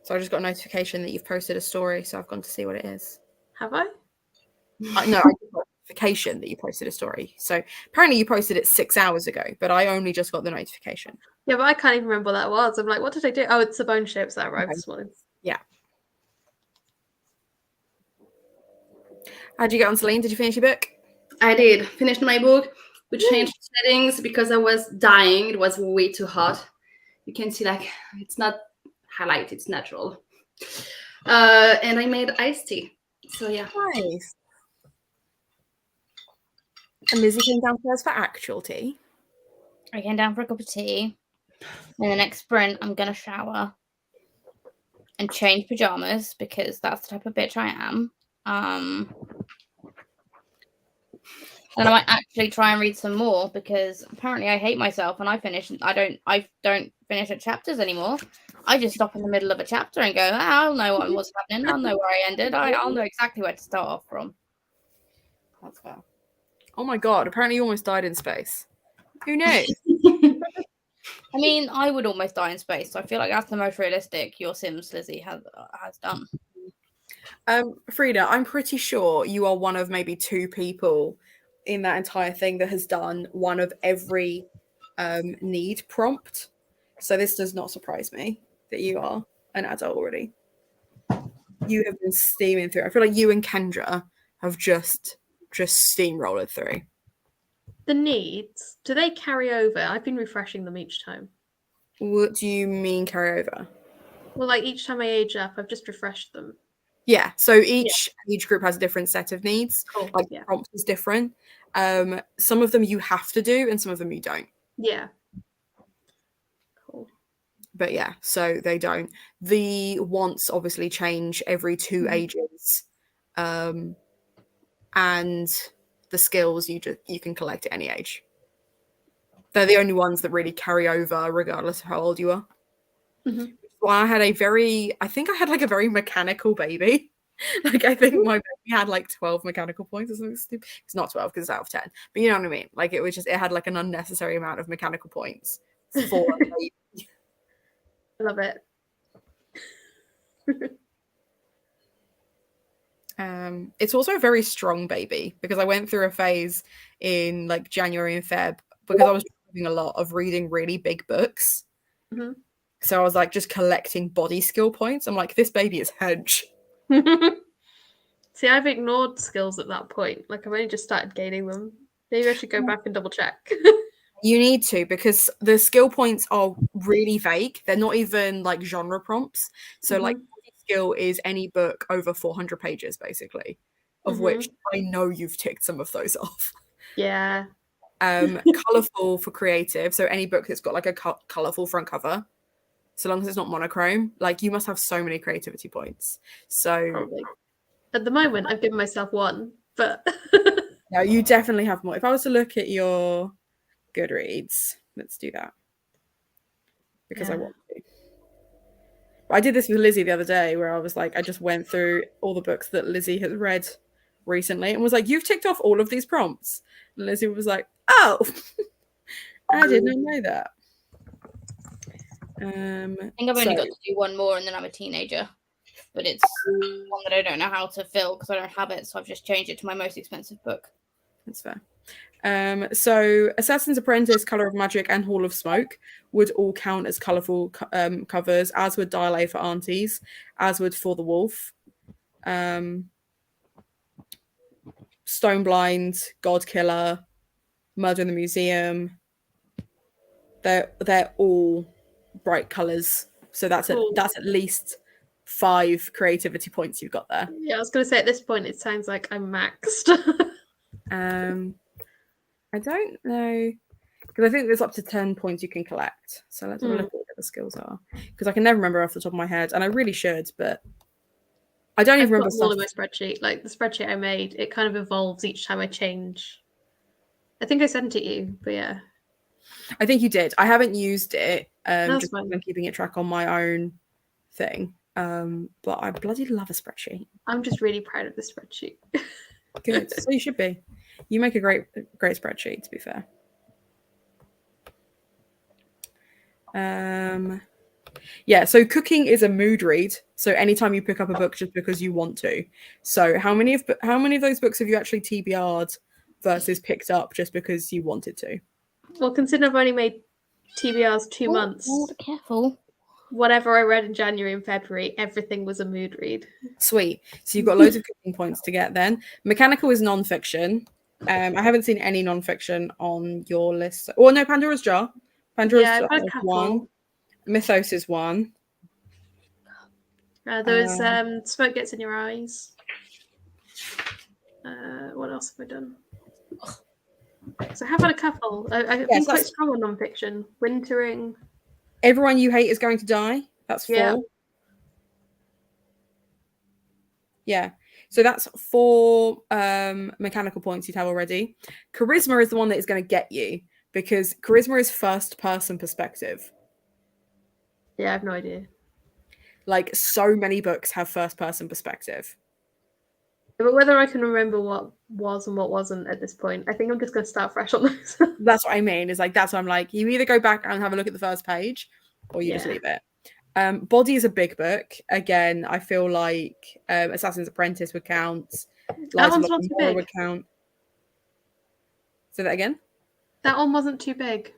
So I just got a notification that you've posted a story, so I've gone to see what it is. Have I? No, I just got a notification that you posted a story. So apparently you posted it 6 hours ago, but I only just got the notification. Yeah, but I can't even remember what that was. I'm like, what did I do? Oh, it's the bone ships that arrived this morning. Yeah. How'd you get on, Celine? Did you finish your book? I did. Finished my book. We changed settings because I was dying. It was way too hot. You can see like it's not highlight, it's natural. And I made iced tea. So yeah. Nice. And Lizzie came downstairs for actual tea. I came down for a cup of tea. In the next sprint, I'm going to shower and change pajamas because that's the type of bitch I am. And I might actually try and read some more because apparently I hate myself and I don't finish at chapters anymore. I just stop in the middle of a chapter and go, I'll know what's happening. I'll know where I ended. I'll know exactly where to start off from. That's fair. Oh my god, apparently you almost died in space. Who knew? I mean, I would almost die in space, so I feel like that's the most realistic your Sims Lizzie has done. Frida, I'm pretty sure you are one of maybe 2 people in that entire thing that has done one of every need prompt. So this does not surprise me that you are an adult already. You have been steaming through. I feel like you and Kendra have just steamrolled through. The needs, do they carry over? I've been refreshing them each time. What do you mean carry over? Well, like each time I age up, I've just refreshed them. Yeah, so each age group has a different set of needs. Cool. Like the prompt is different. Some of them you have to do and some of them you don't. Yeah. Cool. But yeah, so they don't. The wants obviously change every 2 ages. And the skills you can collect at any age. They're the only ones that really carry over regardless of how old you are. Well, I had a very mechanical baby. Like I think my baby had like 12 mechanical points or something stupid. It's not 12 because it's out of 10. But you know what I mean? Like it had like an unnecessary amount of mechanical points for a baby. I love it. It's also a very strong baby because I went through a phase in like January and Feb because I was doing a lot of reading really big books. So I was like just collecting body skill points. I'm like, this baby is hench. See, I've ignored skills at that point. Like I've only just started gaining them. Maybe I should go back and double check. You need to, because the skill points are really vague. They're not even like genre prompts. So like skill is any book over 400 pages, basically, of which I know you've ticked some of those off. Yeah. Colorful for creative. So any book that's got like a colorful front cover, so long as it's not monochrome, like you must have so many creativity points. So Probably. At the moment, I've given myself 1, but no, you definitely have more. If I was to look at your Goodreads, let's do that, because I want to. I did this with Lizzie the other day, where I was like, I just went through all the books that Lizzie has read recently and was like, you've ticked off all of these prompts. And Lizzie was like, oh, I did not know that. I think I've only got to do one more and then I'm a teenager. But it's one that I don't know how to fill because I don't have it. So I've just changed it to my most expensive book. That's fair. So Assassin's Apprentice, Color of Magic, and Hall of Smoke would all count as colourful covers, as would Dial A for Aunties, as would For the Wolf. Stoneblind, God Killer, Murder in the Museum. They're all bright colours. So that's at least 5 creativity points you've got there. Yeah, I was going to say at this point it sounds like I'm maxed. I don't know, because I think there's up to 10 points you can collect. So let's have a look at what the skills are, because I can never remember off the top of my head, and I really should, but I don't even remember all in my spreadsheet. Like the spreadsheet I made, it kind of evolves each time I change. I think I sent it you, but yeah. I think you did. I haven't used it. That's just because I'm keeping it track on my own thing. But I bloody love a spreadsheet. I'm just really proud of the spreadsheet. Good. So you should be. You make a great spreadsheet, to be fair. Yeah, so cooking is a mood read. So anytime you pick up a book just because you want to. So how many of those books have you actually TBR'd versus picked up just because you wanted to? Well, considering I've only made TBRs 2 months. Careful. Whatever I read in January and February, everything was a mood read. Sweet. So you've got loads of cooking points to get then. Mechanical is non-fiction. I haven't seen any non-fiction on your list. Oh no, Pandora's Jar. Pandora's Jar is 1. Mythos is 1. There was Smoke Gets in Your Eyes. What else have I done? So I have had a couple. I've been quite strong on non-fiction. Wintering. Everyone You Hate Is Going to Die. That's 4. Yeah. So that's 4 mechanical points you'd have already. Charisma is the one that is going to get you, because charisma is first person perspective. Yeah, I have no idea. Like, so many books have first person perspective. But whether I can remember what was and what wasn't at this point, I think I'm just going to start fresh on those. That's what I mean. Is like, that's what I'm like. You either go back and have a look at the first page, or you just leave it. Body is a big book. Again, I feel like Assassin's Apprentice would count. That one's not too big. Would count. Say that again. That one wasn't too big.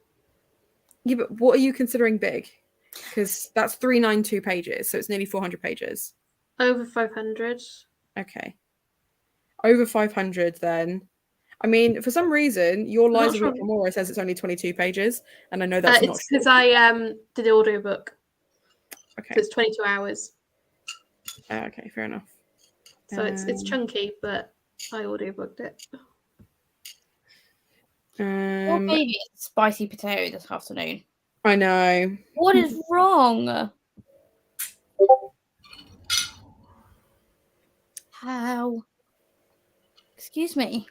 Yeah, but what are you considering big? Because that's 392 pages, so it's nearly 400 pages. Over 500. Okay. Over 500 then. I mean, for some reason, your Lies of Locke says it's only 22 pages, and I know that's not. It's because I did the audiobook. Okay. So it's 22 hours. Okay, fair enough. So it's chunky, but I audiobooked it. Your baby is spicy potato this afternoon. I know. What is wrong? How? Excuse me.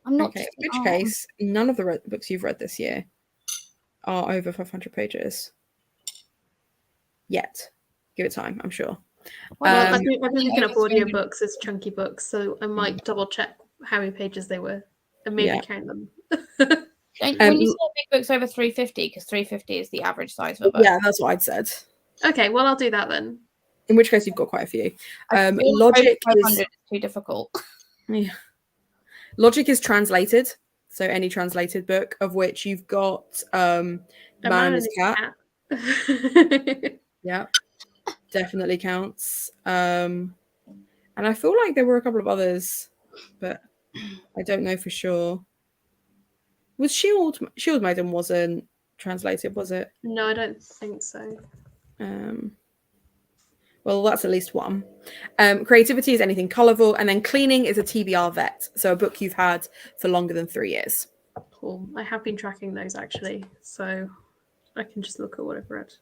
I'm not. Okay. In which case, none of the books you've read this year are over 500 pages. Yet. Give it time, I'm sure. Well, I've been looking up audiobooks as chunky books, so I might double check how many pages they were and maybe count them. When you say big books over 350, because 350 is the average size of a book. Yeah, that's what I'd said. Okay, well, I'll do that then. In which case, you've got quite a few. Logic is too difficult. Yeah. Logic is translated, so any translated book, of which you've got Man and His Cat. Yeah, definitely counts. And I feel like there were a couple of others, but I don't know for sure. Was Shield Maiden wasn't translated, was it? No, I don't think so. Well, that's at least one. Creativity is anything colourful, and then cleaning is a TBR vet, so a book you've had for longer than 3 years. Cool. I have been tracking those actually, so I can just look at what I've read.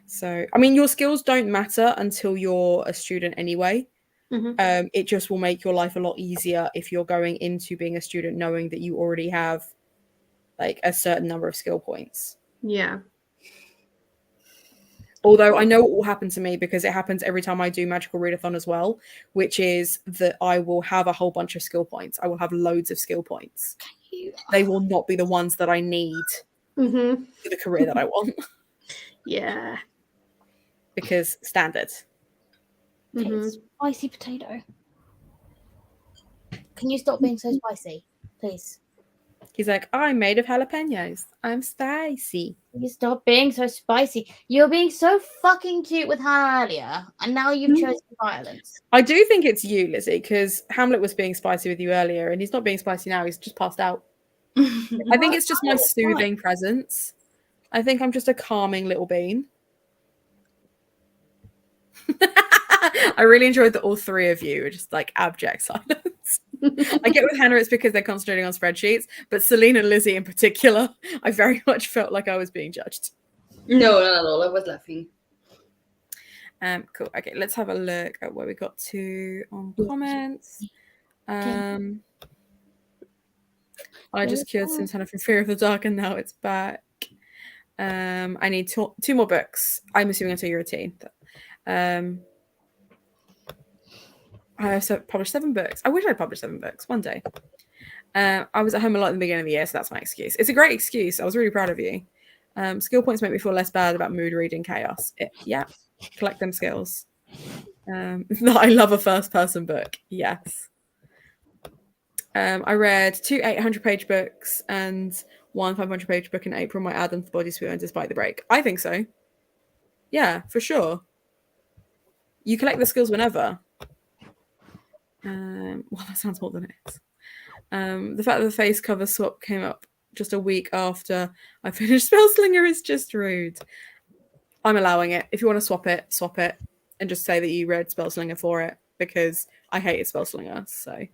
So, I mean, your skills don't matter until you're a student anyway. Mm-hmm. It just will make your life a lot easier if you're going into being a student knowing that you already have like a certain number of skill points. Yeah. Although I know what will happen to me because it happens every time I do Magical Readathon as well, which is that I will have a whole bunch of skill points. I will have loads of skill points. They will not be the ones that I need Mm-hmm. for the career that I want. Yeah. Because standard. Okay, spicy potato. Can you stop being so spicy, please? He's like, I'm made of jalapenos. I'm spicy. You stop being so spicy. You were being so fucking cute with Hannah earlier, and now you've chosen violence. I do think it's you, Lizzie, because Hamlet was being spicy with you earlier, and he's not being spicy now. He's just passed out. I think it's just my soothing presence. I think I'm just a calming little bean. I really enjoyed that all 3 of you are just like abject silence. I get with Hannah it's because they're concentrating on spreadsheets, but Celine and Lizzie in particular, I very much felt like I was being judged. No, not at all. I was laughing. Cool. Okay, let's have a look at where we got to on comments. I just cured Santana from Fear of the Dark and now it's back. I need 2 more books. I'm assuming until you're a teen. I have published 7 books. I wish I'd published 7 books one day. I was at home a lot at the beginning of the year, so that's my excuse. It's a great excuse. I was really proud of you. Skill points make me feel less bad about mood reading chaos. Yeah, collect them skills. I love a first-person book. Yes. I read 2 800-page books and 1 500-page book in April. Might add them to Body Sweet despite the break. I think so. Yeah, for sure. You collect the skills whenever. Well, that sounds more than it is. The fact that the face cover swap came up just a week after I finished Spellslinger is just rude. I'm allowing it. If you want to swap it, and just say that you read Spellslinger for it, because I hated Spellslinger, so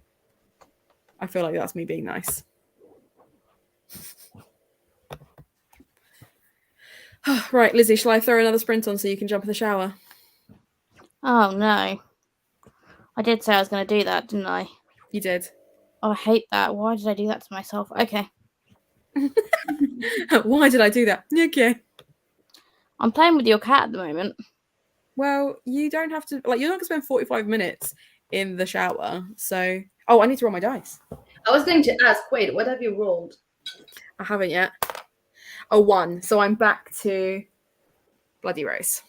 I feel like that's me being nice. Right, Lizzie, shall I throw another sprint on so you can jump in the shower? Oh no. I did say I was going to do that, didn't I? You did. Oh, I hate that. Why did I do that to myself? Okay. Why did I do that? Okay. I'm playing with your cat at the moment. Well, you don't have to, like, you're not going to spend 45 minutes in the shower, so... Oh, I need to roll my dice. I was going to ask, wait, what have you rolled? I haven't yet. A 1, so I'm back to Bloody Rose.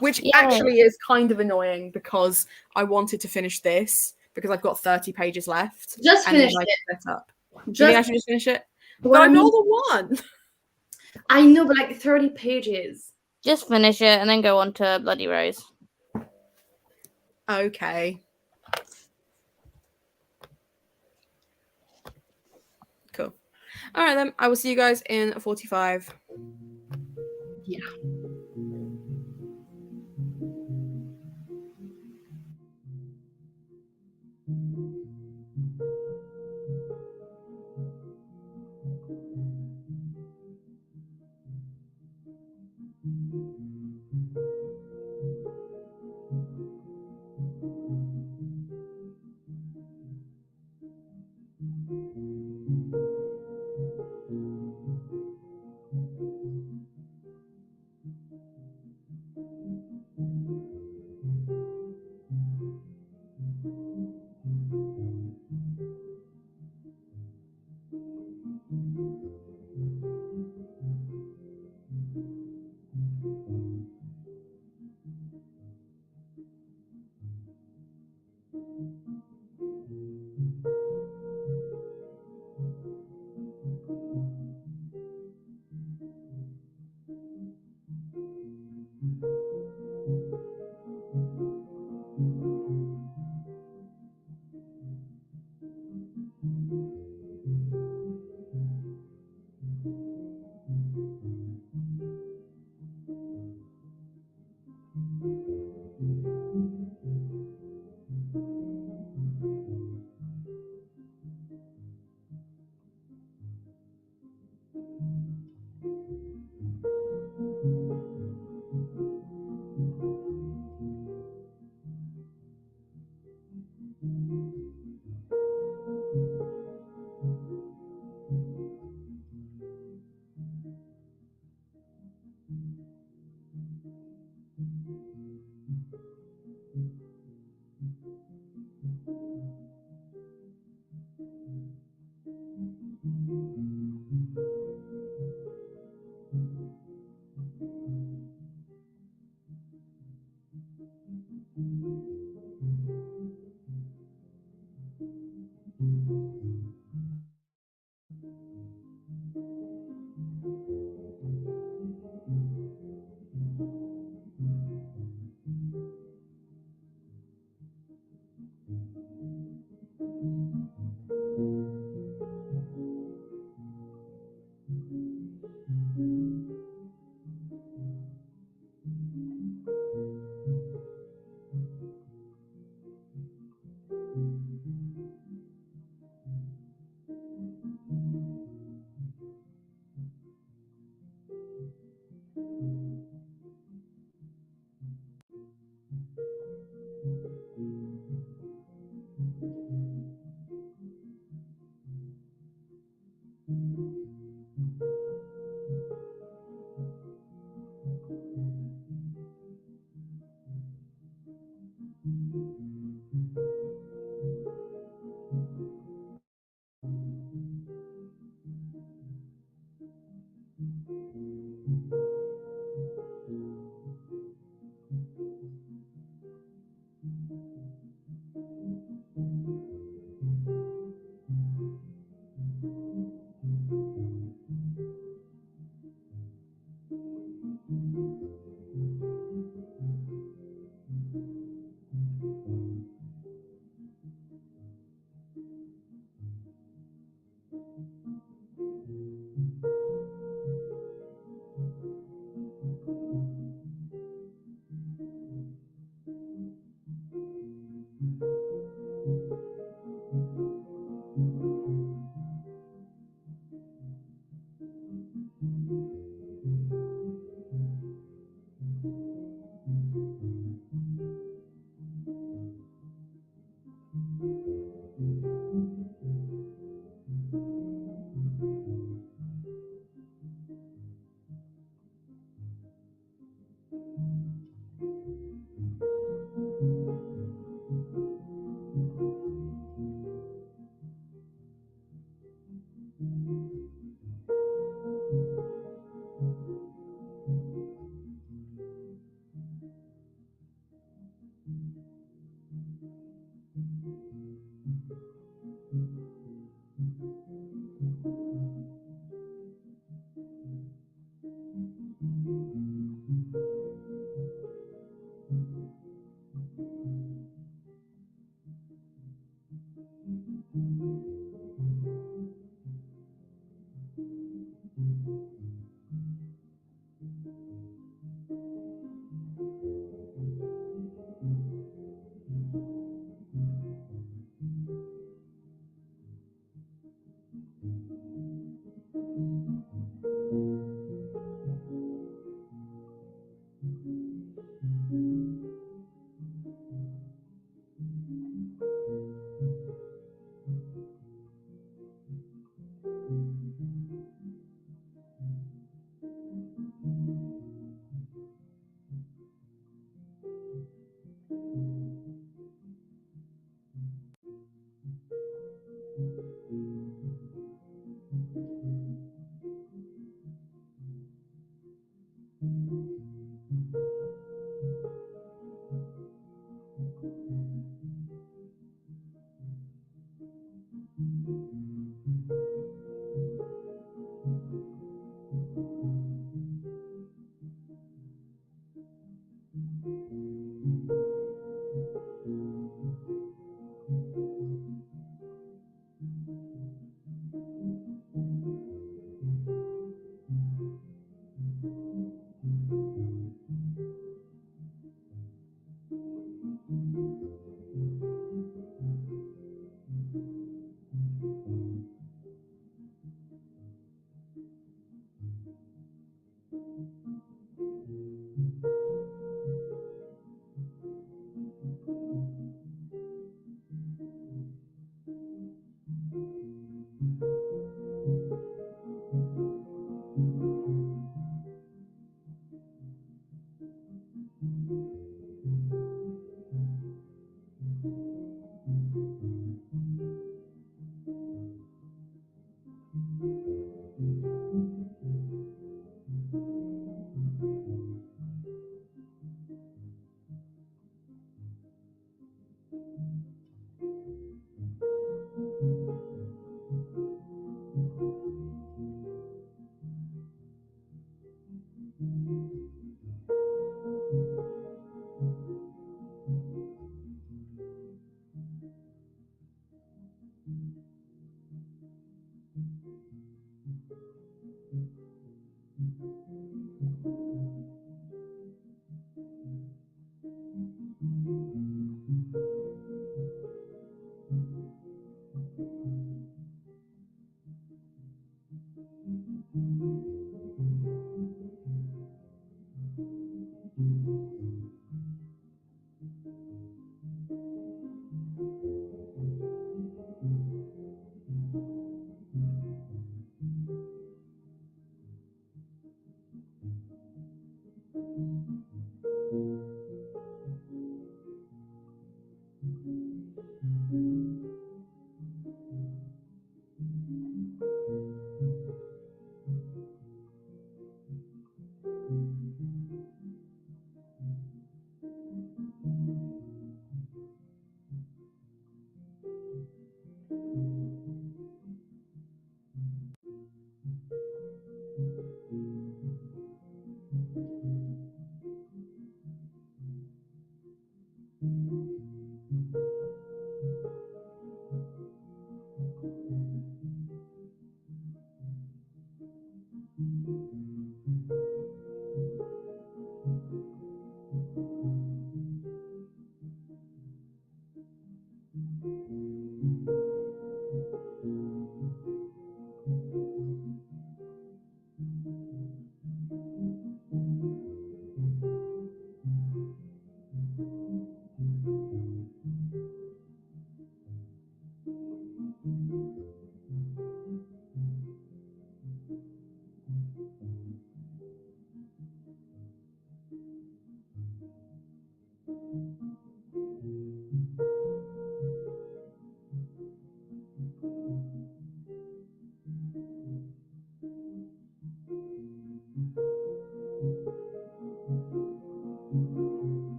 Which actually is kind of annoying because I wanted to finish this because I've got 30 pages left. Just finish it. Set up. Do you think I should just finish it? Well, but I rolled a 1. I know, but like 30 pages. Just finish it and then go on to Bloody Rose. Okay. Cool. All right, then. I will see you guys in 45. Yeah.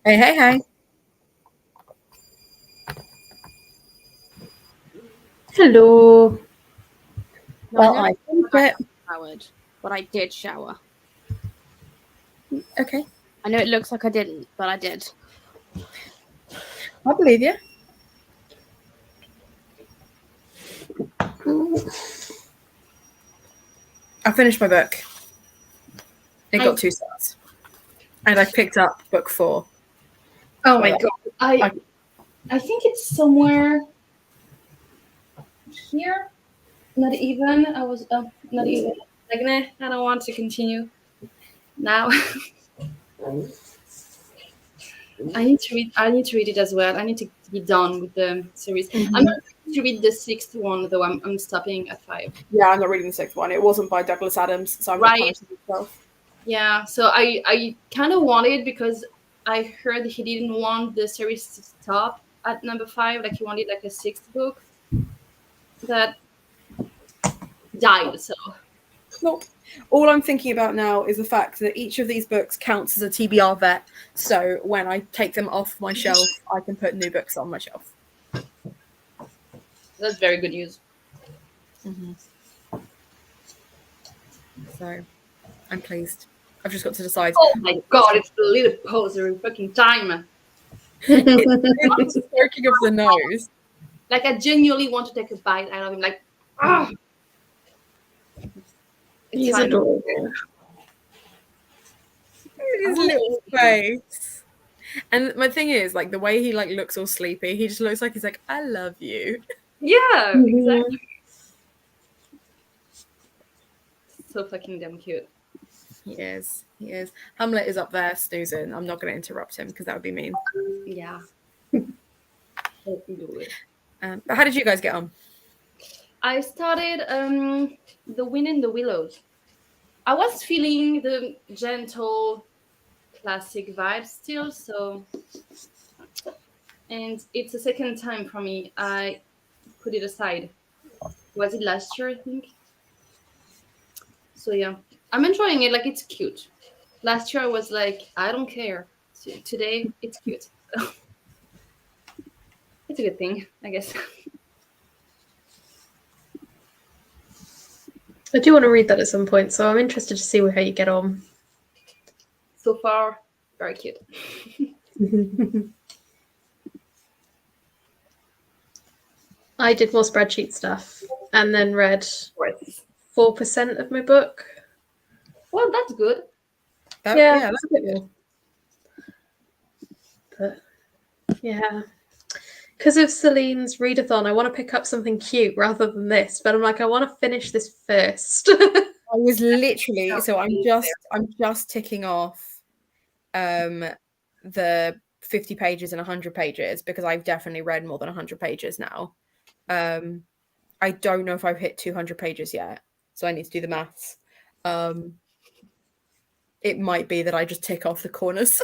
Hey, hey, hey. Hello. Well, I think I it. showered, but I did shower. Okay, I know it looks like I didn't, but I did. I believe you. I finished my book. It got 2 stars. And I picked up book 4. Oh my god. I think it's somewhere here. Not even. I was not even. Like, nah, I don't want to continue now. I need to read it as well. I need to be done with the series. I'm not going to read the 6th one though. I'm stopping at 5. Yeah, I'm not reading the 6th one. It wasn't by Douglas Adams, so I'm not punishing myself. Yeah, so I kind of wanted, because I heard he didn't want the series to stop at number 5. Like, he wanted like a 6th book that died. So Nope. All I'm thinking about now is the fact that each of these books counts as a TBR vet. So when I take them off my shelf, I can put new books on my shelf. that's very good news. So I'm pleased. I've just got to decide. Oh my god, it's the little poser in fucking time. It's stroking of the nose. Like, I genuinely want to take a bite out of him. Like, ah. He's fine. adorable. His little face. And my thing is, like, the way he like looks all sleepy, he just looks like he's like, I love you. Yeah, exactly. So fucking damn cute. He is. Hamlet is up there snoozing. I'm not going to interrupt him because that would be mean. Yeah. But how did you guys get on? I started The Wind in the Willows. I was feeling the gentle classic vibe still, so, and it's the second time for me. I put it aside. Was it last year, I think? So yeah, I'm enjoying it. Like, it's cute. Last year I was like, I don't care. So today it's cute. It's a good thing, I guess. I do want to read that at some point, so I'm interested to see how you get on. So far, very cute. I did more spreadsheet stuff and then read 4% of my book. Well, that's good. Yeah, that's a bit more. But yeah, because of Celine's readathon, I want to pick up something cute rather than this. But I'm like, I want to finish this first. I was literally so I'm just ticking off the 50 pages and 100 pages because I've definitely read more than 100 pages now. I don't know if I've hit 200 pages yet, so I need to do the maths. It might be that I just tick off the corners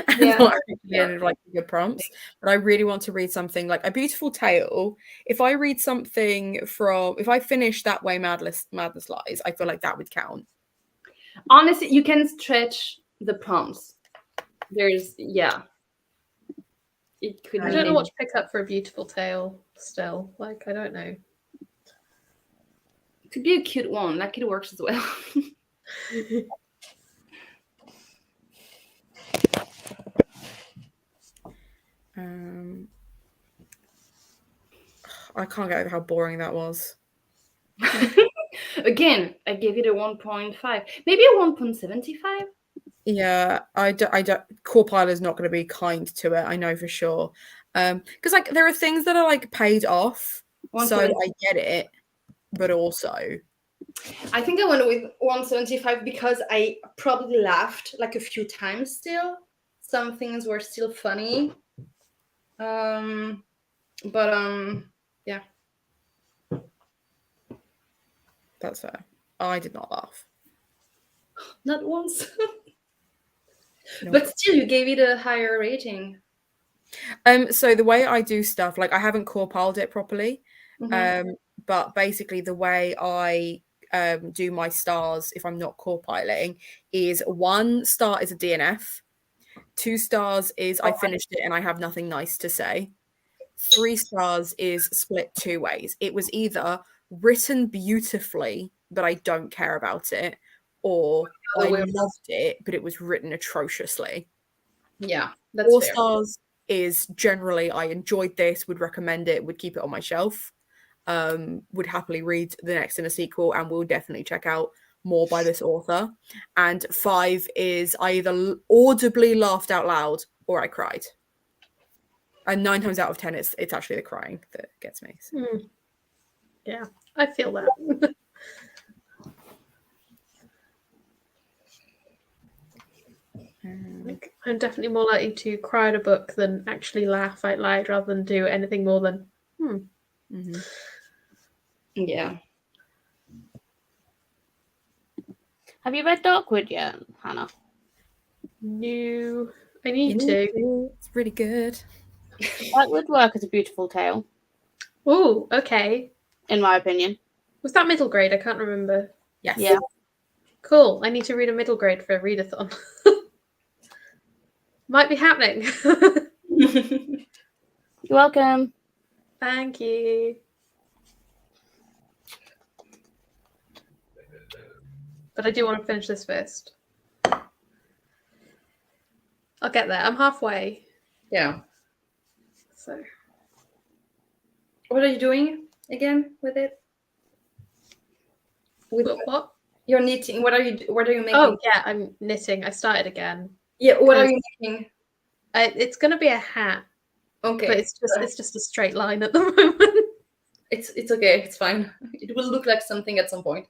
and not actually like good prompts. But I really want to read something like A Beautiful Tale. If I read something if I finish That Way Madness Lies, I feel like that would count. Honestly, you can stretch the prompts. It could. I don't know what to pick up for A Beautiful Tale still. Like, I don't know. It could be a cute one. Like, it works as well. I can't get over how boring that was. Again, I gave it a 1.5, maybe a 1.75. Yeah, I don't. Core Pile is not going to be kind to it. I know for sure. Because like there are things that are like paid off, so I get it, but also I think I went with 175 because I probably laughed like a few times still. Some things were still funny. Yeah. That's fair. I did not laugh. Not once. No. But still, you gave it a higher rating. So the way I do stuff, like I haven't core piled it properly. Mhm. But basically the way I do my stars if I'm not core piling is 1 star is a DNF, 2 stars is I finished it and I have nothing nice to say, 3 stars is split 2 ways. It was either written beautifully but I don't care about it, or I loved it but it was written atrociously. Yeah, that's 4 fair. stars is generally I enjoyed this, would recommend it, would keep it on my shelf, would happily read the next in a sequel, and will definitely check out more by this author. And 5 is I either audibly laughed out loud or I cried. And 9 times out of 10, it's actually the crying that gets me. So. Yeah, I feel that. I'm definitely more likely to cry at a book than actually laugh out loud, rather than do anything more than Mm-hmm. Yeah. Have you read Darkwood yet, Hannah? No. I need to. It's really good. That would work as a beautiful tale, Oh, okay. in my opinion. Was that middle grade? I can't remember. Yes. Yeah. Cool. I need to read a middle grade for a readathon. Might be happening. You're welcome. Thank you. But I do want to finish this first. I'll get there. I'm halfway. Yeah. So What are you doing again with it? With what? your knitting. What are you making? Oh yeah, I'm knitting. I started again. Yeah, what are you making? It's gonna be a hat, Okay. but it's just a straight line at the moment. It's okay, it's fine. It will look like something at some point.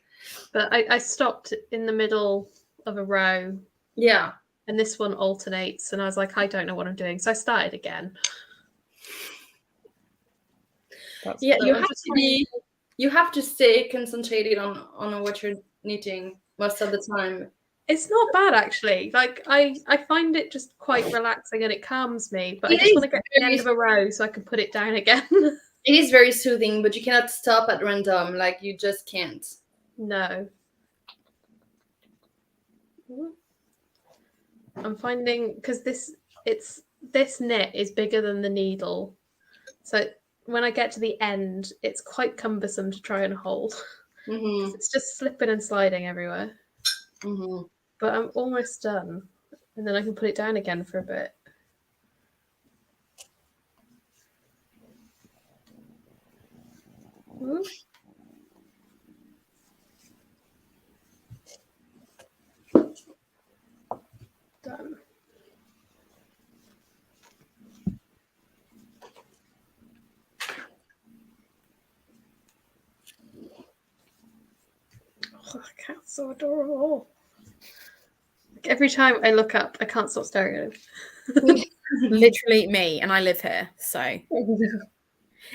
But I stopped in the middle of a row. Yeah. And this one alternates, and I was like, I don't know what I'm doing. So I started again. Yeah, you have to stay concentrated on what you're knitting most of the time. It's not bad actually. Like I find it just quite relaxing and it calms me. But I It just is want to get to the end of a row so I can put it down again. It is very soothing, but you cannot stop at random. Like you just can't. No. I'm finding because this knit is bigger than the needle, so when I get to the end, it's quite cumbersome to try and hold. Mm-hmm. It's just slipping and sliding everywhere. Mm-hmm. But I'm almost done, and then I can put it down again for a bit. Ooh. Done. Oh, that cat's so adorable. Like, every time I look up, I can't stop staring at him. Literally me, and I live here, so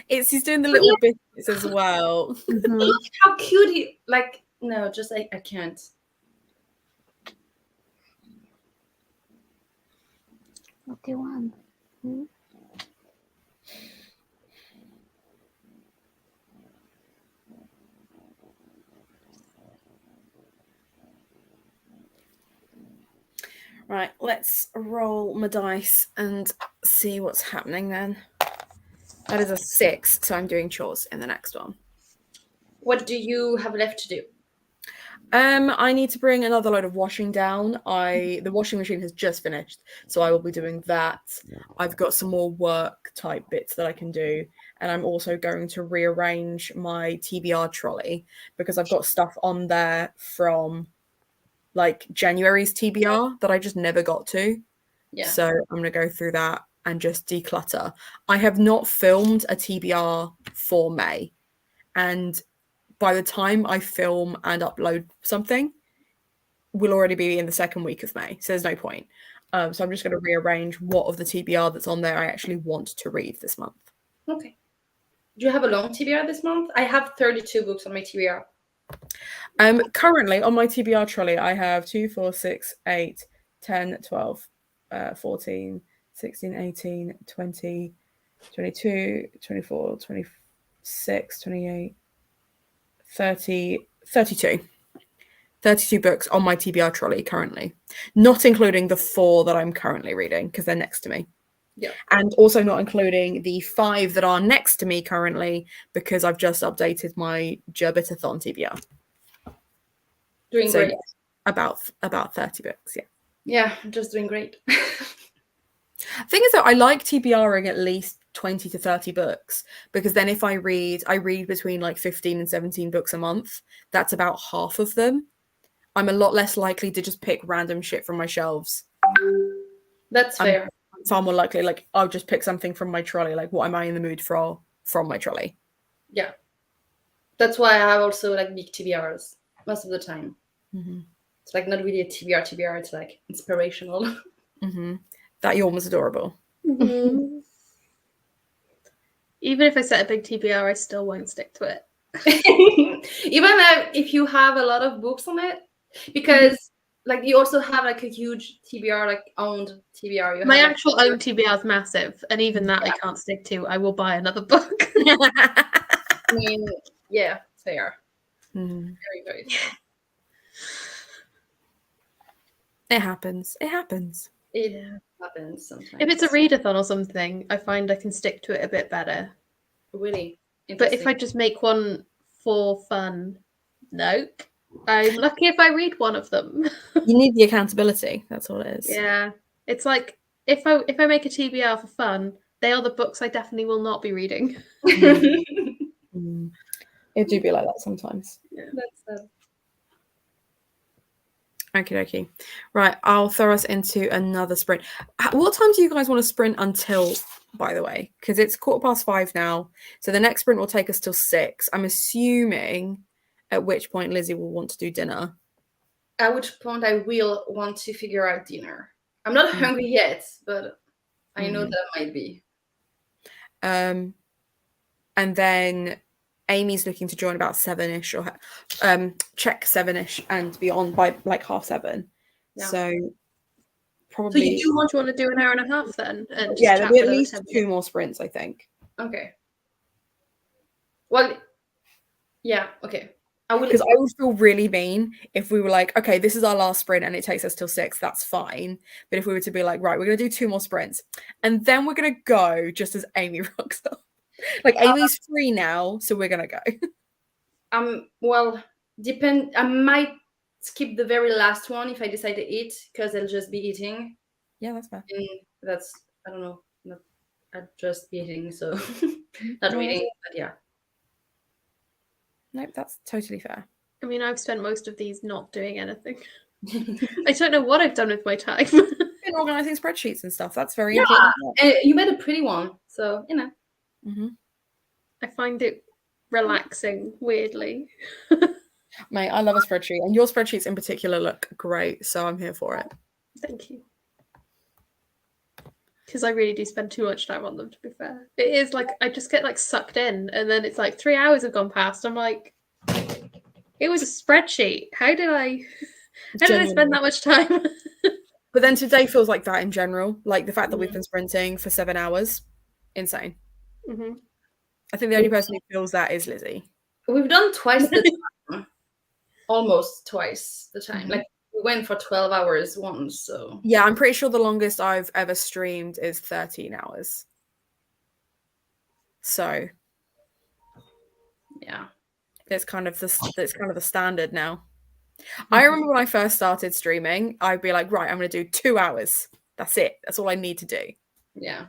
he's doing the little bits as well. Look how cute he like. No, just I can't. What do you want? Right, let's roll my dice and see what's happening then. That is a 6, so I'm doing chores in the next one. What do you have left to do? I need to bring another load of washing down. The washing machine has just finished, so I will be doing that. I've got some more work type bits that I can do, and I'm also going to rearrange my TBR trolley because I've got stuff on there from like January's TBR that I just never got to. Yeah. So I'm going to go through that and just declutter. I have not filmed a TBR for May, and by the time I film and upload something, we'll already be in the second week of May. So there's no point. So I'm just going to rearrange what of the TBR that's on there I actually want to read this month. Okay. Do you have a long TBR this month? I have 32 books on my TBR. Currently on my TBR trolley, I have 2, 4, 6, 8, 10, 12, 14, 16, 18, 20, 22, 24, 26, 28, 30, 32. 32 books on my TBR trolley currently, not including the 4 that I'm currently reading because they're next to me. Yeah. And also not including the 5 that are next to me currently because I've just updated my Gerbitathon TBR. Doing great. Yeah, about 30 books, yeah. Yeah, just doing great. Thing is that I like TBRing at least 20 to 30 books because then if I read between like 15 and 17 books a month. That's about half of them. I'm a lot less likely to just pick random shit from my shelves. That's fair. I'm far more likely, like, I'll just pick something from my trolley, like what am I in the mood for from my trolley. Yeah. That's why I have also like big TBRs most of the time. Mm-hmm. It's like not really a TBR, it's like inspirational. Mm-hmm. That yawn was adorable. Mm-hmm. Even if I set a big TBR, I still won't stick to it. Even if you have a lot of books on it, because like you also have like a huge TBR, like owned TBR. My actual own TBR is massive, and even that I can't stick to. I will buy another book. I mean, yeah, fair. Mm. Very, very fair. It happens. It happens. It happens sometimes. If it's a readathon or something, I find I can stick to it a bit better. Really? But if I just make one for fun, nope. I'm lucky if I read one of them. You need the accountability. That's all it is. Yeah. It's like if I make a TBR for fun, they are the books I definitely will not be reading. Mm. It do be like that sometimes. Yeah, that's Okie dokie. Right, I'll throw us into another sprint. What time do you guys want to sprint until, by the way? Because it's 5:15 now. So the next sprint will take us till 6. I'm assuming at which point Lizzie will want to do dinner. At which point I will want to figure out dinner. I'm not hungry yet, but I know that I might be. And then Amy's looking to join about 7ish or check 7ish and be on by like 7:30. Yeah. So probably. So you do want to do an hour and a half then? And yeah, there'll be at least 2 more sprints, I think. Okay. Well, yeah, okay. Because I would feel really mean if we were like, okay, this is our last sprint and it takes us till 6, that's fine. But if we were to be like, right, we're going to do 2 more sprints and then we're going to go just as Amy rocks up. Like Amy's free now, so we're going to go. Well, I might skip the very last one if I decide to eat because I'll just be eating. Yeah, that's fair. And that's, I don't know, I'll just be eating, so not reading, but yeah. Nope, that's totally fair. I mean, I've spent most of these not doing anything. I don't know what I've done with my time. Been organising spreadsheets and stuff. That's very important. You made a pretty one, so you know. Mm-hmm. I find it relaxing, weirdly. Mate, I love a spreadsheet, and your spreadsheets in particular look great, so I'm here for it. Thank you. Because I really do spend too much time on them, to be fair. It is like, I just get like sucked in, and then it's like 3 hours have gone past. I'm like, it was a spreadsheet. How did I spend that much time? But then today feels like that in general. Like the fact that we've been sprinting for 7 hours. Insane. Mm-hmm. I think the only person who feels that is Lizzie. We've done twice the time. Almost twice the time. Like we went for 12 hours once, so. Yeah, I'm pretty sure the longest I've ever streamed is 13 hours. So. Yeah. It's kind of the standard now. I remember when I first started streaming, I'd be like, right, I'm going to do 2 hours. That's it. That's all I need to do. Yeah.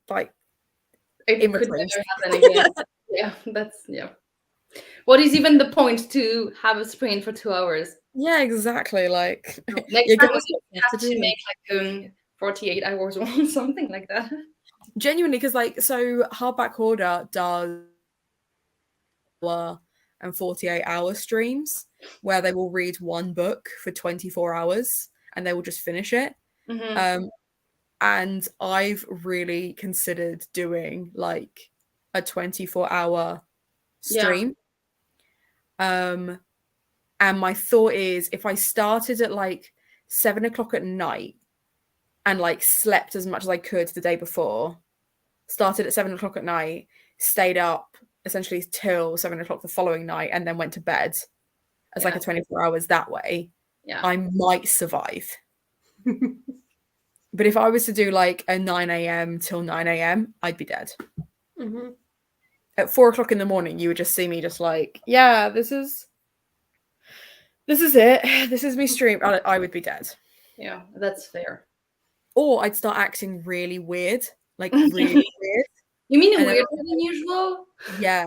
Like, it could never happen again. Yeah. What is even the point to have a sprint for 2 hours? Yeah, exactly. Like, next time we have to make like 48 hours or something like that. Genuinely, because like, so Hardback Hoarder does and 48-hour streams where they will read one book for 24 hours and they will just finish it. Mm-hmm. And I've really considered doing like a 24-hour stream. And my thought is, if I started at like 7 o'clock at night and like slept as much as I could the day before, started at 7 o'clock at night, stayed up essentially till 7 o'clock the following night, and then went to bed as like a 24 hours that way, I might survive. But if I was to do like a 9 a.m. till 9 a.m., I'd be dead. Mm-hmm. At 4 o'clock in the morning, you would just see me just like, yeah, this is it. This is me stream. I would be dead. Yeah, that's fair. Or I'd start acting really weird, like really weird. You mean And weirder than usual? Yeah.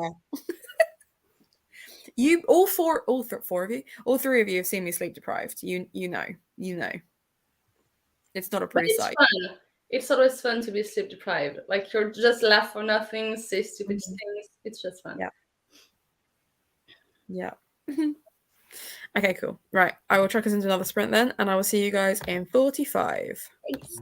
You all four of you, all three of you have seen me sleep deprived. You know. It's not a But pretty it's sight. fun. It's always fun to be sleep deprived. Like you're just laugh for nothing, say stupid things. It's just fun. Yeah. Okay, cool. Right. I will chuck us into another sprint then, and I will see you guys in 45. Thanks.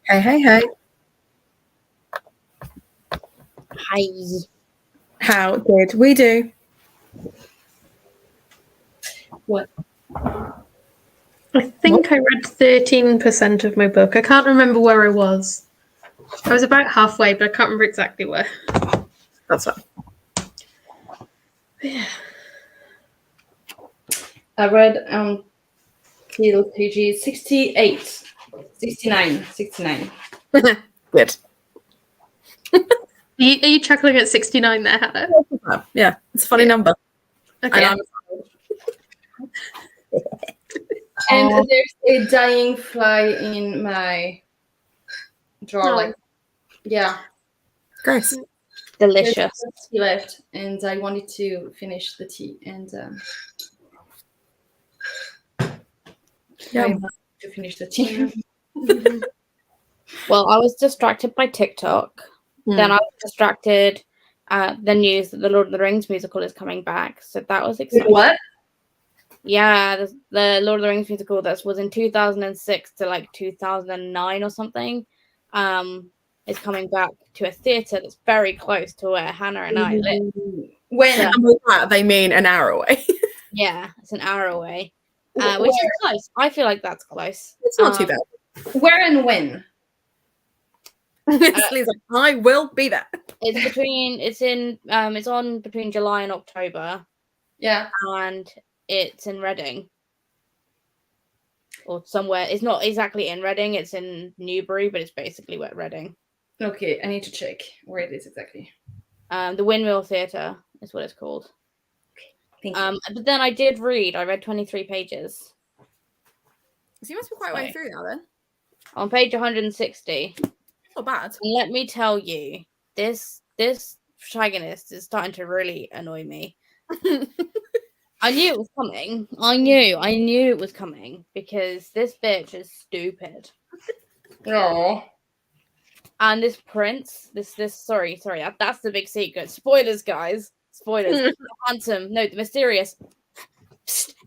Hey, hey, hey. Hi. How did we do? What? I think I read 13% of my book. I can't remember where I was. I was about halfway, but I can't remember exactly where. That's fine. Yeah. I read till page 68, 69, 69. Good. Are you chuckling at 69 there, Hannah? Yeah, it's a funny Yeah. number. Okay. And And there's a dying fly in my drawer. Oh. Like, yeah, Gross. Delicious. there's just tea left, and I wanted to finish the tea, and Yeah. I wanted to finish the tea. Well, I was distracted by TikTok. Then I was distracted the news that the Lord of the Rings musical is coming back. So that was exciting. What? Yeah, the Lord of the Rings musical that was in 2006 to like 2009 or something is coming back to a theatre that's very close to where Hannah and I live. When? So- And with that, they mean an hour away. Yeah, it's an hour away, which is close. I feel like that's close. It's not too bad. Where and when? Lee's like, I will be there. It's on between July and October, Yeah. and it's in Reading. Or somewhere. It's not exactly in Reading, it's in Newbury, but it's basically where Reading. Okay, I need to check where it is exactly. The Windmill Theatre is what it's called. Thank you. But then I read 23 pages. So you must be quite way through now then. On page 160. Not bad. And let me tell you, this protagonist is starting to really annoy me. I knew it was coming. I knew it was coming because this bitch is stupid. No. And this prince, sorry, that's the big secret. Spoilers, guys. Spoilers. The mysterious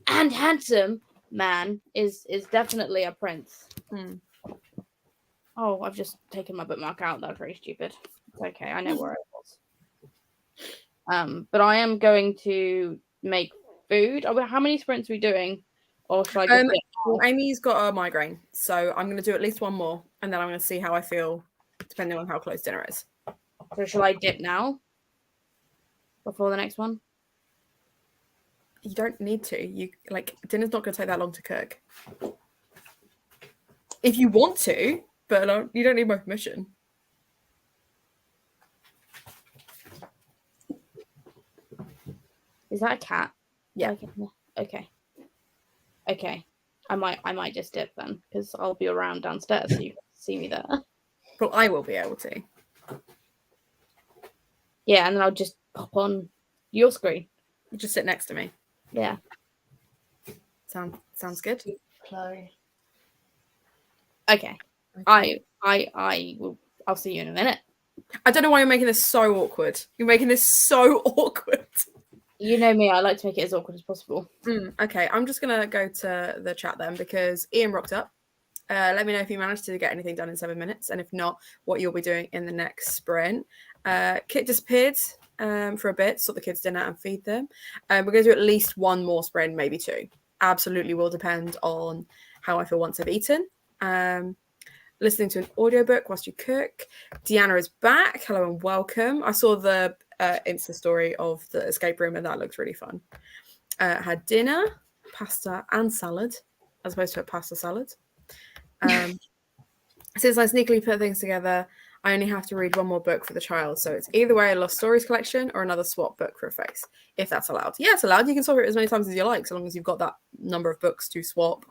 and handsome man is definitely a prince. Oh, I've just taken my bookmark out. That's very stupid. It's okay. I know where it was. But I am going to make food. How many sprints are we doing? Or should I just Amy's got a migraine, so I'm going to do at least one more, and then I'm going to see how I feel, depending on how close dinner is. So shall I dip now? Before the next one? You don't need to. Dinner's not going to take that long to cook. If you want to, but you don't need my permission. Is that a cat? Yeah. Okay. I might just dip then, because I'll be around downstairs, so you can see me there. Well, I will be able to. Yeah, and then I'll just pop on your screen. You just sit next to me. Yeah. Sounds good. Okay. I will. I'll see you in a minute. I don't know why you're making this so awkward. You're making this so awkward. You know me. I like to make it as awkward as possible. Okay, I'm just gonna go to the chat then because Ian rocked up. Let me know if you managed to get anything done in 7 minutes, and if not, what you'll be doing in the next sprint. Kit disappeared for a bit, sort the kids' dinner and feed them. We're going to do at least one more sprint, maybe two. Absolutely will depend on how I feel once I've eaten. Listening to an audiobook whilst you cook. Deanna is back. Hello and welcome. I saw the Insta story of the escape room, and that looks really fun. Had dinner, pasta and salad, as opposed to a pasta salad. Since I sneakily put things together, I only have to read one more book for the child. So it's either way a Lost Stories collection or another swap book for a face, if that's allowed. Yeah, it's allowed. You can swap it as many times as you like, so long as you've got that number of books to swap.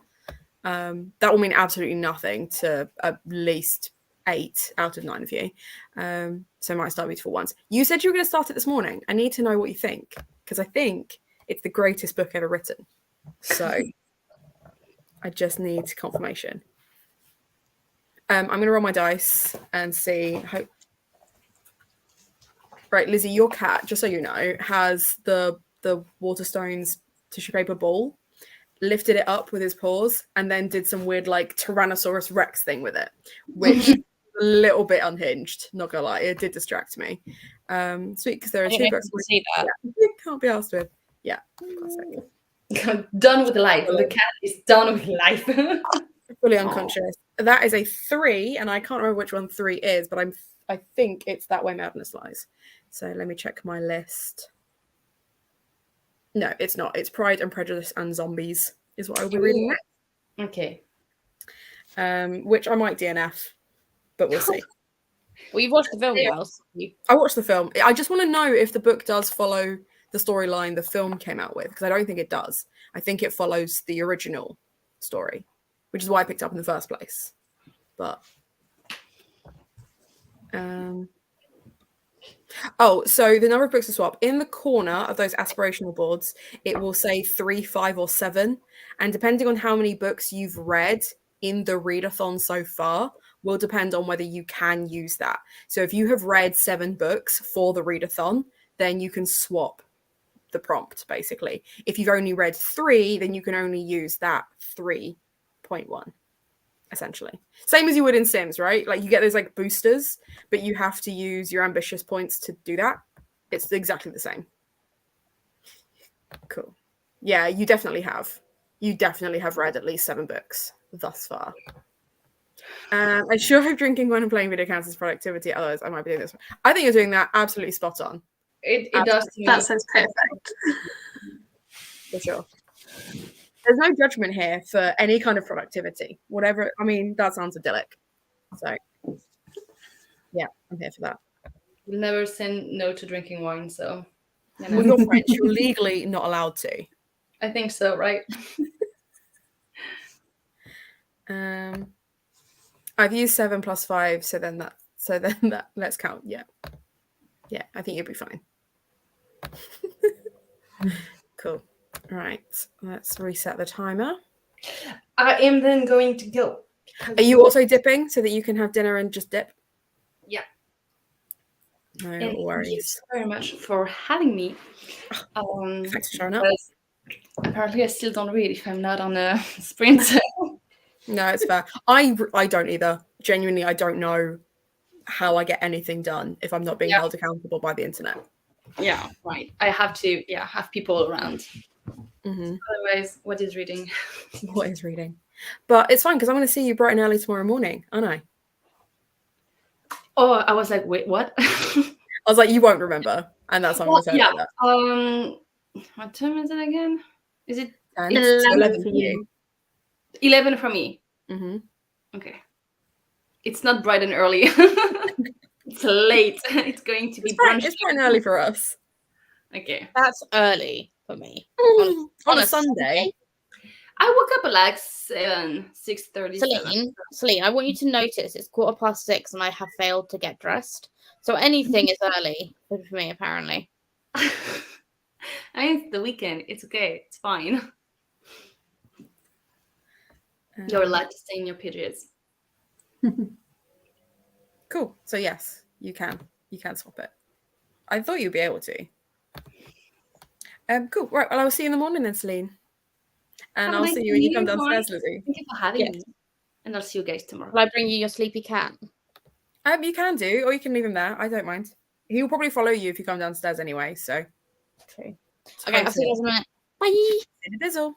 That will mean absolutely nothing to at least 8 out of 9 of you. So it might start beautiful ones. You said you were going to start it this morning. I need to know what you think, because I think it's the greatest book ever written. So I just need confirmation. I'm going to roll my dice and see. Right, Lizzie, your cat, just so you know, has the Waterstones tissue paper ball, lifted it up with his paws, and then did some weird like Tyrannosaurus Rex thing with it, which a little bit unhinged, not gonna lie. It did distract me. Sweet, because there are 2 books. See that. Yeah, you can't be asked with. Yeah, classic. Done with life. The cat is done with life. Fully unconscious. That is a 3, and I can't remember which one 3 is, but I think it's That Way Madness Lies. So let me check my list. No, it's not. It's Pride and Prejudice and Zombies is what I'll be reading next. Okay. Which I might DNF, but we'll see. Well, you've watched the film now. So I watched the film. I just want to know if the book does follow the storyline the film came out with, because I don't think it does. I think it follows the original story, which is why I picked it up in the first place. But oh, so the number of books to swap in the corner of those aspirational boards, it will say 3, 5, or 7, and depending on how many books you've read in the readathon so far will depend on whether you can use that. So if you have read 7 books for the readathon, then you can swap the prompt, basically. If you've only read 3, then you can only use that 3.1, essentially. Same as you would in Sims, right? Like you get those like boosters, but you have to use your ambitious points to do that. It's exactly the same. Cool. Yeah, you definitely have. You definitely have read at least 7 books thus far. I sure hope drinking wine and playing video counts as productivity. Otherwise, I might be doing this. I think you're doing that absolutely spot on. It does. That sounds perfect. For sure. There's no judgment here for any kind of productivity. Whatever. I mean, that sounds idyllic. So, yeah, I'm here for that. You'll never say no to drinking wine, so. You know. Well, you're French. You're legally not allowed to. I think so, right? I've used 7 plus 5, so then that let's count. Yeah, I think you'll be fine. Cool. Right, let's reset the timer. I am then going to go. Are you also dipping so that you can have dinner and just dip? Yeah. No and worries. Thank you so very much for having me. Thanks for showing up. Apparently, I still don't read if I'm not on a sprint. No, it's fair. I don't either. Genuinely, I don't know how I get anything done if I'm not being held accountable by the internet. Yeah, right. I have to have people around. Mm-hmm. Otherwise, what is reading? What is reading? But it's fine because I'm going to see you bright and early tomorrow morning, aren't I? Oh, I was like, wait, what? I was like, you won't remember, and that's why I'm going to say like that. What time is it again? Is it 11 for you? 11 for me. Mm-hmm. Okay. It's not bright and early. It's late. It's going to be brunch. It's bright and early for us. Okay. That's early for me. On a Sunday. I woke up at like 6:30. Celine, I want you to notice it's 6:15 and I have failed to get dressed. So anything is early for me, apparently. I mean, it's the weekend. It's okay. It's fine. You're allowed to stay in your PJs. Cool. So yes, you can. You can swap it. I thought you'd be able to. Cool. Right. Well, I'll see you in the morning then, Celine. And I'll see you when you come downstairs, Lizzie. Thank you for having me. And I'll see you guys tomorrow. Will I bring you your sleepy cat? You can do, or you can leave him there. I don't mind. He'll probably follow you if you come downstairs anyway. So. Okay. I'll see you guys in a minute. Bye. See you bizzle.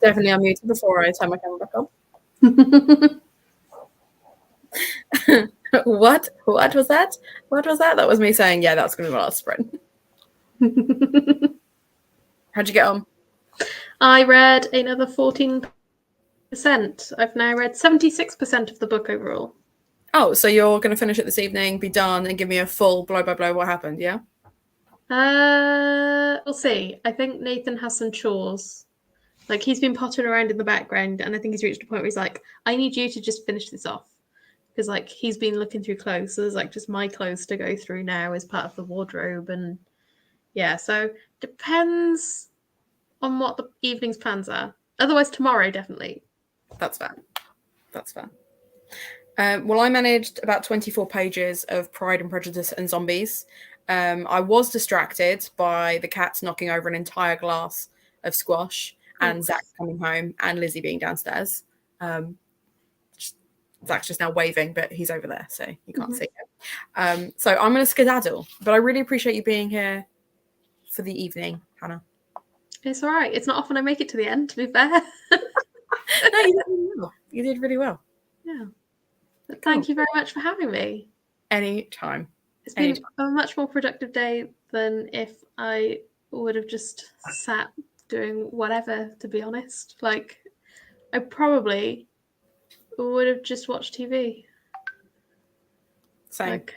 Definitely unmuted before I turn my camera back on. What was that? What was that? That was me saying, yeah, that's going to be my last sprint. How'd you get on? I read another 14%. I've now read 76% of the book overall. Oh, so you're going to finish it this evening, be done, and give me a full blow by blow what happened, yeah? We'll see. I think Nathan has some chores. Like, he's been pottering around in the background, and I think he's reached a point where he's like, I need you to just finish this off. Because, like, he's been looking through clothes, so there's, like, just my clothes to go through now as part of the wardrobe, and yeah, so depends on what the evening's plans are. Otherwise, tomorrow, definitely. That's fair. That's fair. Well, I managed about 24 pages of Pride and Prejudice and Zombies. I was distracted by the cats knocking over an entire glass of squash and Zach coming home and Lizzie being downstairs. Zach's just now waving, but he's over there, so you can't see him. So I'm going to skedaddle, but I really appreciate you being here for the evening, Hannah. It's all right. It's not often I make it to the end, to be fair. No, you did really well. You did really well. Yeah. But thank you very much for having me. Anytime. It's been a much more productive day than if I would have just sat doing whatever, to be honest. Like, I probably would have just watched TV. Same. Like,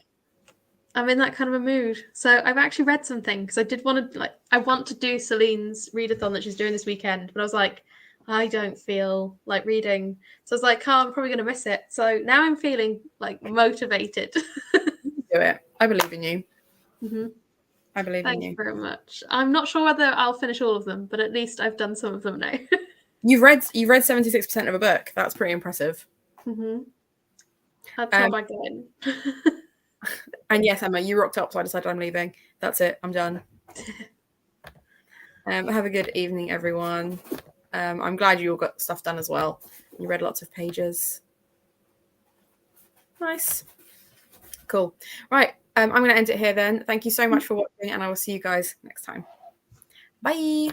I'm in that kind of a mood. So I've actually read something because I did want to, I want to do Celine's readathon that she's doing this weekend, but I was like, I don't feel like reading. So I was like, I'm probably going to miss it. So now I'm feeling like motivated. Do it. I believe in you. Mm-hmm. I believe in you. Thank you very much. I'm not sure whether I'll finish all of them, but at least I've done some of them now. You've read 76% of a book. That's pretty impressive. Mm-hmm. That's not my game. And yes, Emma, you rocked up, so I decided I'm leaving. That's it. I'm done. Have a good evening, everyone. I'm glad you all got stuff done as well. You read lots of pages. Nice. Cool. Right. I'm going to end it here then. Thank you so much for watching, and I will see you guys next time. Bye.